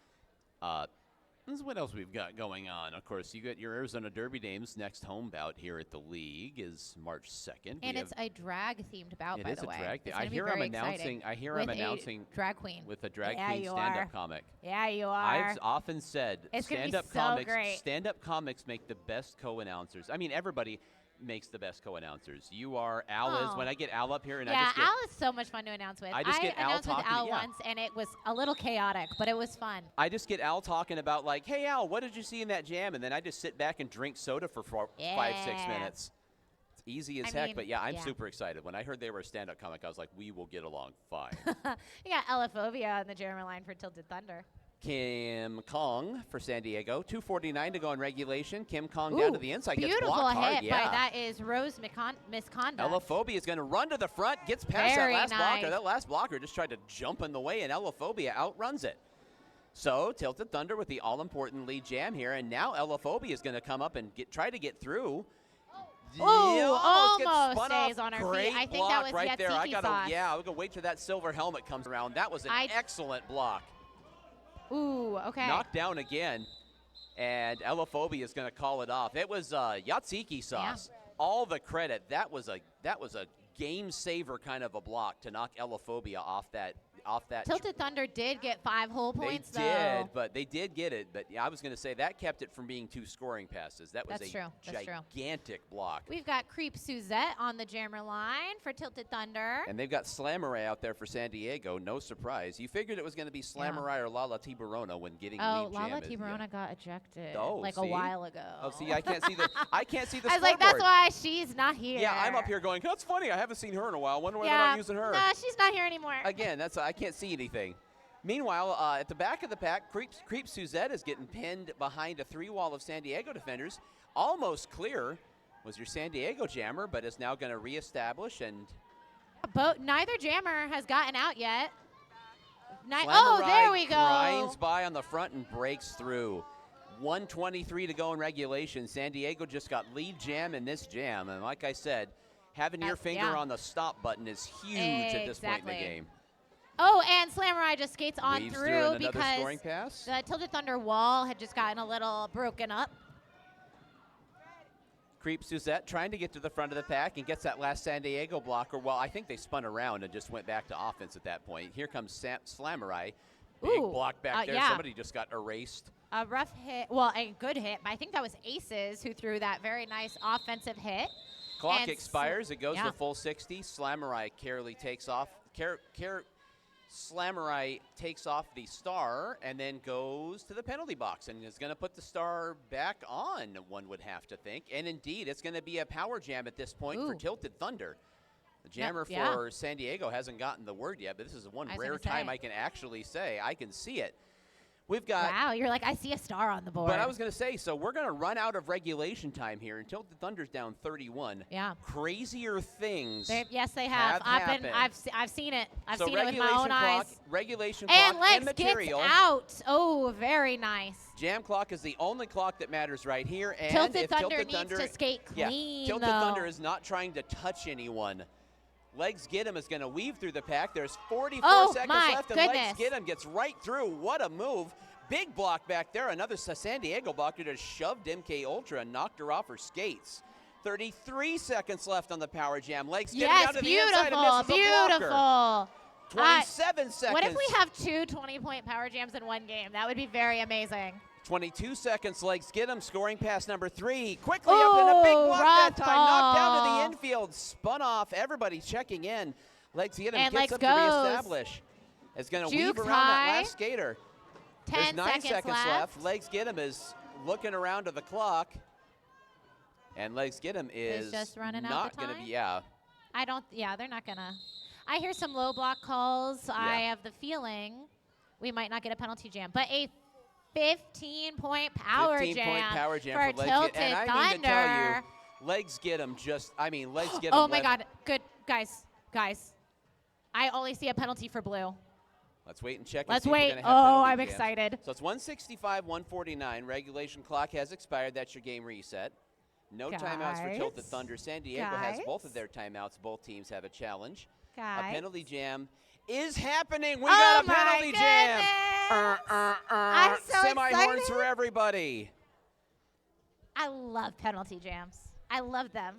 This is what else we've got going on. Of course, you got your Arizona Derby Dames. Next home bout here at the league is March 2nd. And it's a drag-themed bout, by the way. It is a drag. It's I gonna be hear very I'm announcing. exciting. I hear With I'm a announcing drag queen. with a drag Yeah, queen you stand-up are. comic. Yeah, you are. I've often said It's gonna be stand-up so comics. great. Stand-up comics make the best co-announcers. I mean, everybody makes the best co-announcers. You are. Al is. Oh. When I get Al up here and I Yeah, just get Al is so much fun to announce with. I just get Al announced with talking, Al yeah. once, and it was a little chaotic, but it was fun. I just get Al talking about like, hey Al, what did you see in that jam? And then I just sit back and drink soda for 5-6 Yeah. minutes. It's easy as I heck, mean, but yeah, I'm yeah. super excited. When I heard they were a stand-up comic, I was like, we will get along fine. You got Elaphobia on the jammer line for Tilted Thunder. Kim Kong for San Diego. 2:49 to go in regulation. Kim Kong down to the inside. Gets Beautiful blocked hard. hit Yeah. by that is Rose Misconduct. Elaphobia is going to run to the front, gets past Very that last blocker. nice. That last blocker just tried to jump in the way, and Elaphobia outruns it. So Tilted Thunder with the all-important lead jam here, and now Elaphobia is going to come up and try to get through. Oh, almost gets almost spun stays off. on her feet. Great I think block that was right there. I Yatsiki gotta, sauce. yeah, I'm gonna wait till that silver helmet comes around. That was an excellent block. Ooh, okay. Knocked down again, and Elaphobia is going to call it off. It was Yatsiki sauce. Yeah. All the credit. That was a game saver kind of a block to knock Elaphobia off that. Tilted Thunder did get 5 whole points, they though. did, but they did get it. But yeah, I was going to say that kept it from being 2 scoring passes. That was That's a true. That's true. gigantic block. We've got Creep Suzette on the jammer line for Tilted Thunder. And they've got Slamurai out there for San Diego. No surprise. You figured it was going to be Slamurai or Lala Tiburona when getting lead jam. Lala Tiburona got ejected Oh, like see? a while ago. Oh, see, I can't see the. I can't see the. I was like, scoreboard. that's why she's not here. Yeah, I'm up here going, that's funny. I haven't seen her in a while. Wonder why they're Yeah, not using her. nah, she's not here anymore. Again, I can't see anything. Meanwhile, at the back of the pack, Creep Suzette is getting pinned behind a 3-wall of San Diego defenders. Almost clear was your San Diego jammer, but is now going to reestablish and. Neither jammer has gotten out yet. Slamurai There we go. grinds by on the front and breaks through. 1:23 to go in regulation. San Diego just got lead jam in this jam, and like I said, having your finger on the stop button is huge at this point in the game. Oh, and Slamurai just skates on Weaves through another because scoring pass. the Tilted Thunder wall had just gotten a little broken up. Creep Suzette trying to get to the front of the pack and gets that last San Diego blocker. Well, I think they spun around and just went back to offense at that point. Here comes Slamurai. Big block back there. yeah. Somebody just got erased. A rough hit, well, a good hit, but I think that was Aces who threw that very nice offensive hit. Clock And expires. It goes yeah. to full 60. Slamurai carefully takes off. Slamurai takes off the star and then goes to the penalty box and is going to put the star back on, one would have to think. And indeed, it's going to be a power jam at this point for Tilted Thunder. The jammer for San Diego hasn't gotten the word yet, but this is one rare time I can actually say I can see it. We've got. Wow, you're like, I see a star on the board. But I was going to say, so we're going to run out of regulation time here until the Thunder's down 31. Yeah. Crazier things. Yes, they have. I've seen it. I've seen it with my own eyes. Regulation and clock and Lex material. gets out. Oh, very nice. Jam clock is the only clock that matters right here. And Tilted if Thunder Tilted needs Thunder, to skate clean, Tilted though. Thunder is not trying to touch anyone. Legs Get 'em is going to weave through the pack. There's 44 seconds left, and Legs Get 'em gets right through. What a move. Big block back there. Another San Diego blocker just shoved MK Ultra and knocked her off her skates. 33 seconds left on the power jam. Legs Get 'em down to the inside and misses the blocker. 27 seconds. What if we have 2 20-point power jams in one game? That would be very amazing. 22 seconds, Legs Get 'em, scoring pass number 3. Quickly up in a big block that time. Knocked down to the infield, spun off. Everybody checking in. Legs Get 'em gets up to reestablish. It's going to weave around that last skater. 10 There's 9 seconds left. left. Legs Get 'em is looking around to the clock. And Legs Get 'em is just running out not the going to time? be, yeah. They're not going to. I hear some low block calls. I have the feeling we might not get a penalty jam. But a 15-point power 15-point power jam for Legs Tilted Get 'em. And Thunder. I mean to tell you, Legs Get 'em Legs Get 'em. Oh, my God. Good. Guys. I only see a penalty for blue. Let's wait and check. Let's and see wait. If we're gonna have penalty I'm jams. excited. So it's 165-149. Regulation clock has expired. That's your game reset. No timeouts for Tilted Thunder. San Diego has both of their timeouts. Both teams have a challenge. A penalty jam is happening. We Oh got a my penalty jam. goodness. I'm so Semi-horns excited. for everybody. I love penalty jams. I love them.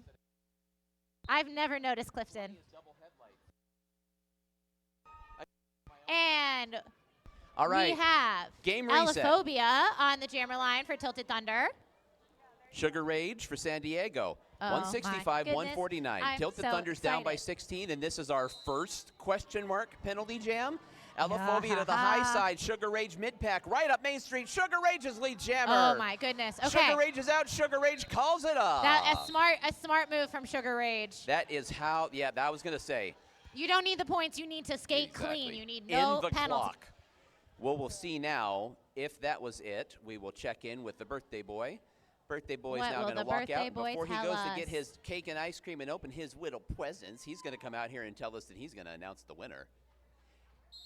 I've never noticed Clifton. And All right. we have Game reset. Allophobia on the jammer line for Tilted Thunder. Sugar Rage for San Diego. Oh, my 165, goodness. 149. I'm Tilted so Thunder's down by excited. 16, and this is our first question mark penalty jam. Allophobia to the high side. Sugar Rage mid-pack. Right up Main Street. Sugar Rage's lead jammer. Oh, my goodness. Okay. Sugar Rage is out. Sugar Rage calls it up. That a smart move from Sugar Rage. That is how, yeah, that was going to say. You don't need the points. You need to skate Exactly. clean. You need no In the penalty. clock. Well, we'll see now if that was it. We will check in with the birthday boy. Birthday boy's What now will going to the walk birthday out. boy Before he tell goes to get us? his cake and ice cream and open his little presents, he's going to come out here and tell us that he's going to announce the winner.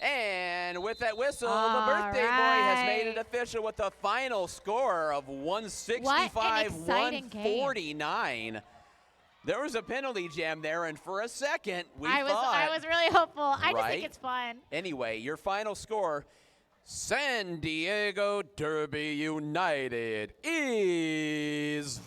And with that whistle, the birthday boy has made it official with a final score of 165-149. There was a penalty jam there, and for a second, I was really hopeful. I just Right? think it's fun. Anyway, your final score, San Diego Derby United is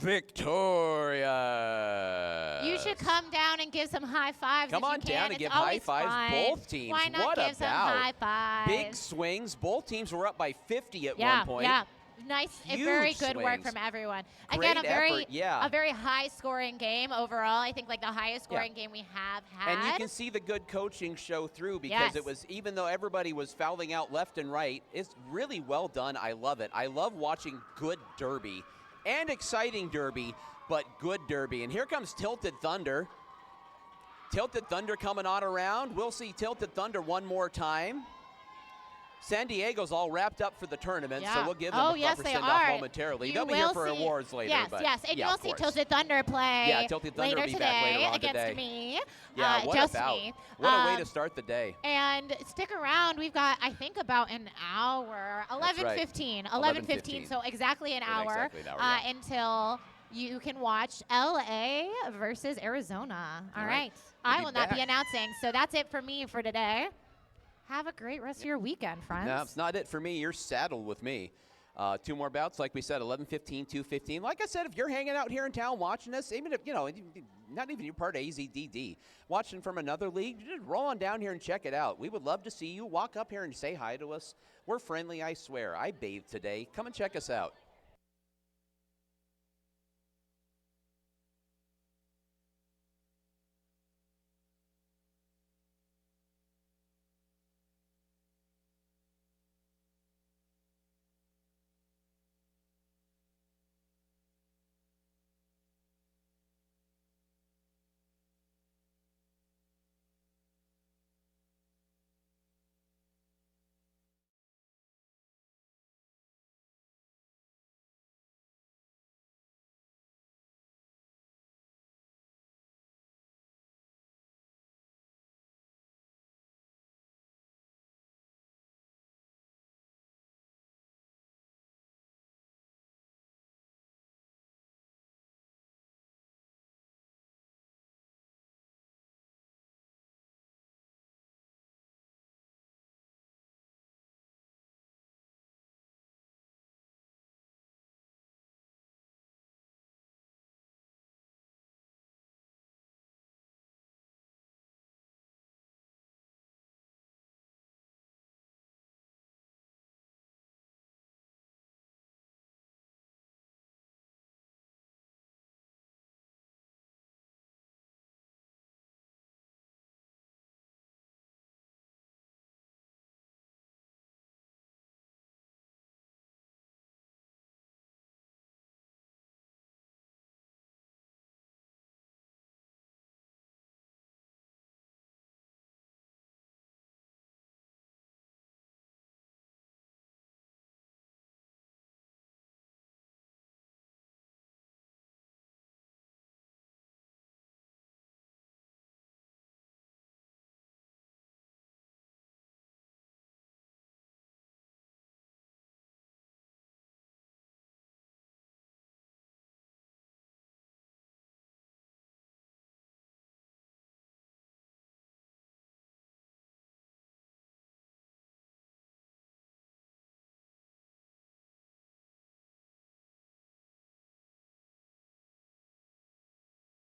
victorious. You should come down and give some high fives. Come if on you can. down and It's give high always fives fun. both teams. Why not What give some about high fives? big swings? Both teams were up by 50 at yeah, one point. Yeah. Nice, very Huge good work swings. from everyone. Great Again, effort, yeah. a very high-scoring game overall. I think like the highest-scoring game we have had. And you can see the good coaching show through because Yes. it was, even though everybody was fouling out left and right, it's really well done. I love it. I love watching good derby and exciting derby, but good derby. And here comes Tilted Thunder. Tilted Thunder coming on around. We'll see Tilted Thunder one more time. San Diego's all wrapped up for the tournament, so we'll give them a proper send-off momentarily. They'll be here for awards later. Yes, but yes, and yeah, you'll of see course. Tilted Thunder play Yeah, Tilted Thunder later will be today back later on against today. me. Yeah, what just about? me. What a way to start the day. And stick around. We've got, I think, about an hour. 11:15. 11:15. So exactly an hour, yeah. until you can watch LA versus Arizona. All right. We'll I be will not be back. announcing. So that's it for me for today. Have a great rest of your weekend, friends. No, it's not it for me. You're saddled with me. Two more bouts, like we said, 11:15, 2:15. Like I said, if you're hanging out here in town watching us, even if, not even you're part of AZDD, watching from another league, just roll on down here and check it out. We would love to see you. Walk up here and say hi to us. We're friendly, I swear. I bathed today. Come and check us out.